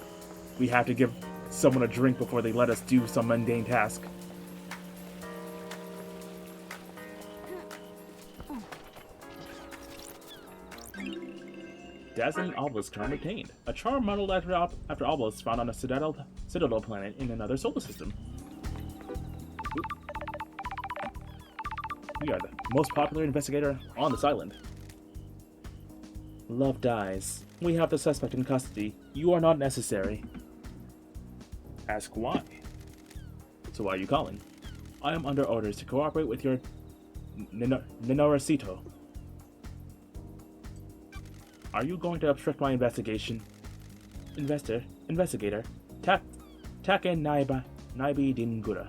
We have to give someone a drink before they let us do some mundane task. Dazzling Obelisk charm obtained. A charm modeled after Obelisk found on a Citadel planet in another solar system. We are the most popular investigator on this island. Love dies. We have the suspect in custody. You are not necessary. Ask why. So why are you calling? I am under orders to cooperate with your Ninoricito. Are you going to obstruct my investigation? Investigator. Take Naibi Dingura.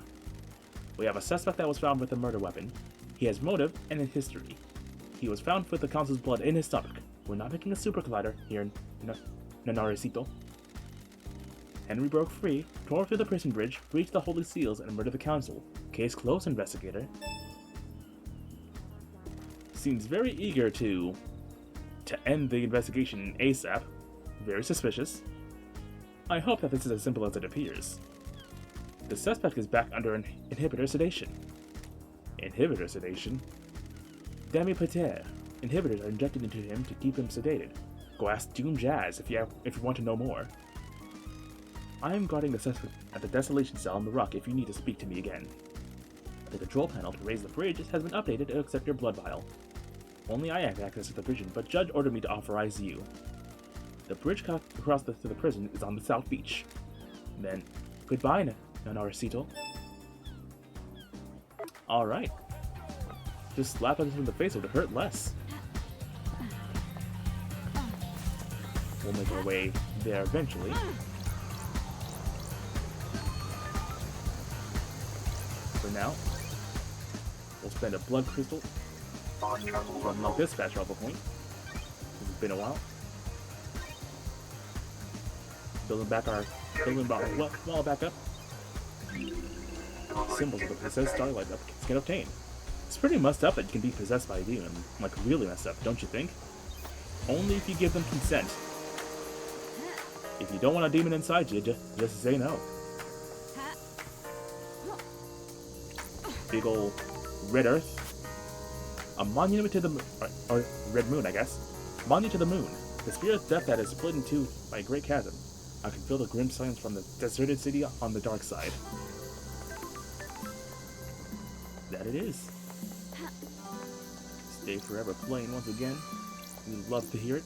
We have a suspect that was found with a murder weapon. He has motive and a history. He was found with the Council's blood in his stomach. We're not making a super collider here in Ninoricito. Henry broke free, tore through the prison bridge, breached the Holy Seals, and murdered the Council. Case closed, investigator. Seems very eager to end the investigation ASAP. Very suspicious. I hope that this is as simple as it appears. The suspect is back under inhibitor sedation. Inhibitor sedation? Demi Pater. Inhibitors are injected into him to keep him sedated. Go ask Doom Jazz if you want to know more. I am guarding the suspect at the Desolation Cell on the Rock if you need to speak to me again. The control panel to raise the bridge has been updated to accept your blood vial. Only I have access to the prison, but Judge ordered me to authorize you. The bridge across to the prison is on the South Beach. Then, goodbye, Nanarcito. Alright. Just slap him in the face, it would hurt less. We'll make our way there eventually. For now, we'll spend a blood crystal On travel to unlock unlocked. this fast travel point. It's been a while. Building our wall back up. Symbols of the possessed starlight that can obtain. It's pretty messed up that you can be possessed by a demon. Like, really messed up, don't you think? Only if you give them consent. If you don't want a demon inside you, just say no. Big ol' red earth. A monument to the moon, or red moon, I guess. Monument to the moon. The spirit's death that is split in two by a great chasm. I can feel the grim silence from the deserted city on the dark side. That it is. Stay forever playing once again. We'd love to hear it.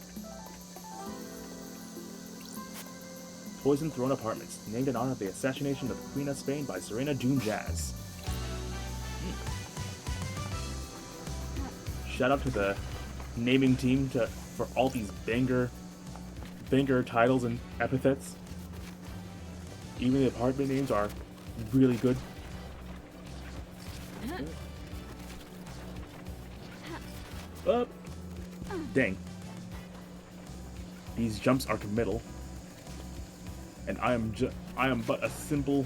Poison Throne Apartments, named in honor of the assassination of the Queen of Spain by Serena Doom Jazz. Shout out to the naming team for all these banger titles and epithets. Even the apartment names are really good. Dang. These jumps are committal. And I am but a simple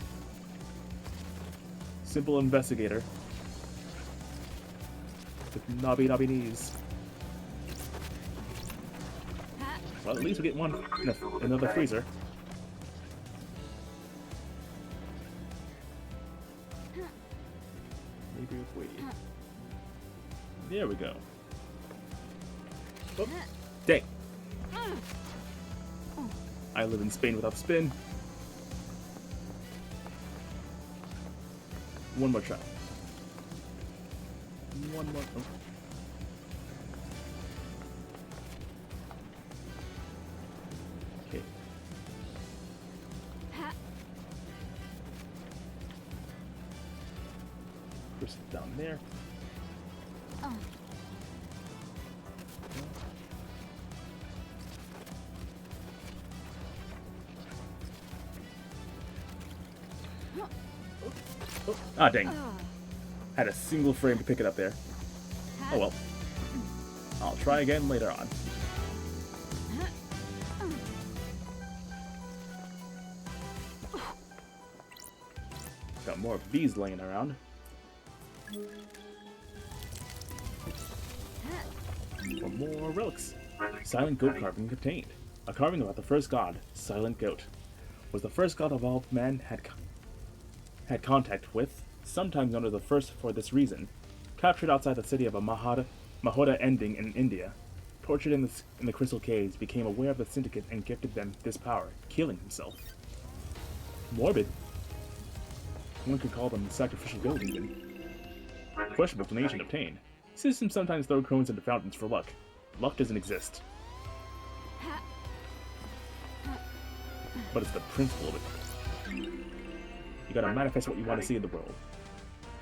investigator with knobby knees. Well, at least we get one another freezer. Maybe if we... There we go. Oh, dang. I live in Spain without spin. One more try. One more. Oh. Okay. Push it down there. Ah, dang. Had a single frame to pick it up there. Oh well. I'll try again later on. Got more of these laying around. For more relics. Silent goat carving obtained. A carving about the first god, Silent Goat, was the first god evolved man had contact with, sometimes known as the first for this reason. Captured outside the city of a Mahoda ending in India, tortured in the crystal caves, became aware of the syndicate and gifted them this power, killing himself. Morbid. One could call them sacrificial goat even. Questionable donation obtained. Systems sometimes throw coins into fountains for luck. Luck doesn't exist. But it's the principle of it. You gotta manifest what you want to see in the world.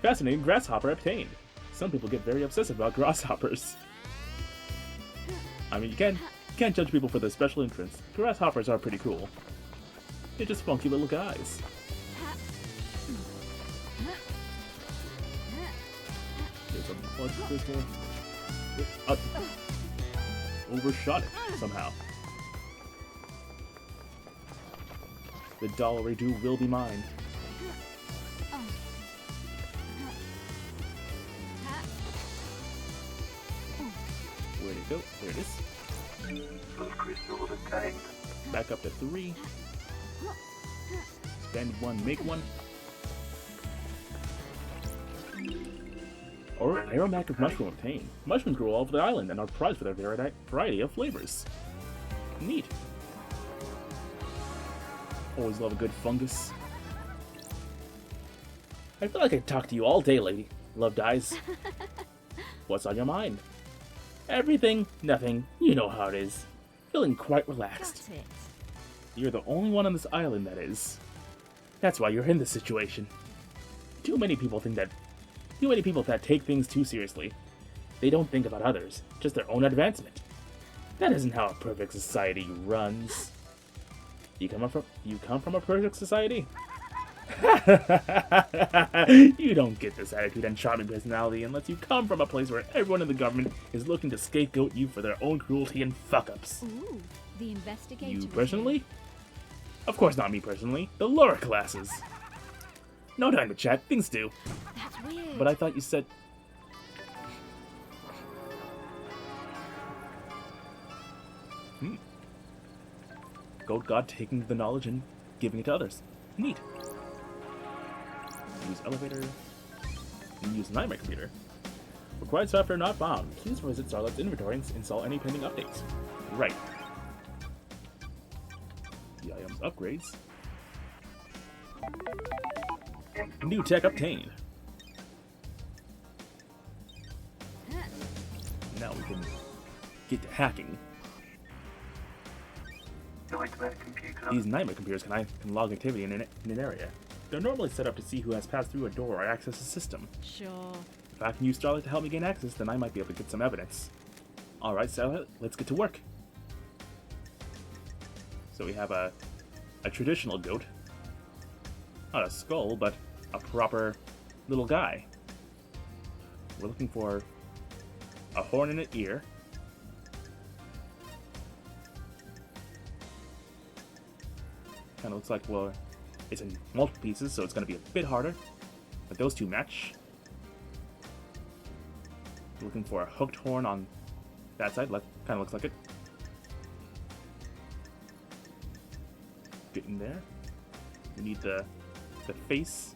Fascinating grasshopper obtained. Some people get very obsessive about grasshoppers. I mean, you can't judge people for their special interests. Grasshoppers are pretty cool. They're just funky little guys. There's a blood crystal. Overshot it somehow. The dollar due will be mine. Where'd it go? There it is. Full crystals obtained. Back up to 3. Spend 1, make 1. Or aromatic mushroom obtained. Mushrooms grow all over the island and are prized for their variety of flavors. Neat. Always love a good fungus. I feel like I could talk to you all day, lady. Love dies. What's on your mind? Everything, nothing, you know how it is. Feeling quite relaxed. Got it. You're the only one on this island that is. That's why you're in this situation. Too many people that take things too seriously. They don't think about others, just their own advancement. That isn't how a perfect society runs. You come from a perfect society? You don't get this attitude and charming personality unless you come from a place where everyone in the government is looking to scapegoat you for their own cruelty and fuck-ups. Ooh, the investigator. You is personally? Of course not me personally. The lower classes. No time to chat, things do. here. That's weird. But I thought you said... Goat God taking the knowledge and giving it to others. Neat. Use elevator. And use Nightmare Computer. Required software not found. Please visit Starlight's inventory and install any pending updates. Right. The items upgrades. New tech obtained. Now we can get to hacking. Nightmare computer. These nightmare computers can log activity in an area. They're normally set up to see who has passed through a door or access a system. Sure. If I can use Starlight to help me gain access, then I might be able to get some evidence. Alright, Starlight, let's get to work. So we have a traditional goat. Not a skull, but a proper little guy. We're looking for a horn in an ear. Kind of looks like, well, it's in multiple pieces, so it's going to be a bit harder. But those two match. Looking for a hooked horn on that side. Kind of looks like it. Get in there. We need the face.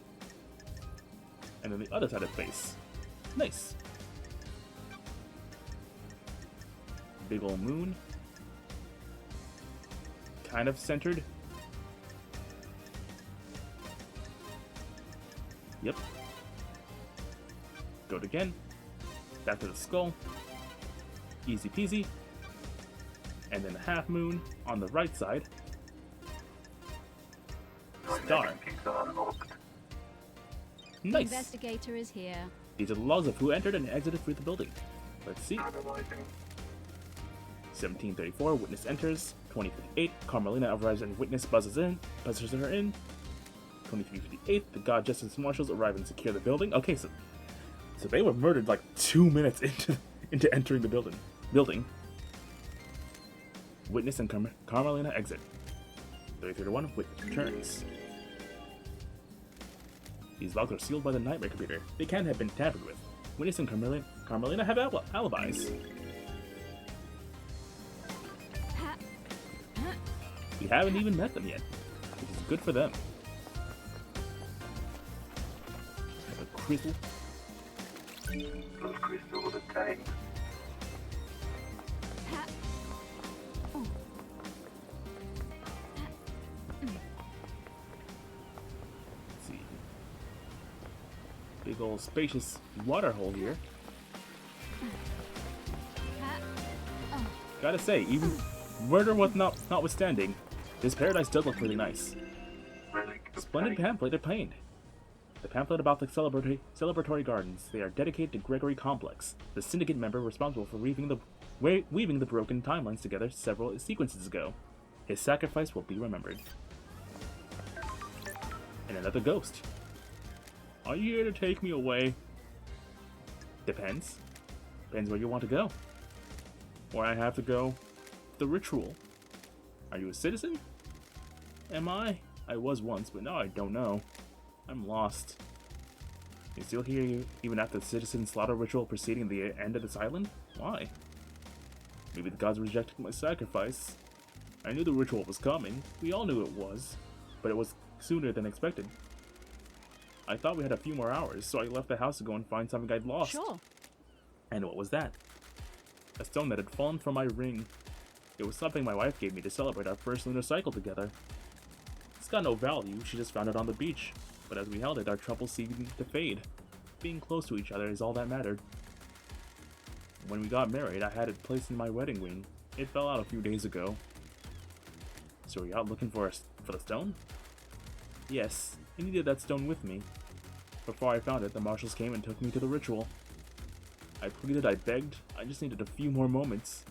And then the other side of the face. Nice. Big ol' moon. Kind of centered. Yep. Goat again. Back to the skull. Easy peasy. And then the half moon on the right side. Star. Computer unlocked. The Nice. investigator is here. These are the logs of who entered and exited through the building. Let's see. Analyzing. 1734, witness enters. 2058, Carmelina arrives and witness buzzes her in. 2358, the God Justice Marshals arrive and secure the building. Okay, so they were murdered like 2 minutes into entering the building. Witness and Carmelina exit. 3031, witness returns. These logs are sealed by the Nightmare Computer. They can't have been tampered with. Witness and Carmelina have alibis. We haven't even met them yet, which is good for them. Have a crystal. Full crystals obtained. Let's see. Big old spacious water hole here. Gotta say, even murder was notwithstanding, this paradise does look really nice. Relic Splendid obtained. pamphlet obtained. The pamphlet about the celebratory gardens. They are dedicated to Gregory Complex, the syndicate member responsible for weaving the broken timelines together several sequences ago. His sacrifice will be remembered. And another ghost. Are you here to take me away? Depends. Depends where you want to go. Where I have to go. The ritual. Are you a citizen? Am I? I was once, but now I don't know. I'm lost. You still here even after the citizen slaughter ritual preceding the end of this island? Why? Maybe the gods rejected my sacrifice. I knew the ritual was coming. We all knew it was. But it was sooner than expected. I thought we had a few more hours, so I left the house to go and find something I'd lost. Sure. And what was that? A stone that had fallen from my ring. It was something my wife gave me to celebrate our first lunar cycle together. It's got no value, she just found it on the beach. But as we held it, our troubles seemed to fade. Being close to each other is all that mattered. When we got married, I had it placed in my wedding ring. It fell out a few days ago. So are you out looking for the stone? Yes, I needed that stone with me. Before I found it, the marshals came and took me to the ritual. I pleaded, I begged, I just needed a few more moments.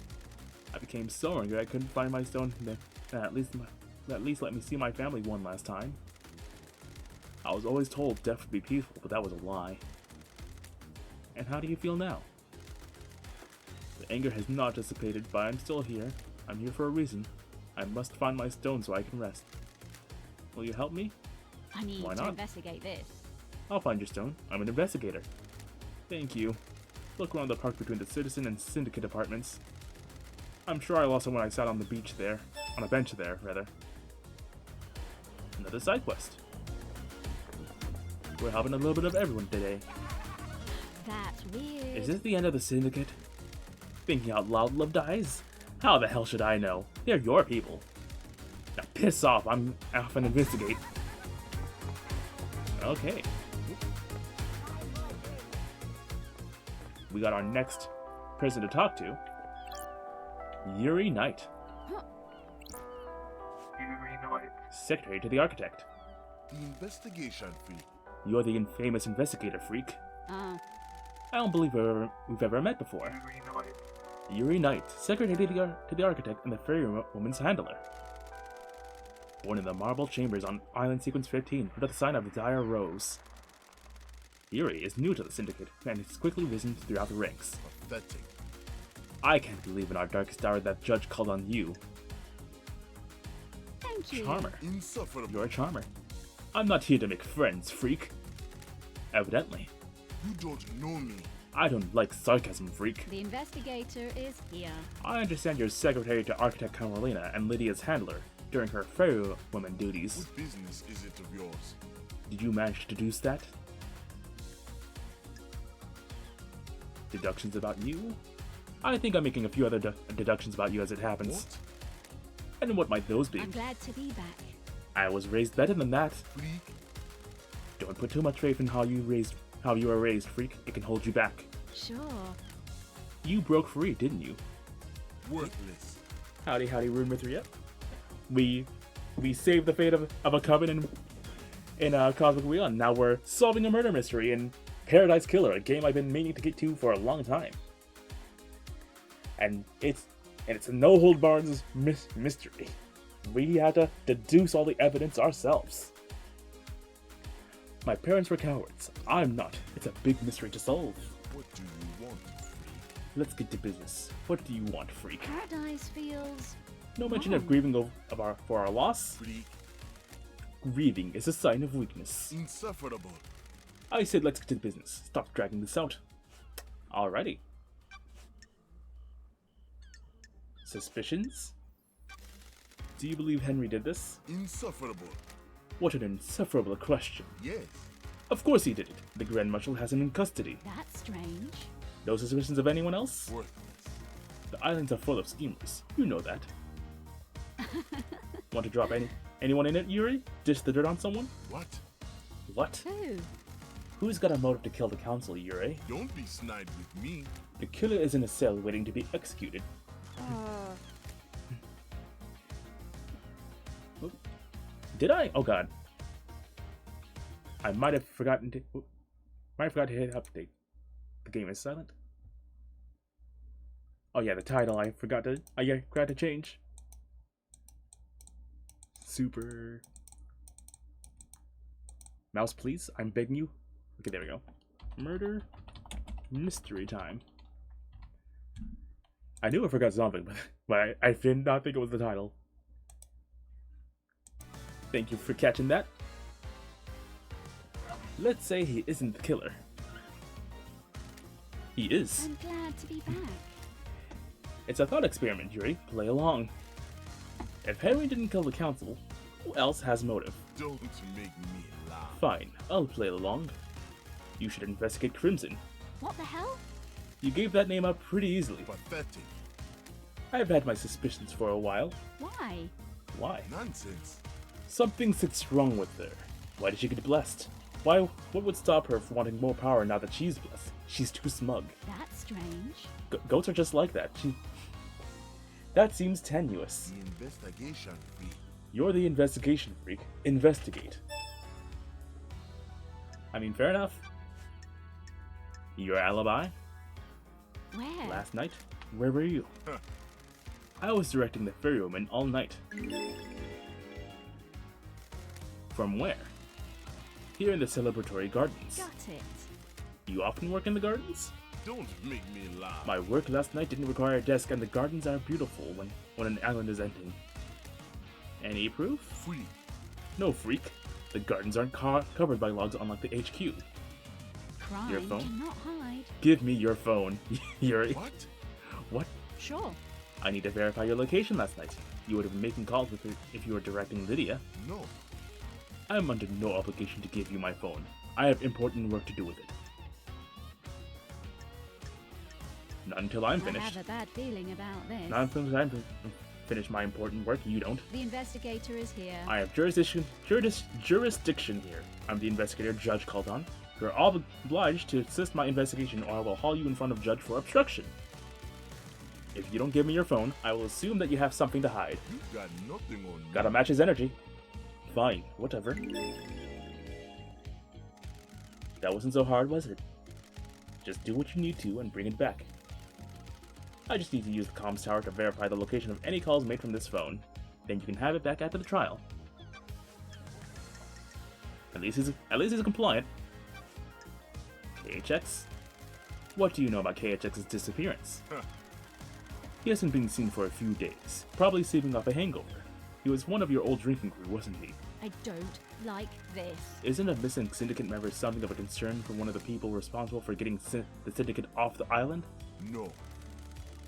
I became so angry I couldn't find my stone, that at least let me see my family one last time. I was always told death would be peaceful, but that was a lie. And how do you feel now? The anger has not dissipated, but I'm still here. I'm here for a reason. I must find my stone so I can rest. Will you help me? I need Why to not? investigate this. I'll find your stone. I'm an investigator. Thank you. Look around the park between the citizen and syndicate apartments. I'm sure I lost it when I sat on the beach there. On a bench there, rather. Another side quest. We're helping a little bit of everyone today. That's weird. Is this the end of the syndicate? Thinking out loud, love dies? How the hell should I know? They're your people. Now piss off, I'm off and investigate. Okay. We got our next person to talk to. Yuri Knight, Yuri Knight. secretary to the architect. The investigation freak. You're the infamous investigator freak. Uh, I don't believe we've ever met before. Yuri Knight. Yuri Knight, secretary to the architect and the fairy woman's handler. Born in the marble chambers on Island Sequence 15 under the sign of the Dire Rose. Yuri is new to the syndicate and has quickly risen throughout the ranks. Pathetic. I can't believe in our darkest hour that judge called on you. thank you. Charmer. Insufferable. You're a charmer. I'm not here to make friends, freak. Evidently. You don't know me. I don't like sarcasm, freak. The investigator is here. I understand you're secretary to Architect Carmelina and Lydia's handler during her fairy woman duties. What business is it of yours? Did you manage to deduce that? Deductions about you? I think I'm making a few other deductions about you as it happens. What? And what might those be? I'm glad to be back. I was raised better than that. Freak? Don't put too much faith in how you were raised, freak. It can hold you back. Sure. You broke free, didn't you? Worthless. Howdy, Rune with you. We saved the fate of a coven in Cosmic Wheel, and now we're solving a murder mystery in Paradise Killer, a game I've been meaning to get to for a long time. And it's a no-hold-barred mystery. We had to deduce all the evidence ourselves. My parents were cowards. I'm not. It's a big mystery to solve. What do you want, freak? Let's get to business. What do you want, freak? Paradise feels... No mention of wrong. grieving for our loss. Freak? Grieving is a sign of weakness. Insufferable. I said let's get to business. Stop dragging this out. Alrighty. Suspicions? Do you believe Henry did this? Insufferable. What an insufferable question. Yes. Of course he did it. The Grand Marshal has him in custody. That's strange. No suspicions of anyone else? Worthless. The islands are full of schemers. You know that. Want to drop anyone in it, Yuri? Dish the dirt on someone? What? What? Who? Who's got a motive to kill the council, Yuri? Don't be snide with me. The killer is in a cell waiting to be executed. Did I? Oh god. I might have forgotten to... Might have forgot to hit update. The game is silent. Oh yeah, the title I forgot to change. Super... Mouse, please. I'm begging you. Okay, there we go. Murder mystery time. I knew I forgot something, but I did not think it was the title. Thank you for catching that. Let's say he isn't the killer. He is. I'm glad to be back. It's a thought experiment, Yuri. Play along. If Henry didn't kill the council, who else has motive? Don't make me laugh. Fine, I'll play along. You should investigate Crimson. What the hell? You gave that name up pretty easily. Pathetic. I've had my suspicions for a while. Why? Why? Nonsense. Something sits wrong with her. Why did she get blessed? What would stop her from wanting more power now that she's blessed? She's too smug. That's strange. Goats are just like that. That seems tenuous. The investigation freak. You're the investigation freak. Investigate. I mean, fair enough. Your alibi? Where? Last night? Where were you? I was directing the ferrywoman all night. From where? Here in the celebratory gardens. Got it. You often work in the gardens? Don't make me laugh. My work last night didn't require a desk, and the gardens are beautiful when an island is ending. Any proof? Freak. No, freak. The gardens aren't covered by logs unlike the HQ. Crime Your phone? cannot hide. Give me your phone. Yuri. What? What? Sure. I need to verify your location last night. You would have been making calls with her if you were directing Lydia. No. I'm under no obligation to give you my phone. I have important work to do with it. Not until I'm I finished. have a bad feeling about this. Not until I'm finish my important work. You don't. The investigator is here. I have jurisdiction here. I'm the investigator Judge called on. You're all obliged to assist my investigation, or I will haul you in front of Judge for obstruction. If you don't give me your phone, I will assume that you have something to hide. You got nothing on me. Gotta match his energy. Fine, whatever. That wasn't so hard, was it? Just do what you need to and bring it back. I just need to use the comms tower to verify the location of any calls made from this phone. Then you can have it back after the trial. At least he's compliant. KHX? What do you know about KHX's disappearance? Huh. He hasn't been seen for a few days, probably sleeping off a hangover. He was one of your old drinking crew, wasn't he? I don't like this. Isn't a missing syndicate member something of a concern for one of the people responsible for getting the syndicate off the island? No.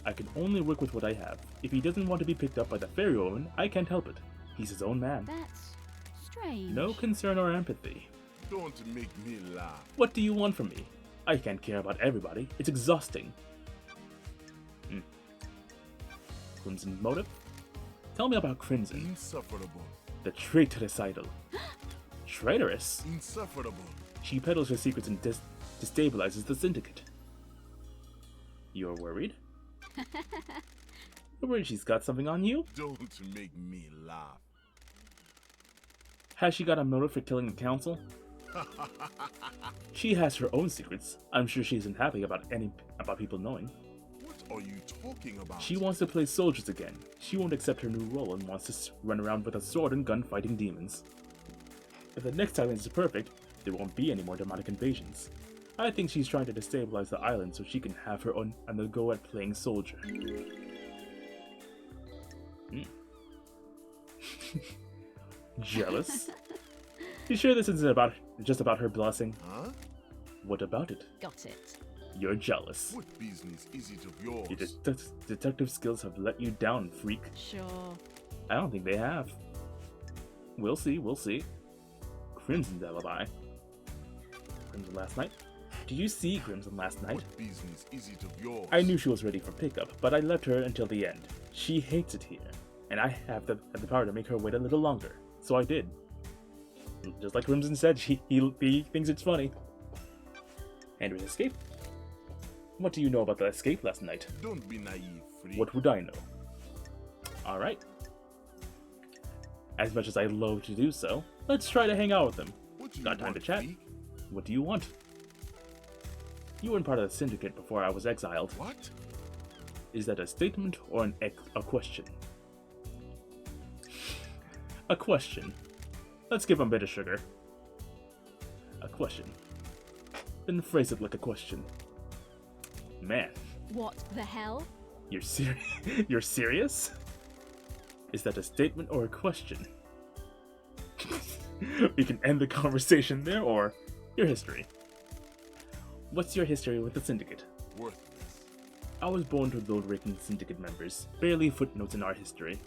I can only work with what I have. If he doesn't want to be picked up by the ferrywoman, I can't help it. He's his own man. That's strange. No concern or empathy. Don't make me laugh. What do you want from me? I can't care about everybody. It's exhausting. Crimson motive? Tell me about Crimson. Insufferable. The traitorous idol. Traitorous? Insufferable. She peddles her secrets and destabilizes the syndicate. You're worried? You're worried she's got something on you? Don't make me laugh. Has she got a motive for killing the council? She has her own secrets. I'm sure she isn't happy about people knowing. What are you talking about? She wants to play soldiers again. She won't accept her new role and wants to run around with a sword and gun fighting demons. If the next island is perfect, there won't be any more demonic invasions. I think she's trying to destabilize the island so she can have her own and go at playing soldier. Jealous? You sure this isn't just about her blessing? Huh? What about it? Got it. You're jealous. What business is it of yours? Your detective skills have let you down, freak. Sure. I don't think they have. We'll see. Crimson's alibi. Crimson last night? Did you see Crimson last night? What business is it of yours? I knew she was ready for pickup, but I left her until the end. She hates it here, and I have the power to make her wait a little longer, so I did. Just like Crimson said, he thinks it's funny. Henry's escape? What do you know about the escape last night? Don't be naive, freak. What would I know? Alright. As much as I'd love to do so, let's try to hang out with him. What do you Got time want, to chat? freak? What do you want? You weren't part of the syndicate before I was exiled. What? Is that a statement or a question? A question. Let's give him a bit of sugar. A question. Then phrase it like a question. Man, What the hell? you're serious? You're serious? Is that a statement or a question? We can end the conversation there, or your history. What's your history with the Syndicate? Worthless. I was born to low-ranking Syndicate members, barely footnotes in our history.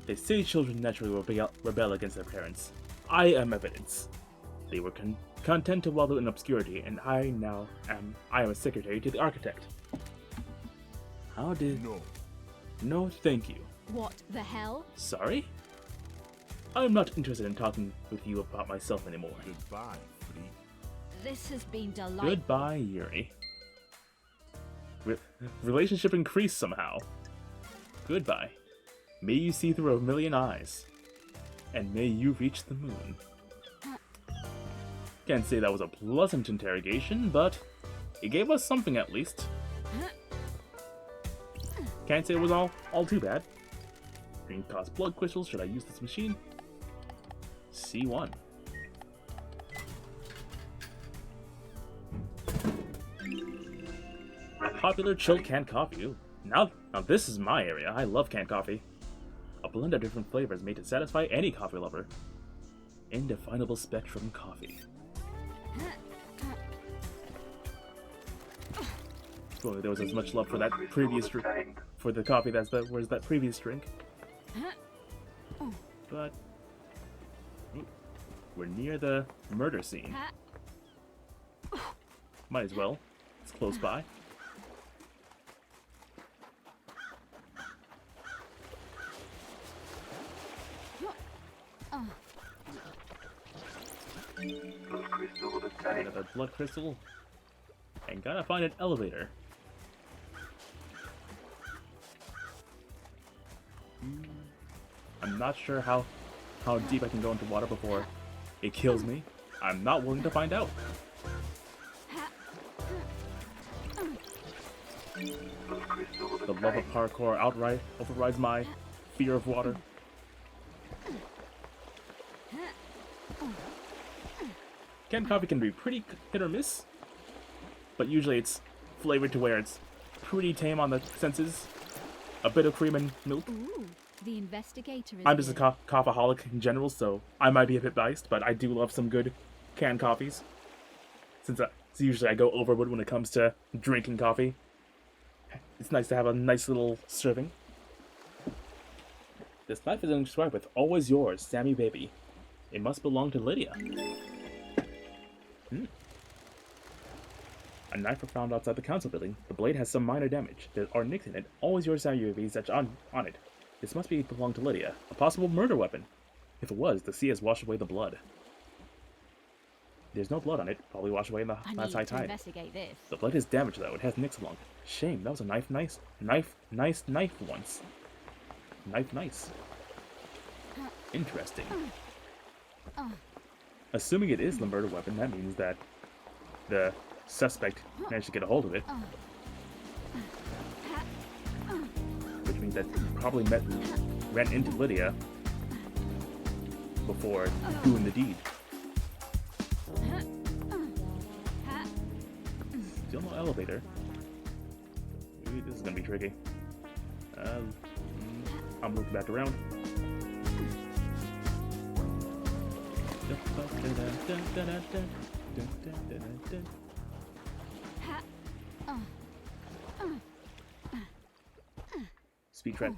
They say children naturally rebel against their parents. I am evidence. They were content to wallow in obscurity, and I am a secretary to the architect. How did... No. No, thank you. What the hell? Sorry? I'm not interested in talking with you about myself anymore. Goodbye, freak. This has been delightful. Goodbye, Yuri. Relationship increased somehow. Goodbye. May you see through a million eyes. And may you reach the moon. Can't say that was a pleasant interrogation, but it gave us something at least. Can't say it was all too bad. Green cost blood crystals. Should I use this machine? C1. Popular chilled canned coffee. Ooh. Now this is my area. I love canned coffee. A blend of different flavors made to satisfy any coffee lover. Indefinable spectrum coffee. If only there was as much love for that previous drink, for the coffee was that previous drink. But ooh, we're near the murder scene. Might as well. It's close by. Blood crystal obtained. Another blood crystal. And gotta find an elevator. I'm not sure how deep I can go into water before it kills me. I'm not willing to find out. Blood crystal The love of obtained. parkour outright overrides my fear of water. Canned coffee can be pretty hit or miss, but usually it's flavored to where it's pretty tame on the senses. A bit of cream and milk. Ooh, the investigator is I'm just a here. coffeeholic in general, so I might be a bit biased, but I do love some good canned coffees. Since usually I go overboard when it comes to drinking coffee. It's nice to have a nice little serving. This knife is inscribed with "Always yours, Sammy baby." It must belong to Lydia. A knife was found outside the council building. The blade has some minor damage. There are nicks in it. "Always yours, Sammy baby" is etched on it. This must belong to Lydia. A possible murder weapon. If it was, the sea has washed away the blood. There's no blood on it. Probably washed away in the I last need high to tide. investigate this. The blade is damaged though. It has nicks along it. Shame. That was a knife once. Nice. Interesting. Assuming it is the murder weapon, that means that the suspect managed to get a hold of it. Which means that he probably ran into Lydia before doing the deed. Still no elevator. Ooh, this is gonna be tricky. I'm looking back around. Speed trap.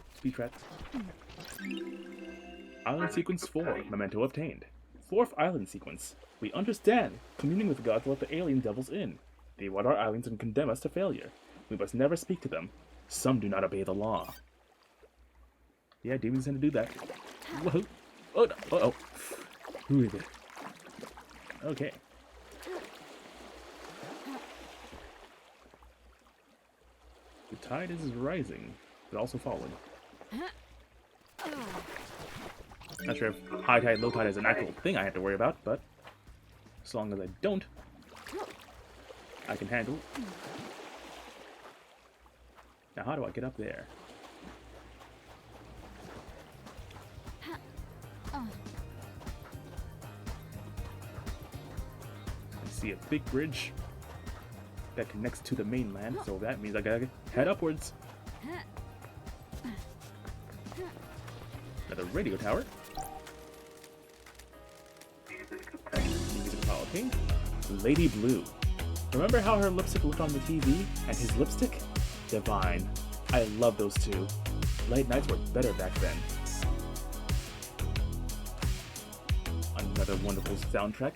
Island sequence 4, memento obtained. 4th island sequence. We understand. Communing with gods let the alien devils in. They want our islands and condemn us to failure. We must never speak to them. Some do not obey the law. Yeah, demons tend to do that. Whoa. Oh, no. Uh-oh. Ooh, okay. The tide is rising, but also falling. Not sure if high tide, low tide is an actual thing I have to worry about, but as long as I don't, I can handle. Now, how do I get up there? I see a big bridge that connects to the mainland, so that means I gotta head upwards. Another radio tower. Music file pink. Lady Blue. Remember how her lipstick looked on the TV? And his lipstick? Divine. I love those two. Late nights were better back then. Another wonderful soundtrack.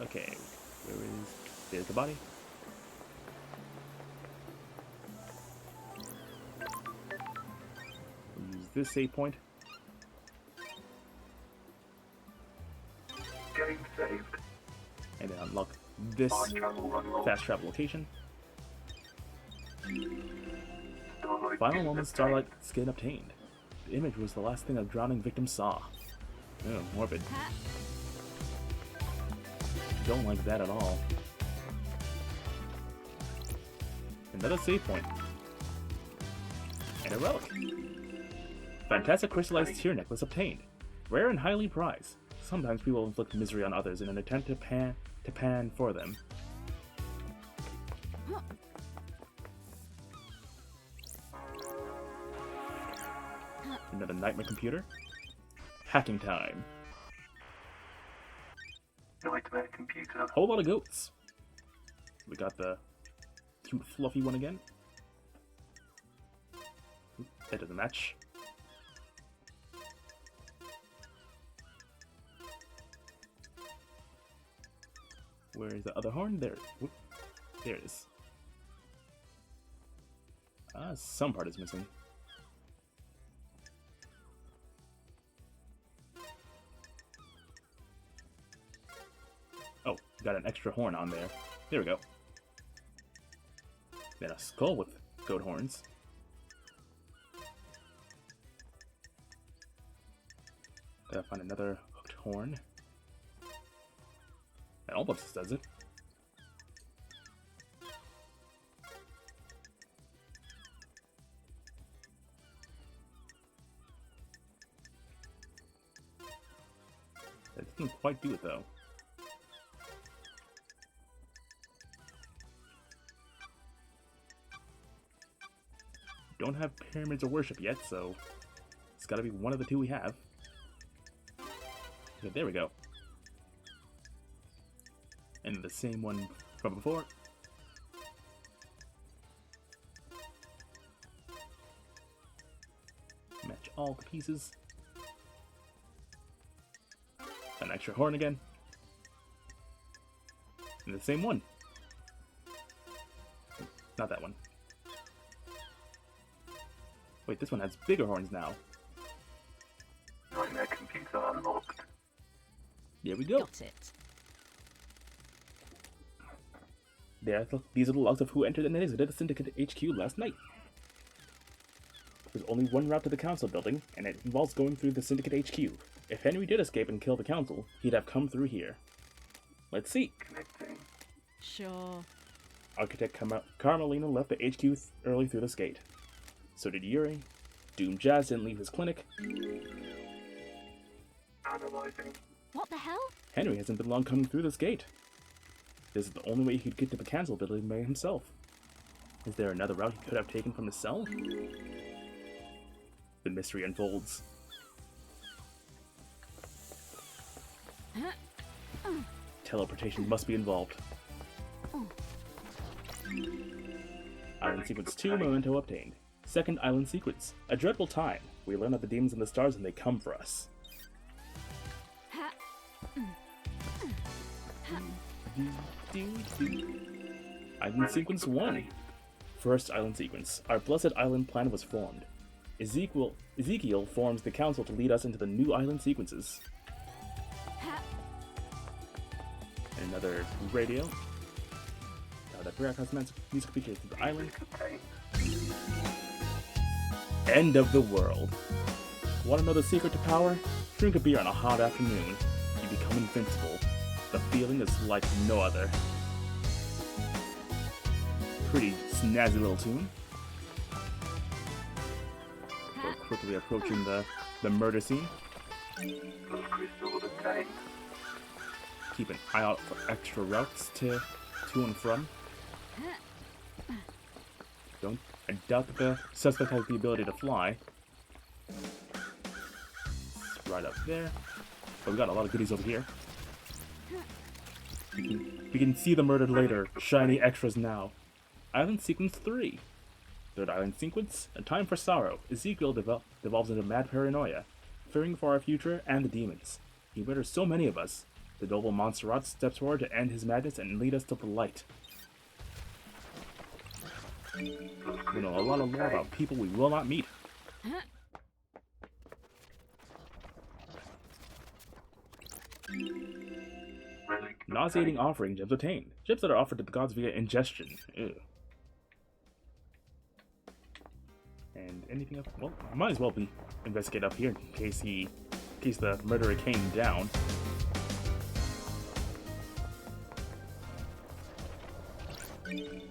Okay, there's the body. We'll use this save point. Game saved. And then unlock this Fast travel unlocked. fast travel location. Starlight Final skin moment obtained. Starlight skin obtained. The image was the last thing a drowning victim saw. Oh, morbid. Don't like that at all. Another save point. And a relic. Fantastic crystallized tear necklace obtained. Rare and highly prized. Sometimes people inflict misery on others in an attempt to pan for them. Another nightmare computer. Hacking time. Nightmare computer. Whole lot of goats. We got the cute fluffy one again. Oop, that doesn't match. Where's the other horn? There. Whoop. There it is. Some part is missing. Oh, got an extra horn on there. There we go. Then a skull with goat horns. Gotta find another hooked horn. That almost does it. That doesn't quite do it though. Don't have pyramids of worship yet, so it's gotta be one of the two we have. Okay, there we go. And the same one from before. Match all the pieces. An extra horn again. And the same one. Not that one. Wait, this one has bigger horns now. Nightmare computer unlocked. There we go. Got it. These are the logs of who entered and exited the Syndicate HQ last night. There's only one route to the Council building, and it involves going through the Syndicate HQ. If Henry did escape and kill the Council, he'd have come through here. Let's see. Connecting. Sure. Architect Carmelina left the HQ early through this gate. So did Yuri. Doom Jazz didn't leave his clinic. Analyzing. What the hell? Henry hasn't been long coming through this gate. This is the only way he could get to the Council building by himself. Is there another route he could have taken from his cell? The mystery unfolds. Teleportation must be involved. Island Sequence 2, Memento obtained. Second Island Sequence. A dreadful time. We learn of the demons and the stars and they come for us. Island Sequence 1. First Island Sequence. Our blessed island plan was formed. Ezekiel forms the council to lead us into the new island sequences. And another radio. Now that Brack music features the island. Obtained. End of the world. Want to know the secret to power? Drink a beer on a hot afternoon. You become invincible. The feeling is like no other. Pretty snazzy little tune. We're quickly approaching the murder scene. Ghost crystal obtained. Keep an eye out for extra routes to and from. I doubt that the suspect has the ability to fly. right up there. But we got a lot of goodies over here. We can see the murdered later. Shiny extras now. Island Sequence 3. Third island sequence, A Time for Sorrow. Ezekiel devolves into mad paranoia, fearing for our future and the demons. He murders so many of us. The noble Montserrat steps forward to end his madness and lead us to the light. We know a lot of lore about people we will not meet. Nauseating offering gems obtained. Gems that are offered to the gods via ingestion. Ew. And anything else? Well, I might as well investigate up here in case the murderer came down.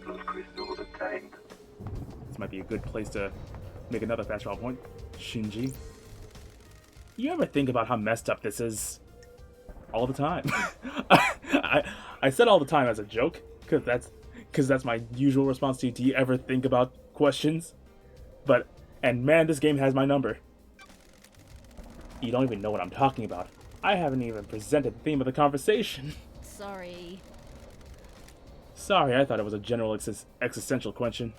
Those crystals obtained. This might be a good place to make another fast travel point. Shinji. You ever think about how messed up this is? All the time. I said all the time as a joke, because that's my usual response to you. Do you ever think about questions? And man, this game has my number. You don't even know what I'm talking about. I haven't even presented the theme of the conversation. Sorry. Sorry, I thought it was a general existential question.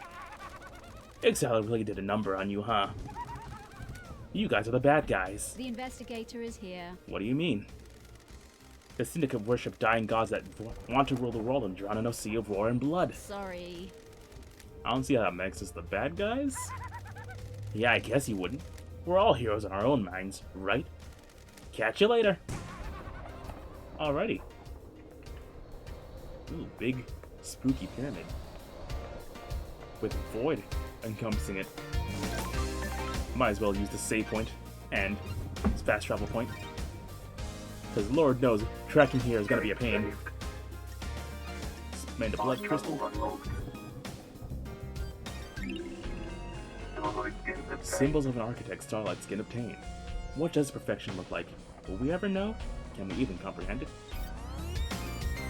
Exile really did a number on you, huh? You guys are the bad guys. The investigator is here. What do you mean? The Syndicate worship dying gods that want to rule the world and drown in a sea of war and blood. Sorry. I don't see how that makes us the bad guys. Yeah, I guess you wouldn't. We're all heroes in our own minds, right? Catch you later. Alrighty. Ooh, big, spooky pyramid. With void encompassing it. Might as well use the save point and fast travel point. Because Lord knows, tracking here is gonna be a pain. Made a blood crystal. Symbols of an architect, Starlight Skin obtained. What does perfection look like? Will we ever know? Can we even comprehend it?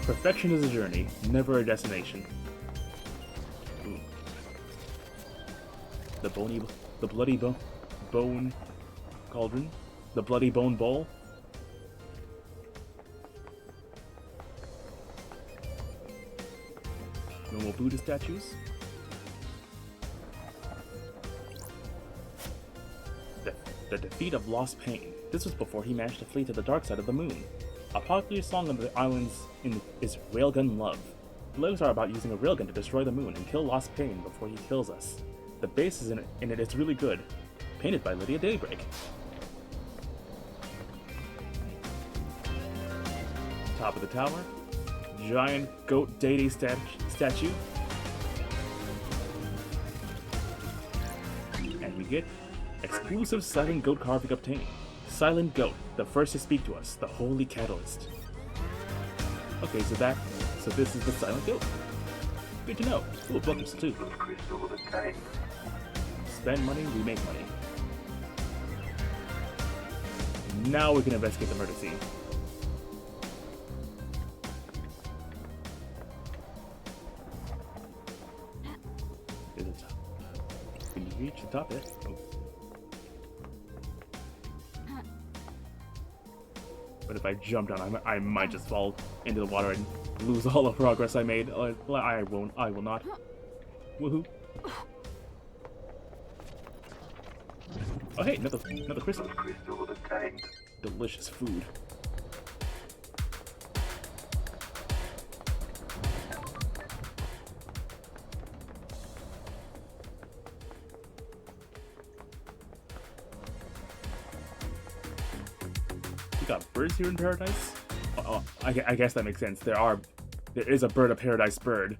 Perfection is a journey, never a destination. Ooh. The bloody bone cauldron? The bloody bone bowl? No more Buddha statues? The defeat of Lost Pain. This was before he managed to flee to the dark side of the moon. A popular song on the islands is Railgun Love. The lyrics are about using a railgun to destroy the moon and kill Lost Pain before he kills us. The bass in it is really good. Painted by Lydia Daybreak. Top of the tower. Giant goat deity statue. And we get exclusive silent goat carving obtained. Silent goat, the first to speak to us, the holy catalyst. Okay, so this is the silent goat. Good to know. Ooh, a book too. Spend money, we make money. Now we can investigate the murder scene. Is it top? Can you reach the top yet? Oh. But if I jump down, I might just fall into the water and lose all the progress I made. I won't. I will not. Woohoo! Oh hey, another crystal. Delicious food. Got birds here in paradise? Oh, I guess that makes sense. There is a bird of paradise bird.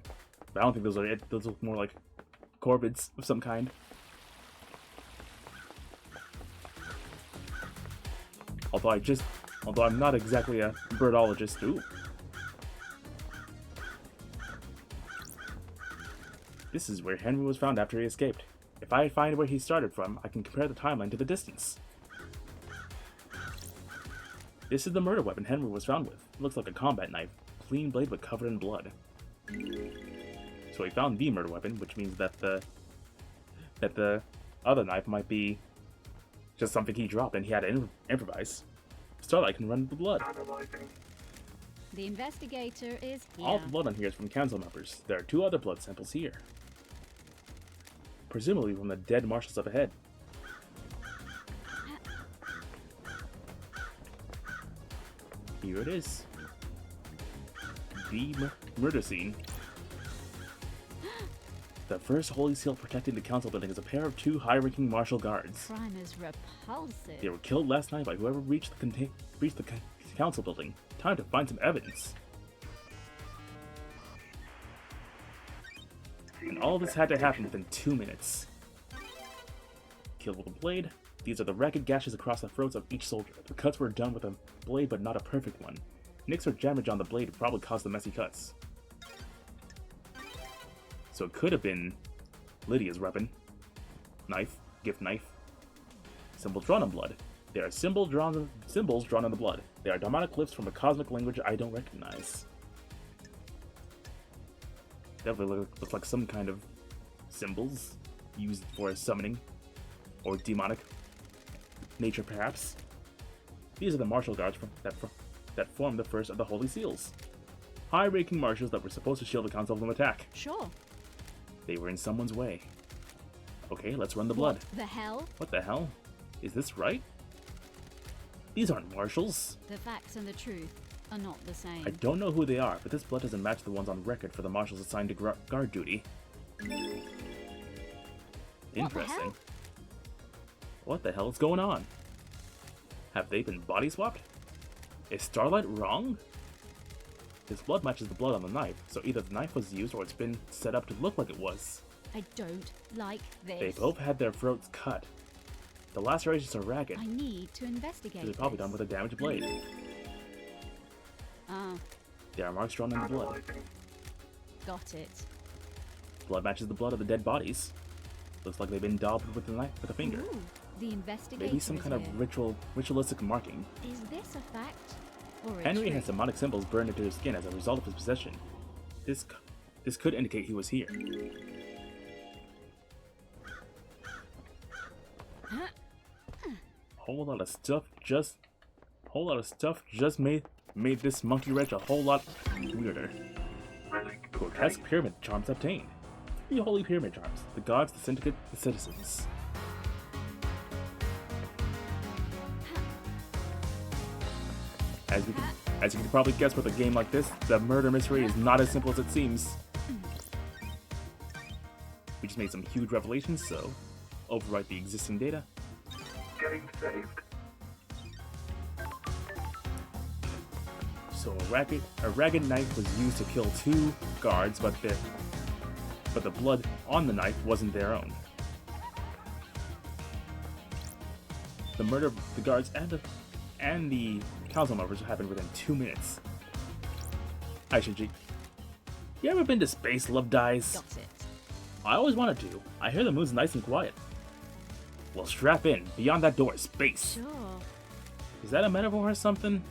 But I don't think those are it. Those look more like corvids of some kind. Although I'm not exactly a birdologist. Ooh. This is where Henry was found after he escaped. If I find where he started from, I can compare the timeline to the distance. This is the murder weapon Henry was found with. It looks like a combat knife, clean blade but covered in blood. So he found the murder weapon, which means that the other knife might be just something he dropped and he had to improvise. Starlight can run the blood. Analyzing. The investigator is here. All the blood on here is from council members. There are 2 other blood samples here. Presumably from the dead marshals up ahead. Here it is. The murder scene. The first Holy Seal protecting the council building is a pair of 2 high-ranking martial guards. Crime is repulsive. They were killed last night by whoever breached the council building. Time to find some evidence. And all this had to happen within 2 minutes. Killed with a blade. These are the ragged gashes across the throats of each soldier. The cuts were done with a blade, but not a perfect one. Nicks or damage on the blade probably caused the messy cuts. So it could have been Lydia's weapon. Knife. Gift knife. Symbol drawn in blood. They are symbols drawn in the blood. They are demonic glyphs from a cosmic language I don't recognize. Definitely looks like some kind of symbols used for summoning. Or demonic nature, perhaps. These are the martial guards that formed the first of the Holy Seals. High-ranking marshals that were supposed to shield the council from attack. Sure. They were in someone's way. Okay, let's run the blood. What the hell? What the hell? Is this right? These aren't marshals. The facts and the truth are not the same. I don't know who they are, but this blood doesn't match the ones on record for the marshals assigned to guard duty. Interesting. What the hell is going on? Have they been body swapped? Is Starlight wrong? His blood matches the blood on the knife, so either the knife was used or it's been set up to look like it was. I don't like this. They both had their throats cut. The lacerations are ragged. I need to investigate. They're probably done with a damaged blade. Ah, There are marks drawn in the blood. Analyzing. got it. Blood matches the blood of the dead bodies. Looks like they've been daubed with a knife with a finger. Ooh, the investigator Maybe some is kind here. of ritualistic marking. Is this a fact or a Henry trick? has demonic symbols burned into his skin as a result of his possession. This could indicate he was here. Whole lot of stuff just made this monkey wrench a whole lot weirder. Relic Grotesque obtained. pyramid charms obtained. 3 holy pyramid charms. The gods, the syndicate, the citizens. As you can probably guess with a game like this, the murder mystery is not as simple as it seems. We just made some huge revelations, so overwrite the existing data. Getting saved. So a ragged knife was used to kill 2 guards, but the blood on the knife wasn't their own. The murder of the guards and the council members happened within 2 minutes. You ever been to space, Love Dies? Got it. I always wanted to. I hear the moon's nice and quiet. Well, strap in. Beyond that door is space. Sure. Is that a metaphor or something?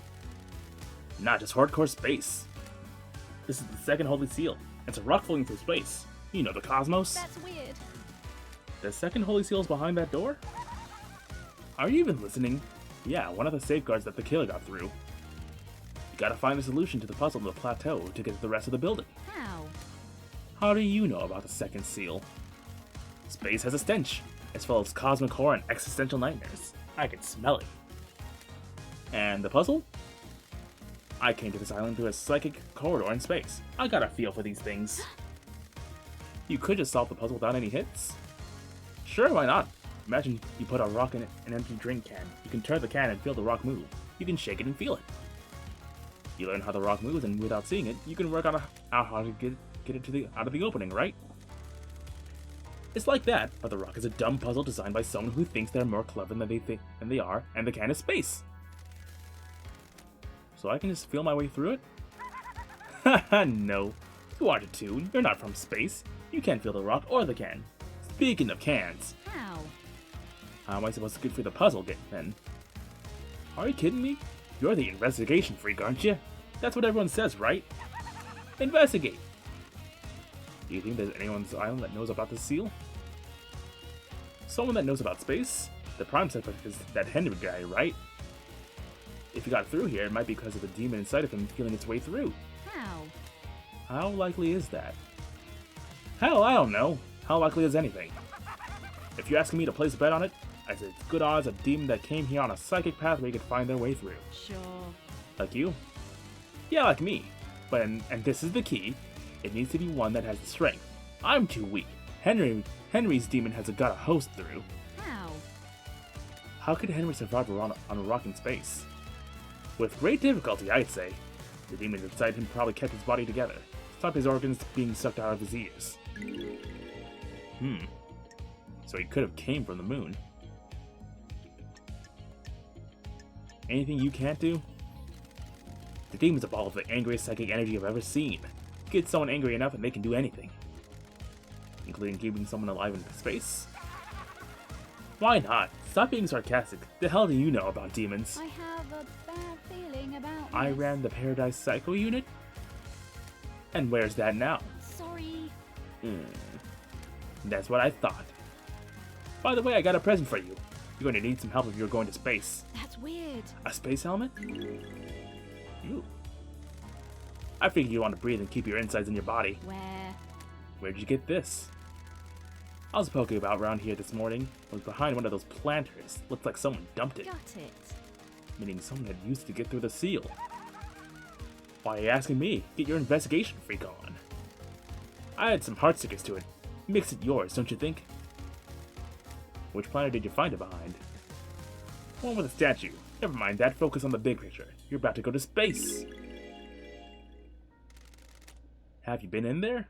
Not just hardcore space. This is the second Holy Seal. It's a rock floating through space. You know, the cosmos. That's weird. The second Holy Seal is behind that door? Are you even listening? Yeah, one of the safeguards that the killer got through. You gotta find a solution to the puzzle on the plateau to get to the rest of the building. How? How do you know about the second seal? Space has a stench. It's full of cosmic horror and existential nightmares. I can smell it. And the puzzle? I came to this island through a psychic corridor in space. I got a feel for these things. You could just solve the puzzle without any hits. Sure, why not? Imagine you put a rock in an empty drink can. You can turn the can and feel the rock move. You can shake it and feel it. You learn how the rock moves, and without seeing it, you can work out how to get it out of the opening, right? It's like that, but the rock is a dumb puzzle designed by someone who thinks they're more clever than they are, and the can is space. So I can just feel my way through it? Haha, no. You aren't a toon. You're not from space. You can't feel the rock or the can. Speaking of cans, How? how am I supposed to get through the puzzle then? Are you kidding me? You're the investigation freak, aren't you? That's what everyone says, right? Investigate! Do you think there's anyone on this island that knows about the seal? Someone that knows about space? The prime suspect is that Henry guy, right? If he got through here, it might be because of the demon inside of him feeling its way through. How? How likely is that? Hell, I don't know. How likely is anything? If you're asking me to place a bet on it, I say it's good odds a demon that came here on a psychic pathway could find their way through. Sure. Like you? Yeah, like me. But, and this is the key, it needs to be one that has the strength. I'm too weak. Henry's demon has got a host through. How? How could Henry survive on a rock in space? With great difficulty, I'd say. The demon inside him probably kept his body together, stopped his organs being sucked out of his ears. So he could have came from the moon. Anything you can't do? The demons evolve the angriest psychic energy I've ever seen. Get someone angry enough and they can do anything. Including keeping someone alive in space? Why not? Stop being sarcastic. The hell do you know about demons? I have a bad feeling about I this. ran the Paradise Psycho unit? And where's that now? Sorry. That's what I thought. By the way, I got a present for you. You're going to need some help if you're going to space. That's weird. A space helmet? Ooh. I figured you want to breathe and keep your insides in your body. Where? Where'd you get this? I was poking about around here this morning. I was behind one of those planters. Looked like someone dumped it. Got it. Meaning someone had used it to get through the seal. Why are you asking me? Get your investigation freak on. I had some heart stickers to it. Makes it yours, don't you think? Which planet did you find it behind? One with a statue. Never mind that, focus on the big picture. You're about to go to space! Have you been in there?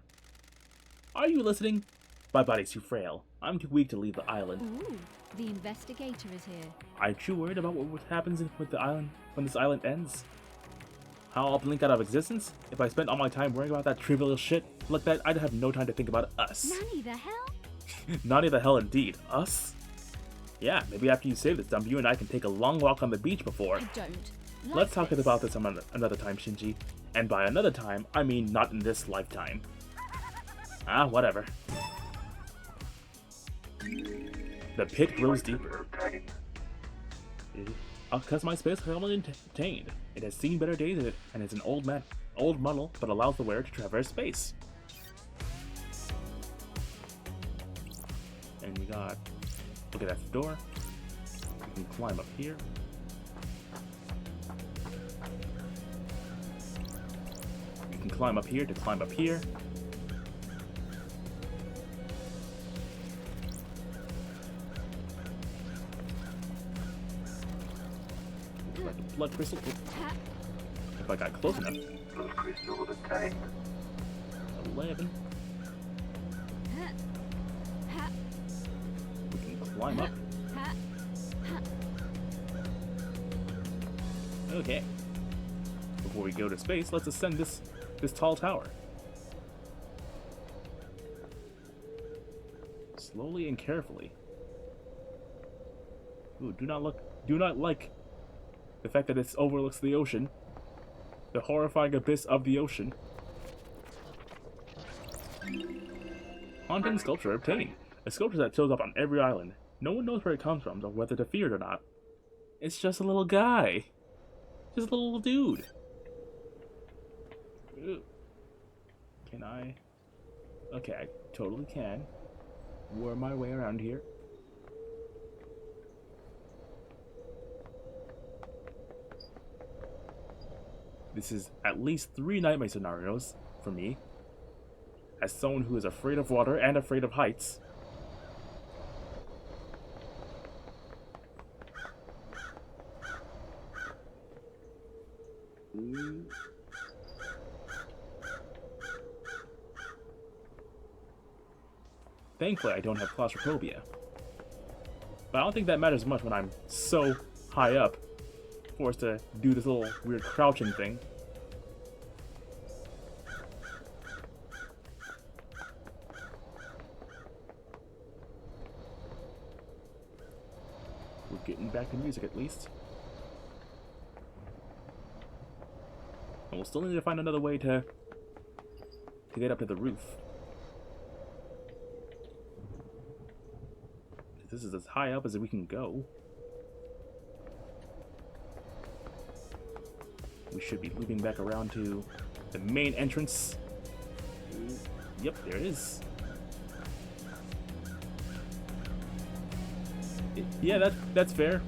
Are you listening? My body's too frail. I'm too weak to leave the island. Ooh, the investigator is here. Aren't you worried about what happens with the island when this island ends? How I'll blink out of existence? If I spent all my time worrying about that trivial shit like that, I'd have no time to think about us. Nanny the hell? Naughty the hell indeed. Us? Yeah, maybe after you save this dump, you and I can take a long walk on the beach before. I don't. Like Let's talk this. about this another time, Shinji. And by another time, I mean not in this lifetime. Ah, whatever. The pit grows deeper. Because my space helmet attained. It has seen better days and is an old model, but allows the wearer to traverse space. And we got, look at that door. We can climb up here. We can climb up here to climb up here. Like a blood crystal. Ha. If I got close enough. Blood crystal obtained. 11. Ha. Ha. We can climb up. Ha. Ha. Okay. Before we go to space, let's ascend this tall tower. Slowly and carefully. Ooh, do not like the fact that this overlooks the ocean. The horrifying abyss of the ocean. Haunting sculpture obtained. A sculpture that shows up on every island. No one knows where it comes from or whether to fear it or not. It's just a little guy. Just a little dude. Ooh. Can I? Okay, I totally can. Worm my way around here. This is at least 3 nightmare scenarios for me. As someone who is afraid of water and afraid of heights. Thankfully, I don't have claustrophobia. But I don't think that matters much when I'm so high up, forced to do this little weird crouching thing. We're getting back to music at least. And we'll still need to find another way to get up to the roof. This is as high up as we can go. we should be looping back around to the main entrance. Yep, there it is. Yeah, that's fair.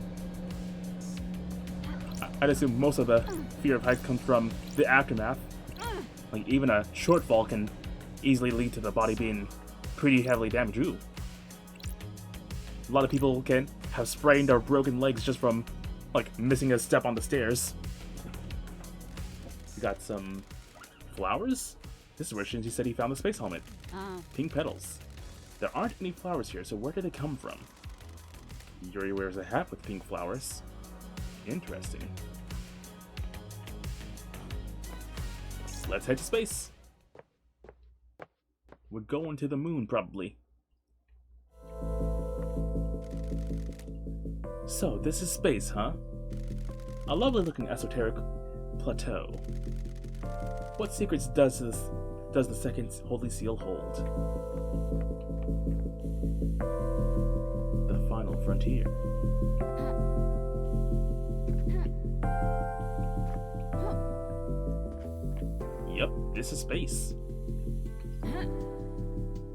I'd assume most of the fear of heights comes from the aftermath. Like, even a shortfall can easily lead to the body being pretty heavily damaged. Ooh. A lot of people can have sprained or broken legs just from, like, missing a step on the stairs. We got some flowers? This is where Shinji said he found the space helmet. Oh. Pink petals. There aren't any flowers here, so where did they come from? Yuri wears a hat with pink flowers. Interesting. Let's head to space. We're going to the moon, probably. So, this is space, huh? A lovely looking esoteric plateau. What secrets does the second holy seal hold? The final frontier. Yep, this is space.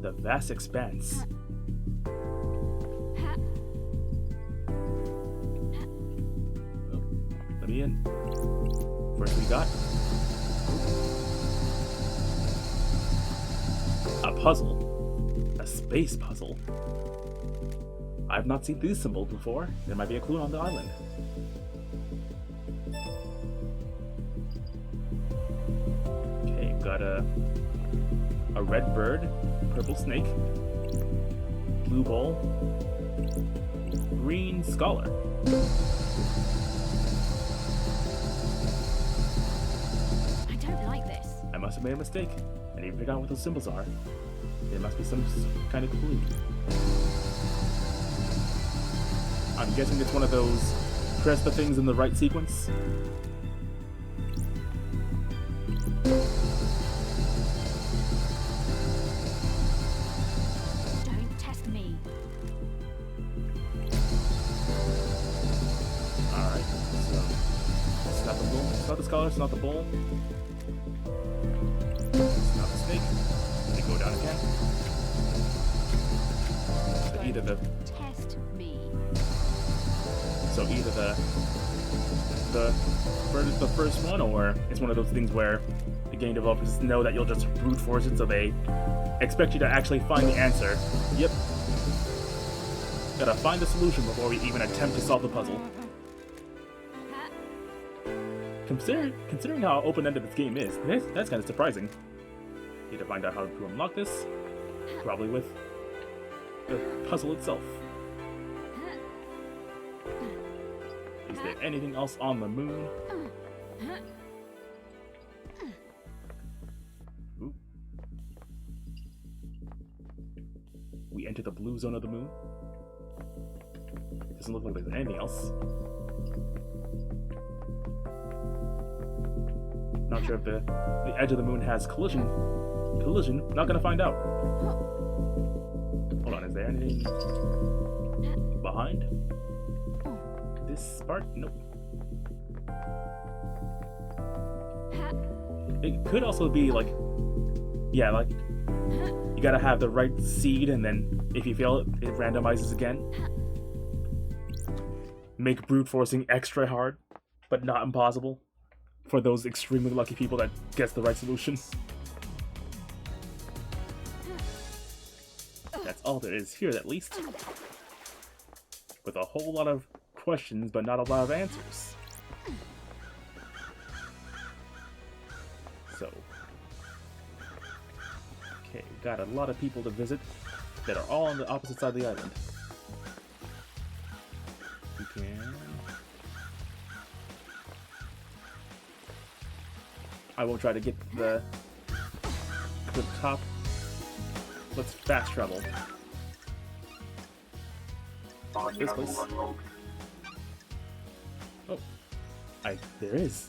The vast expanse. Oh, let me in. First we got a puzzle. A space puzzle. I've not seen these symbols before. There might be a clue on the island. Okay, got a red bird, purple snake, blue bowl, green scholar. I don't like this. I must have made a mistake. I need to figure out what those symbols are. There must be some kind of clue. I'm guessing it's one of those press the things in the right sequence. Don't test me. Alright, so it's not the bull, it's not the scholar, it's not the bull. It's not the snake. They go down again. So either Test me. the first one, or it's one of those things where the game developers know that you'll just brute force it, so they expect you to actually find the answer. Yep. Gotta find the solution before we even attempt to solve the puzzle. Considering how open-ended this game is, that's kind of surprising. Need to find out how to unlock this, probably with the puzzle itself. Is there anything else on the moon? Ooh. We enter the blue zone of the moon. Doesn't look like there's anything else. Not sure if the edge of the moon has collision. Not gonna find out. Hold on, is there anything behind this part? Nope. It could also be like, yeah, like you gotta have the right seed, and then if you fail it, it randomizes again. Make brute forcing extra hard, but not impossible for those extremely lucky people that gets the right solution. That's all there is here, at least. With a whole lot of questions, but not a lot of answers. So, okay, we've got a lot of people to visit that are all on the opposite side of the island. We can... I will try to get to the top. Let's fast travel. This place. Oh, there is.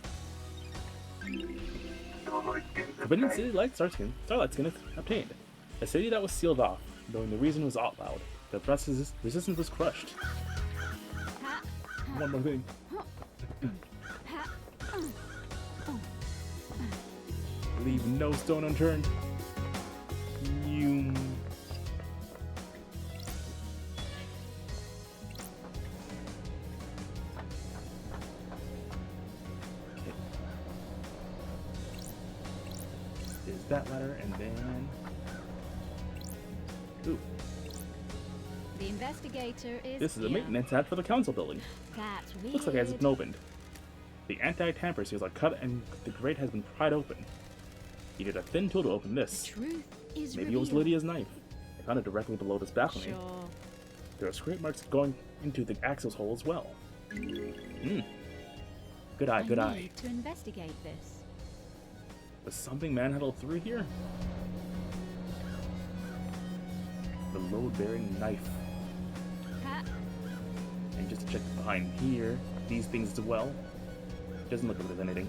Forbidden City Light Starlight Skin obtained. A city that was sealed off, knowing the reason was outlawed. The resistance was crushed. One more thing. Leave no stone unturned. You. Okay. There's that ladder, and then. Ooh, The investigator is this is a here. maintenance ad for the council building. That's weird. Looks like it hasn't been opened. The anti-tamper seals are cut and the grate has been pried open. You need a thin tool to open this. Truth is Maybe it was revealed. Lydia's knife. I found it directly below this balcony. Sure. There are scrape marks going into the access hole as well. Hmm. Good eye, good I eye. need to investigate this. Was something manhandled through here? The load-bearing knife. Ha. And just to check behind here, these things as well. Doesn't look like there's anything.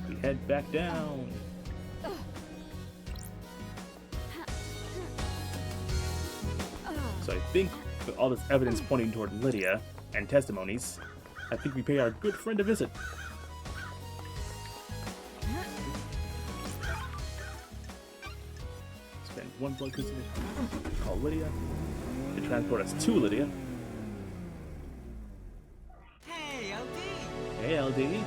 We head back down. So I think with all this evidence pointing toward Lydia and testimonies, I think we pay our good friend a visit. Spend one blood crystal, call Lydia, to transport us to Lydia. Hey, LD! Hey LD,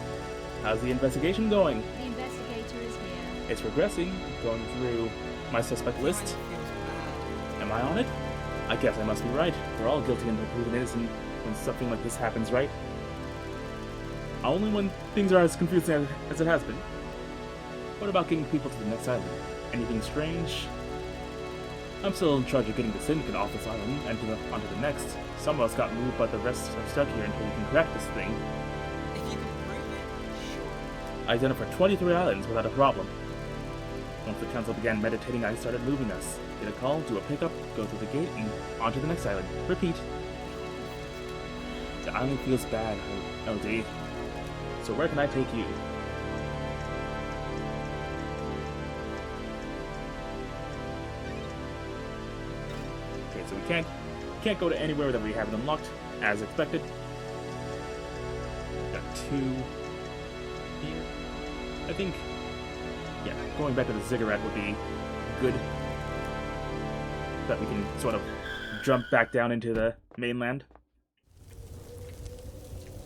how's the investigation going? The investigator is here. It's progressing, going through my suspect list. Feels bad. Am I on it? I guess I must be right. We're all guilty until proven innocent when something like this happens, right? Only when things are as confusing as it has been. What about getting people to the next island? Anything strange? I'm still in charge of getting the syndicate off this island and onto the next. Some of us got moved, but the rest are stuck here until we can crack this thing. If you can prove it, sure. I did it for 23 islands without a problem. Once the council began meditating, I started moving us. Get a call, do a pickup, go through the gate, and onto the next island. Repeat. The island feels bad, LD. So where can I take you? Okay, so we can't go to anywhere that we haven't unlocked, as expected. Got 2 here. I think, yeah, going back to the ziggurat would be good. That we can sort of jump back down into the mainland.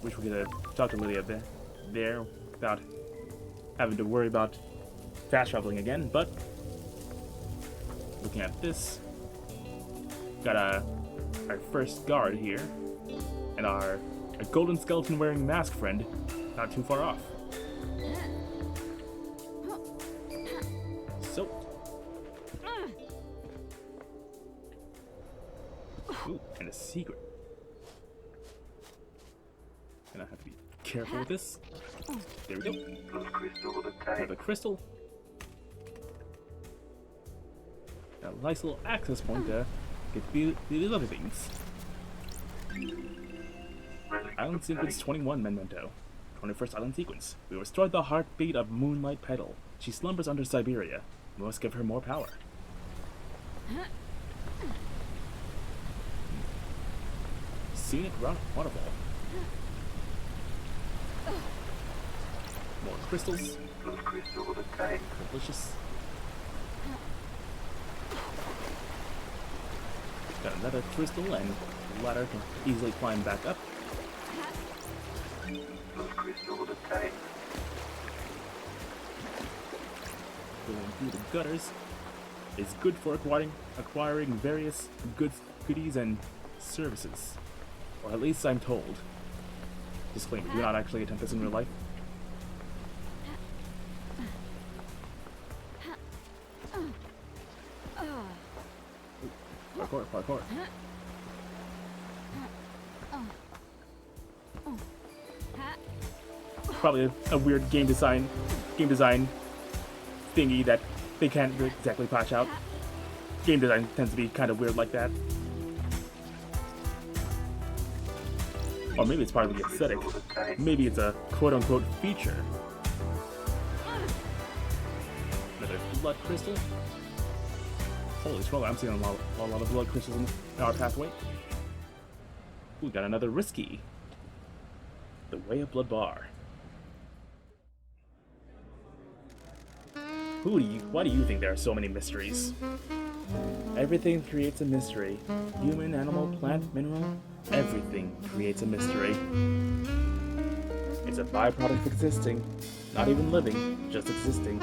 Wish we could talk to Lydia there without having to worry about fast traveling again, but looking at this, got our first guard here, and our golden skeleton wearing mask friend not too far off. So, ooh, and a secret. Gonna have to be careful with this. There we go. Blood crystal Another obtained. crystal. Got a nice little access point to get these other things. Relic Island sequence obtained. 21 memento. 21st island sequence. We restored the heartbeat of Moonlight Petal. She slumbers under Siberia. We must give her more power. Scenic waterfall. More crystals. Blood crystal obtained. Delicious. Got another crystal and ladder to easily climb back up. Blood crystal obtained. Going through the gutters is good for acquiring various goodies and services. Or at least I'm told. Disclaimer, do not actually attempt this in real life. Parkour, parkour. Probably a weird game design thingy that they can't exactly patch out. Game design tends to be kind of weird like that. Or maybe it's part of the aesthetic. Maybe it's a quote-unquote feature. Another blood crystal. Holy smoke, I'm seeing a lot of blood crystals in our pathway. Ooh, got another risky. The Way of Blood Bar. Why do you think there are so many mysteries? Everything creates a mystery. Human, animal, plant, mineral, everything creates a mystery. It's a byproduct of existing, not even living, just existing.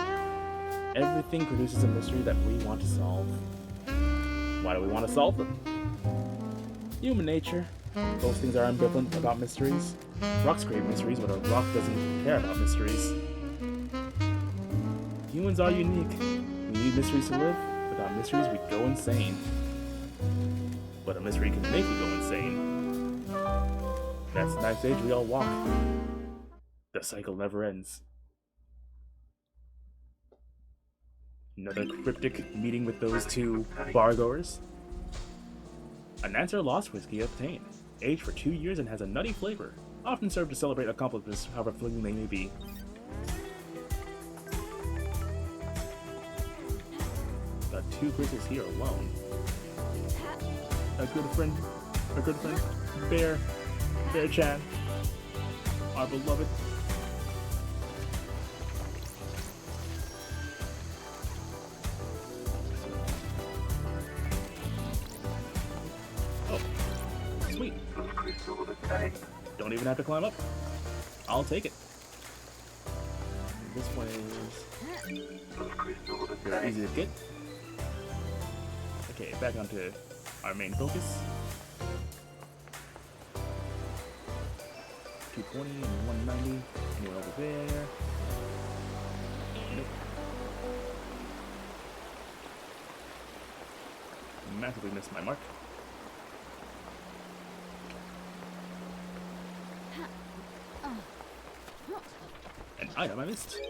Everything produces a mystery that we want to solve. Why do we want to solve them? Human nature. Most things are ambivalent about mysteries. Rocks create mysteries, but a rock doesn't care about mysteries. Humans are unique. We need mysteries to live. Without mysteries, we'd go insane. But a mystery can make you go insane. That's the night stage we all walk. The cycle never ends. Another cryptic meeting with those two bargoers. An answer lost whiskey obtained. Aged for 2 years and has a nutty flavor. Often served to celebrate accomplishments, however fleeting they may be. Got 2 crystals here alone. A good friend, Bear-chan, our beloved. Oh, sweet. The crystal obtained. Don't even have to climb up. I'll take it. This one is The crystal very obtained. easy to get. Okay, back onto our main focus. 220 and 190. Anyone over there? Nope. Massively missed my mark. An item I missed.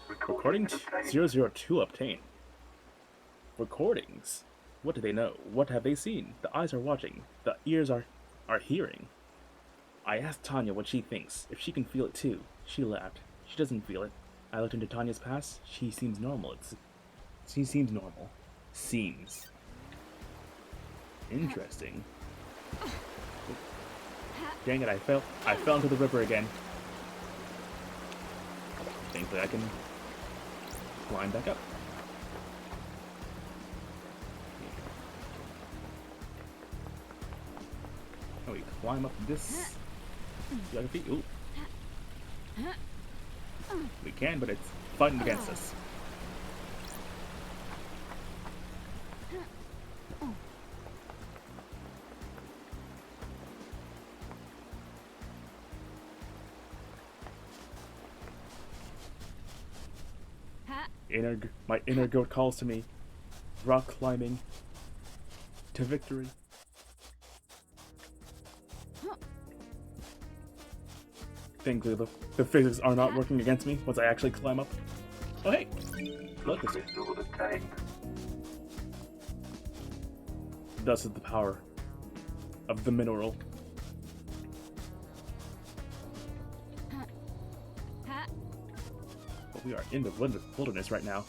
Recording obtained. 002 obtained. Recordings. What do they know? What have they seen? The eyes are watching. The ears are hearing. I asked Tanya what she thinks, if she can feel it too. She laughed. She doesn't feel it. I looked into Tanya's past. She seems normal. She seems normal. Seems. Interesting. Dang it, I fell into the river again. Thankfully I can climb back up. Oh, we climb up this geography. Ooh. We can, but it's fighting against us. My inner goat calls to me. Rock climbing to victory. Thankfully, the physics are not working against me once I actually climb up. Oh hey! Blood crystal. Crystal obtained. Thus is the power of the mineral. But we are in the wilderness right now.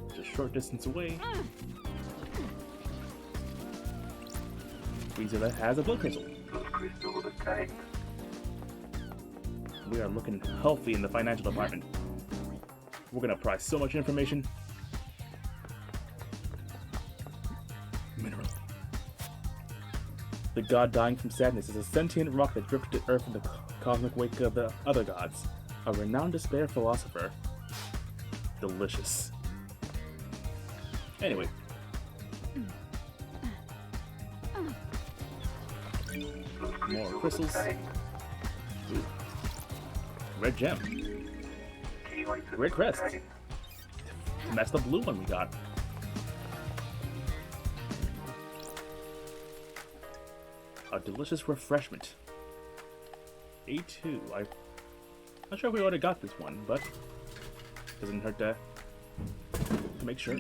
Just a short distance away. Weezer has a blood crystal. The crystal obtained. We are looking healthy in the financial department. We're gonna prize so much information. Mineral. The god dying from sadness is a sentient rock that drifted to Earth in the cosmic wake of the other gods. A renowned despair philosopher. Delicious. Anyway. More crystals. Ooh. Red gem. Key items Red crest. obtained. And that's the blue one we got. A delicious refreshment. A2. I'm not sure if we already got this one, but doesn't hurt to make sure.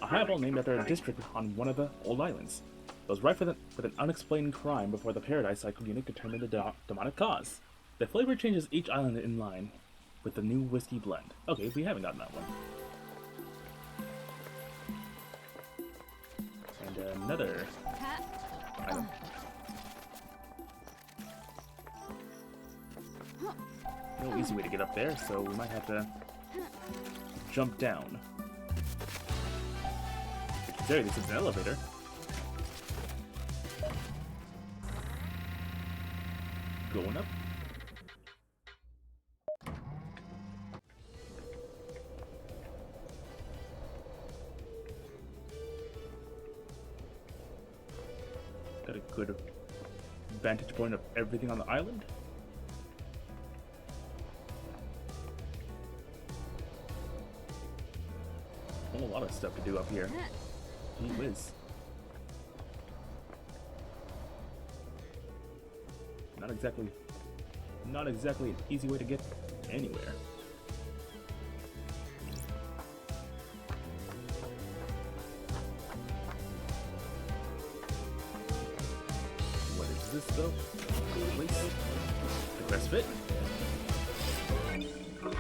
A highball named after a district on one of the old islands. It was rife with an unexplained crime before the Paradise Cycle unit determined the demonic cause. The flavor changes each island in line with the new whiskey blend. Okay, we haven't gotten that one. And another item. No easy way to get up there, so we might have to jump down. There, this is an elevator. Going up. Got a good vantage point of everything on the island. A lot of stuff to do up here. Gee whiz. Not exactly an easy way to get anywhere. What is this though? Gold lace. The best fit.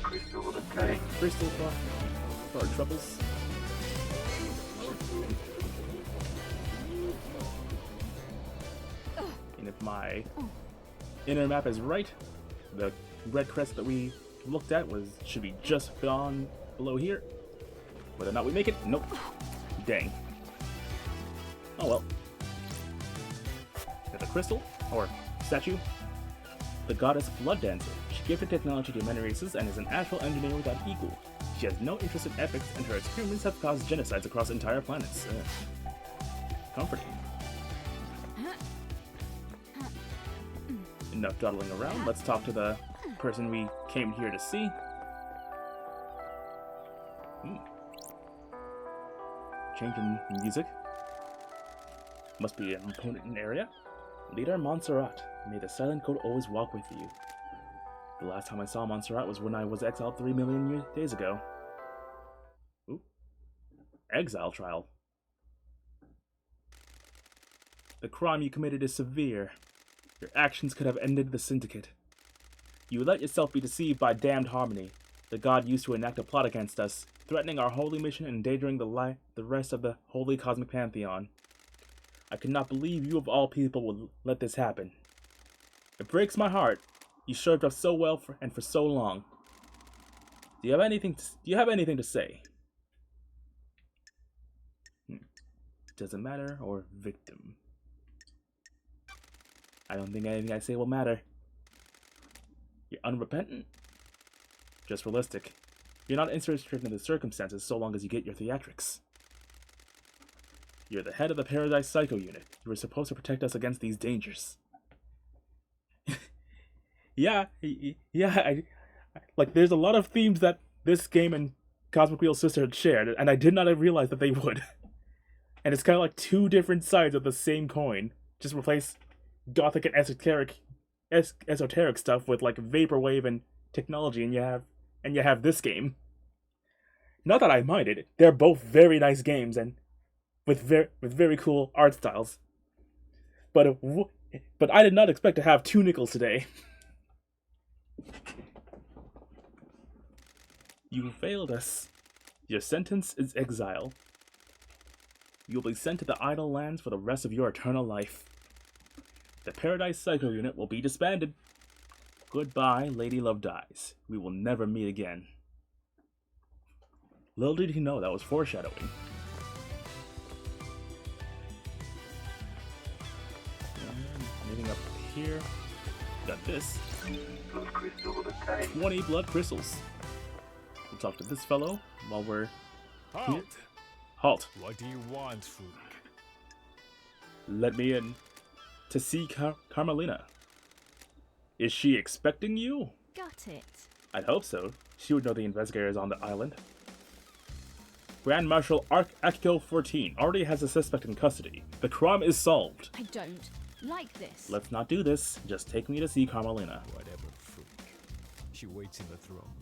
Crystal of the tank. Crystal for our troubles. And if my inner map is right, the red crest that we looked at should be just on below here. Whether or not we make it, nope. Dang. Oh well. Got the crystal, or statue. The goddess Blood Dancer. She gifted technology to many races and is an actual engineer without equal. She has no interest in epics, and her experiments have caused genocides across entire planets. Comforting. Enough dawdling around, let's talk to the person we came here to see. Change in music. Must be an important area. Leader Montserrat, may the silent code always walk with you. The last time I saw Montserrat was when I was exiled 3 million days ago. Ooh. Exile trial. The crime you committed is severe. Your actions could have ended the Syndicate. You let yourself be deceived by damned Harmony, the god used to enact a plot against us, threatening our holy mission and endangering the rest of the holy cosmic pantheon. I could not believe you of all people would let this happen. It breaks my heart. You served us so well for so long. Do you have anything to say? Doesn't matter, or victim. I don't think anything I say will matter. You're unrepentant? Just realistic. You're not interested in the circumstances so long as you get your theatrics. You're the head of the Paradise Psycho Unit. You were supposed to protect us against these dangers. yeah, like there's a lot of themes that this game and Cosmic Wheel Sisterhood shared, and I did not realize that they would. And it's kind of like two different sides of the same coin. Just replace gothic and esoteric stuff with like vaporwave and technology, and you have this game. Not that I minded. They're both very nice games and with very cool art styles. But I did not expect to have 2 nickels today. You failed us. Your sentence is exile. You'll be sent to the Idle Lands for the rest of your eternal life. The Paradise Psycho Unit will be disbanded. Goodbye, Lady Love Dies. We will never meet again. Little did he know that was foreshadowing. Anything up here? Got this. 20 blood crystals. We'll talk to this fellow while we're here. Halt. What do you want, Fook? Let me in. To see Carmelina. Is she expecting you? Got it. I'd hope so. She would know the investigators on the island. Grand Marshal Akiko 14 already has a suspect in custody. The crime is solved. I don't like this. Let's not do this. Just take me to see Carmelina. Whatever, Fook. She waits in the throne.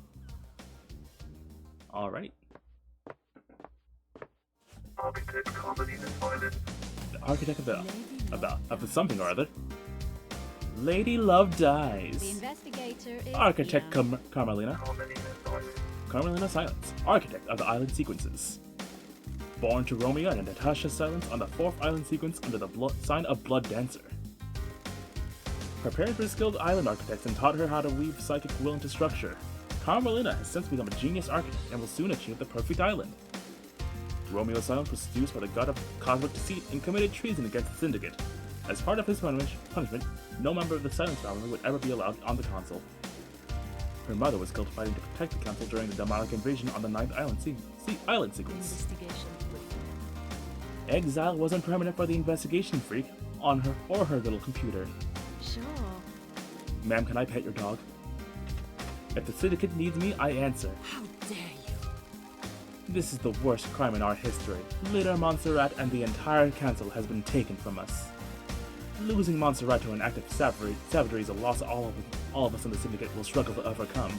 Alright. Architect Carmelina Silent. The architect of the something or other. Lady Love Dies. The investigator is Architect here. Carmelina. Carmelina Silent. Carmelina Silence, architect of the island sequences. Born to Romeo and Natasha Silence on the 4th island sequence under the sign of Blood Dancer. prepared for skilled island architects and taught her how to weave psychic will into structure. Carmelina has since become a genius architect and will soon achieve the perfect island. Romeo's silence was seduced by the god of cosmic deceit and committed treason against the Syndicate. As part of his punishment, no member of the Silence family would ever be allowed on the console. Her mother was killed fighting to protect the council during the demonic invasion on the 9th island sequence. Investigation. Exile wasn't permanent for the investigation freak on her or her little computer. Sure. Ma'am, can I pet your dog? If the Syndicate needs me, I answer. How dare you? This is the worst crime in our history. Leader Montserrat and the entire council has been taken from us. Losing Montserrat to an act of savagery is a loss all of us in the Syndicate will struggle to overcome.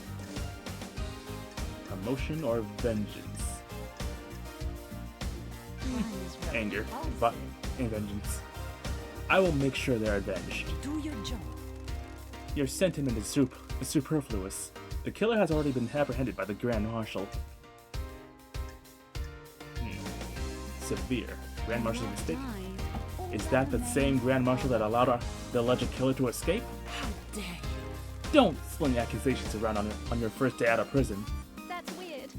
Promotion or vengeance? Anger, and vengeance. I will make sure they're avenged. Do your job. Your sentiment is superfluous. The killer has already been apprehended by the Grand Marshal. Severe. Grand Marshal's mistake? Is that the same Grand Marshal that allowed the alleged killer to escape? How dare you? Don't sling accusations around on your first day out of prison. That's weird.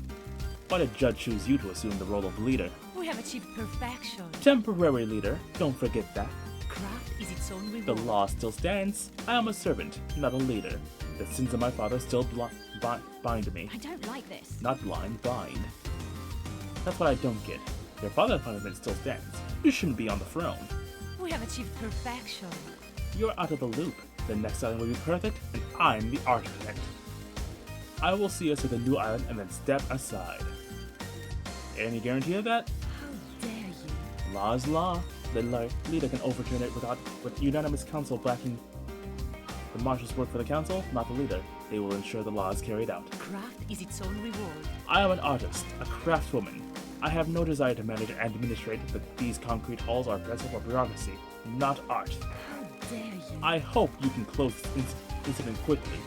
Why did Judge choose you to assume the role of leader? We have achieved perfection. Temporary leader, don't forget that. Craft is its own The reward. law still stands. I am a servant, not a leader. The sins of my father still bind me. I don't like this. Not blind, bind. That's what I don't get. Your father's punishment still stands. You shouldn't be on the throne. We have achieved perfection. You're out of the loop. The next island will be perfect, and I'm the architect. I will see us to the new island and then step aside. Any guarantee of that? How dare you? Law is law. The leader can overturn it with unanimous council backing. The marshals work for the council, not the leader. They will ensure the law is carried out. Craft is its own reward. I am an artist, a craftswoman. I have no desire to manage and administrate these concrete halls or vessels for bureaucracy, not art. How dare you? I hope you can close this incident quickly.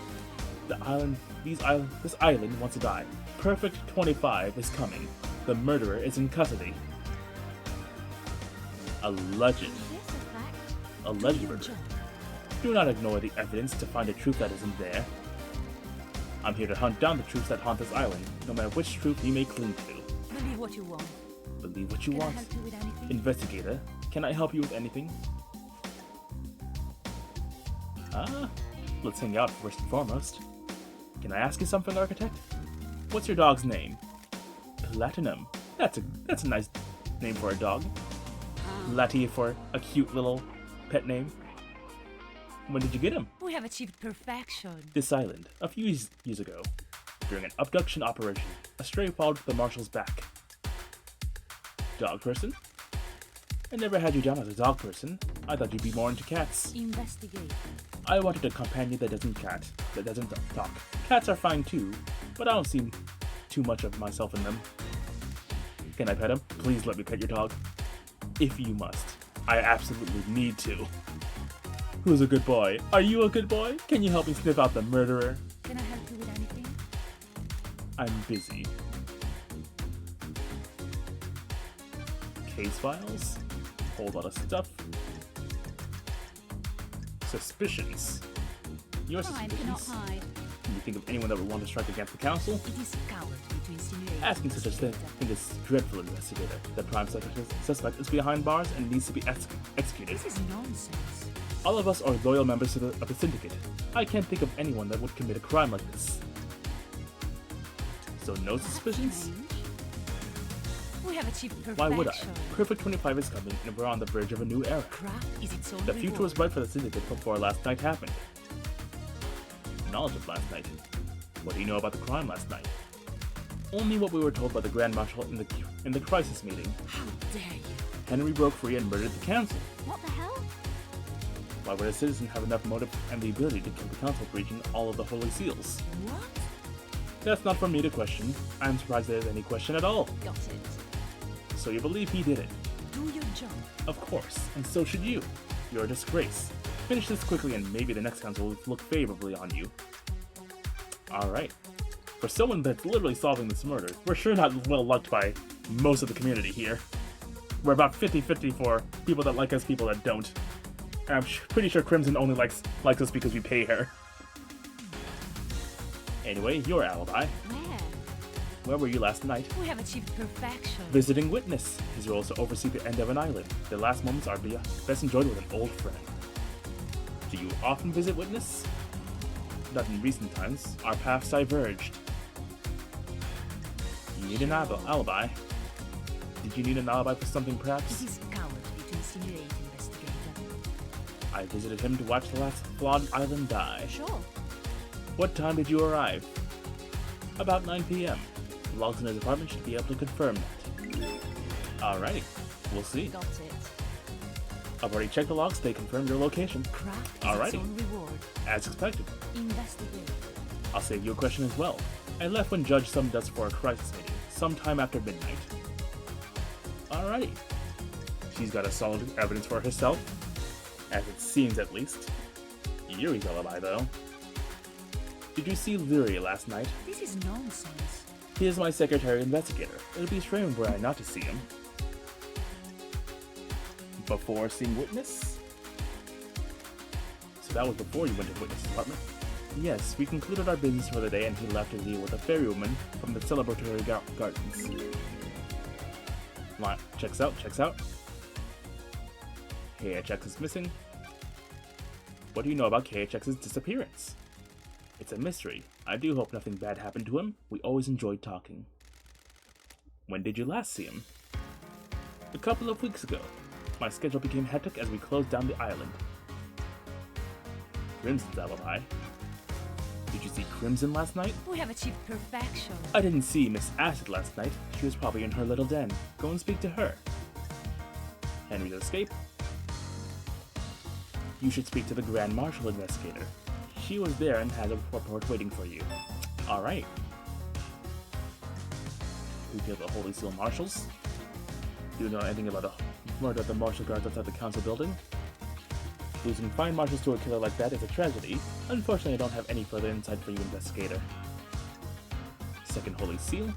This island wants to die. Perfect 25 is coming. The murderer is in custody. Alleged. Is this a fact? Alleged Do your murder. job. Do not ignore the evidence to find a truth that isn't there. I'm here to hunt down the truths that haunt this island, no matter which truth you may cling to. Believe what you want. Believe what you Can I want. help you with anything? Investigator, can I help you with anything? Let's hang out first and foremost. Can I ask you something, Architect? What's your dog's name? Platinum. That's a nice name for a dog. Lati for a cute little pet name. When did you get him? We have achieved perfection. This island, a few years ago. During an abduction operation, a stray followed the marshal's back. Dog person? I never had you down as a dog person. I thought you'd be more into cats. Investigate. I wanted a companion that doesn't talk. Cats are fine too, but I don't see too much of myself in them. Can I pet him? Please let me pet your dog. If you must. I absolutely need to. Who's a good boy? Are you a good boy? Can you help me sniff out the murderer? Can I help you with anything? I'm busy. Case files? Whole lot of stuff. Suspicions. Your Crime cannot suspicions? hide. Can you think of anyone that would want to strike against the council? It is cowardly to insinuate. Asking such a thing is dreadful, investigator. The prime suspect is behind bars and needs to be executed. This is nonsense. All of us are loyal members of the Syndicate. I can't think of anyone that would commit a crime like this. So no suspicions? Strange. We have achieved perfection. Why would I? Perfect 25 is coming and we're on the verge of a new era. Craft is its own The future reward. was bright for the Syndicate before last night happened. Knowledge of last night. What do you know about the crime last night? Only what we were told by the Grand Marshal in the crisis meeting. How dare you? Henry broke free and murdered the council. What the hell? Why would a citizen have enough motive and the ability to kill the council breaching all of the holy seals? What? That's not for me to question. I'm surprised there's any question at all. Got it. So you believe he did it? Do your job. Of course, and so should you. You're a disgrace. Finish this quickly and maybe the next council will look favorably on you. Alright. For someone that's literally solving this murder, we're sure not well liked by most of the community here. We're about 50-50 for people that like us, people that don't. I'm pretty sure Crimson only likes us because we pay her. Anyway, your alibi. Where? Where were you last night? We have achieved perfection. Visiting Witness. His role is to oversee the end of an island. The last moments are best enjoyed with an old friend. Do you often visit Witness? Not in recent times. Our paths diverged. You need an alibi. Did you need an alibi for something, perhaps? It is cowardly to insinuate, investigator. I visited him to watch the last flawed island die. Sure. What time did you arrive? About 9 p.m. The logs in his apartment should be able to confirm that. Alrighty, we'll see. Got it. I've already checked the logs, they confirmed your location. Craft is Alrighty. its own reward. As expected. Investigate. I'll save you a question as well. I left when Judge summoned us for a crisis meeting, sometime after midnight. Alrighty. She's got a solid evidence for herself, as it seems at least. Yuri's alibi, though. Did you see Lyria last night? This is nonsense. He is my secretary investigator. It would be strange were I not to see him. Before seeing Witness? So that was before you went to Witness' apartment? Yes, we concluded our business for the day and he left to deal with a fairy woman from the celebratory gardens. Line checks out, checks out. KHX is missing. What do you know about KHX's disappearance? It's a mystery. I do hope nothing bad happened to him. We always enjoyed talking. When did you last see him? A couple of weeks ago. My schedule became hectic as we closed down the island. Crimson's alibi. Did you see Crimson last night? We have achieved perfection. I didn't see Miss Acid last night. She was probably in her little den. Go and speak to her. Henry's escape? You should speak to the Grand Marshal investigator. She was there and has a report waiting for you. Alright. We kill the Holy Seal Marshals? Do you know anything about the murder of the Marshal guards outside the council building? Losing fine marshals to a killer like that is a tragedy. Unfortunately, I don't have any further insight for you, investigator. Second Holy Seal?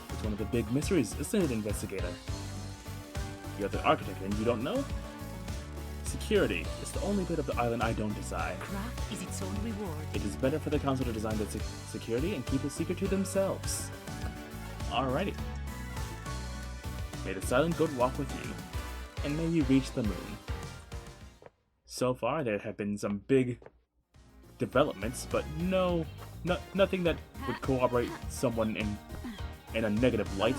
It's one of the big mysteries, isn't it, investigator? You're the architect and you don't know? Security is the only bit of the island I don't decide. Craft is its own reward. It is better for the council to design the security and keep it secret to themselves. Alrighty. May the silent goat walk with you, and may you reach the moon. So far, there have been some big developments, but nothing that would corroborate someone in a negative light.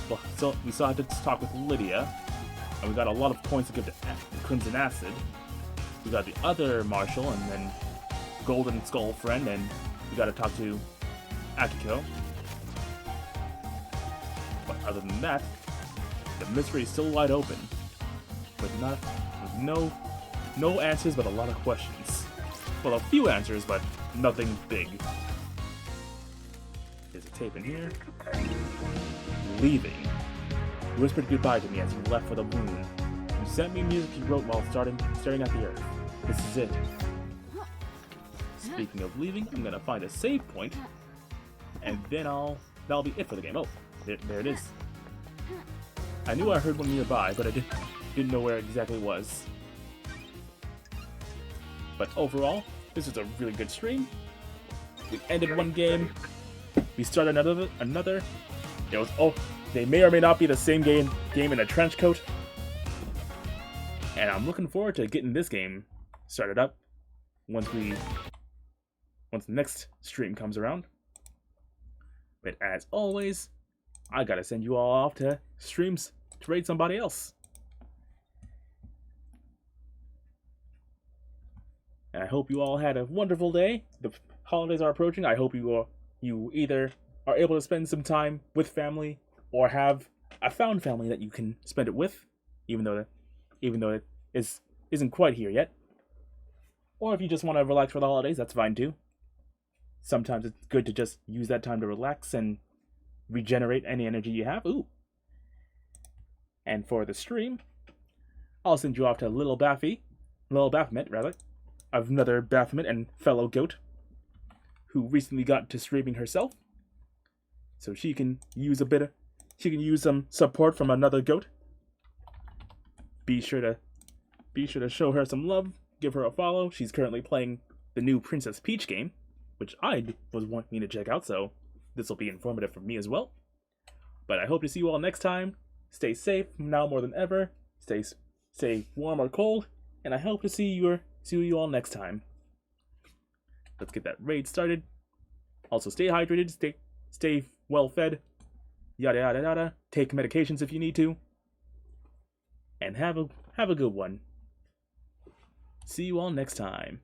Well, so we still have to talk with Lydia, and we got a lot of points to give to Crimson Acid. We got the other Marshal, and then Golden Skull Friend, and we got to talk to Akiko. But other than that, the mystery is still wide open, with no answers, but a lot of questions. Well, a few answers, but nothing big. There's a tape in here. Leaving. You whispered goodbye to me as you left for the moon. You sent me music you wrote while staring at the earth. This is it. Speaking of leaving, I'm gonna find a save point, and then that'll be it for the game. Oh, there it is. I knew I heard one nearby, but I didn't know where it exactly was. But overall, this was a really good stream. We ended one game. We started another. It was they may or may not be the same game in a trench coat. And I'm looking forward to getting this game started up once the next stream comes around. But as always, I gotta send you all off to streams to raid somebody else. And I hope you all had a wonderful day. The holidays are approaching. I hope you either are able to spend some time with family or have a found family that you can spend it with, even though it isn't quite here yet. Or if you just want to relax for the holidays, that's fine too. Sometimes it's good to just use that time to relax and regenerate any energy you have. Ooh. And for the stream, I'll send you off to Little Baphomet, rather. Another Baphomet and fellow goat, who recently got to streaming herself. So she can use some support from another goat. be sure to show her some love. Give her a follow. She's currently playing the new Princess Peach game, which I was wanting to check out, so this will be informative for me as well. But I hope to see you all next time. Stay safe now more than ever. Stay warm or cold, and I hope to see you all next time. Let's get that raid started. Also, stay hydrated, stay well fed, yada yada yada. Take medications if you need to, and have a good one. See you all next time.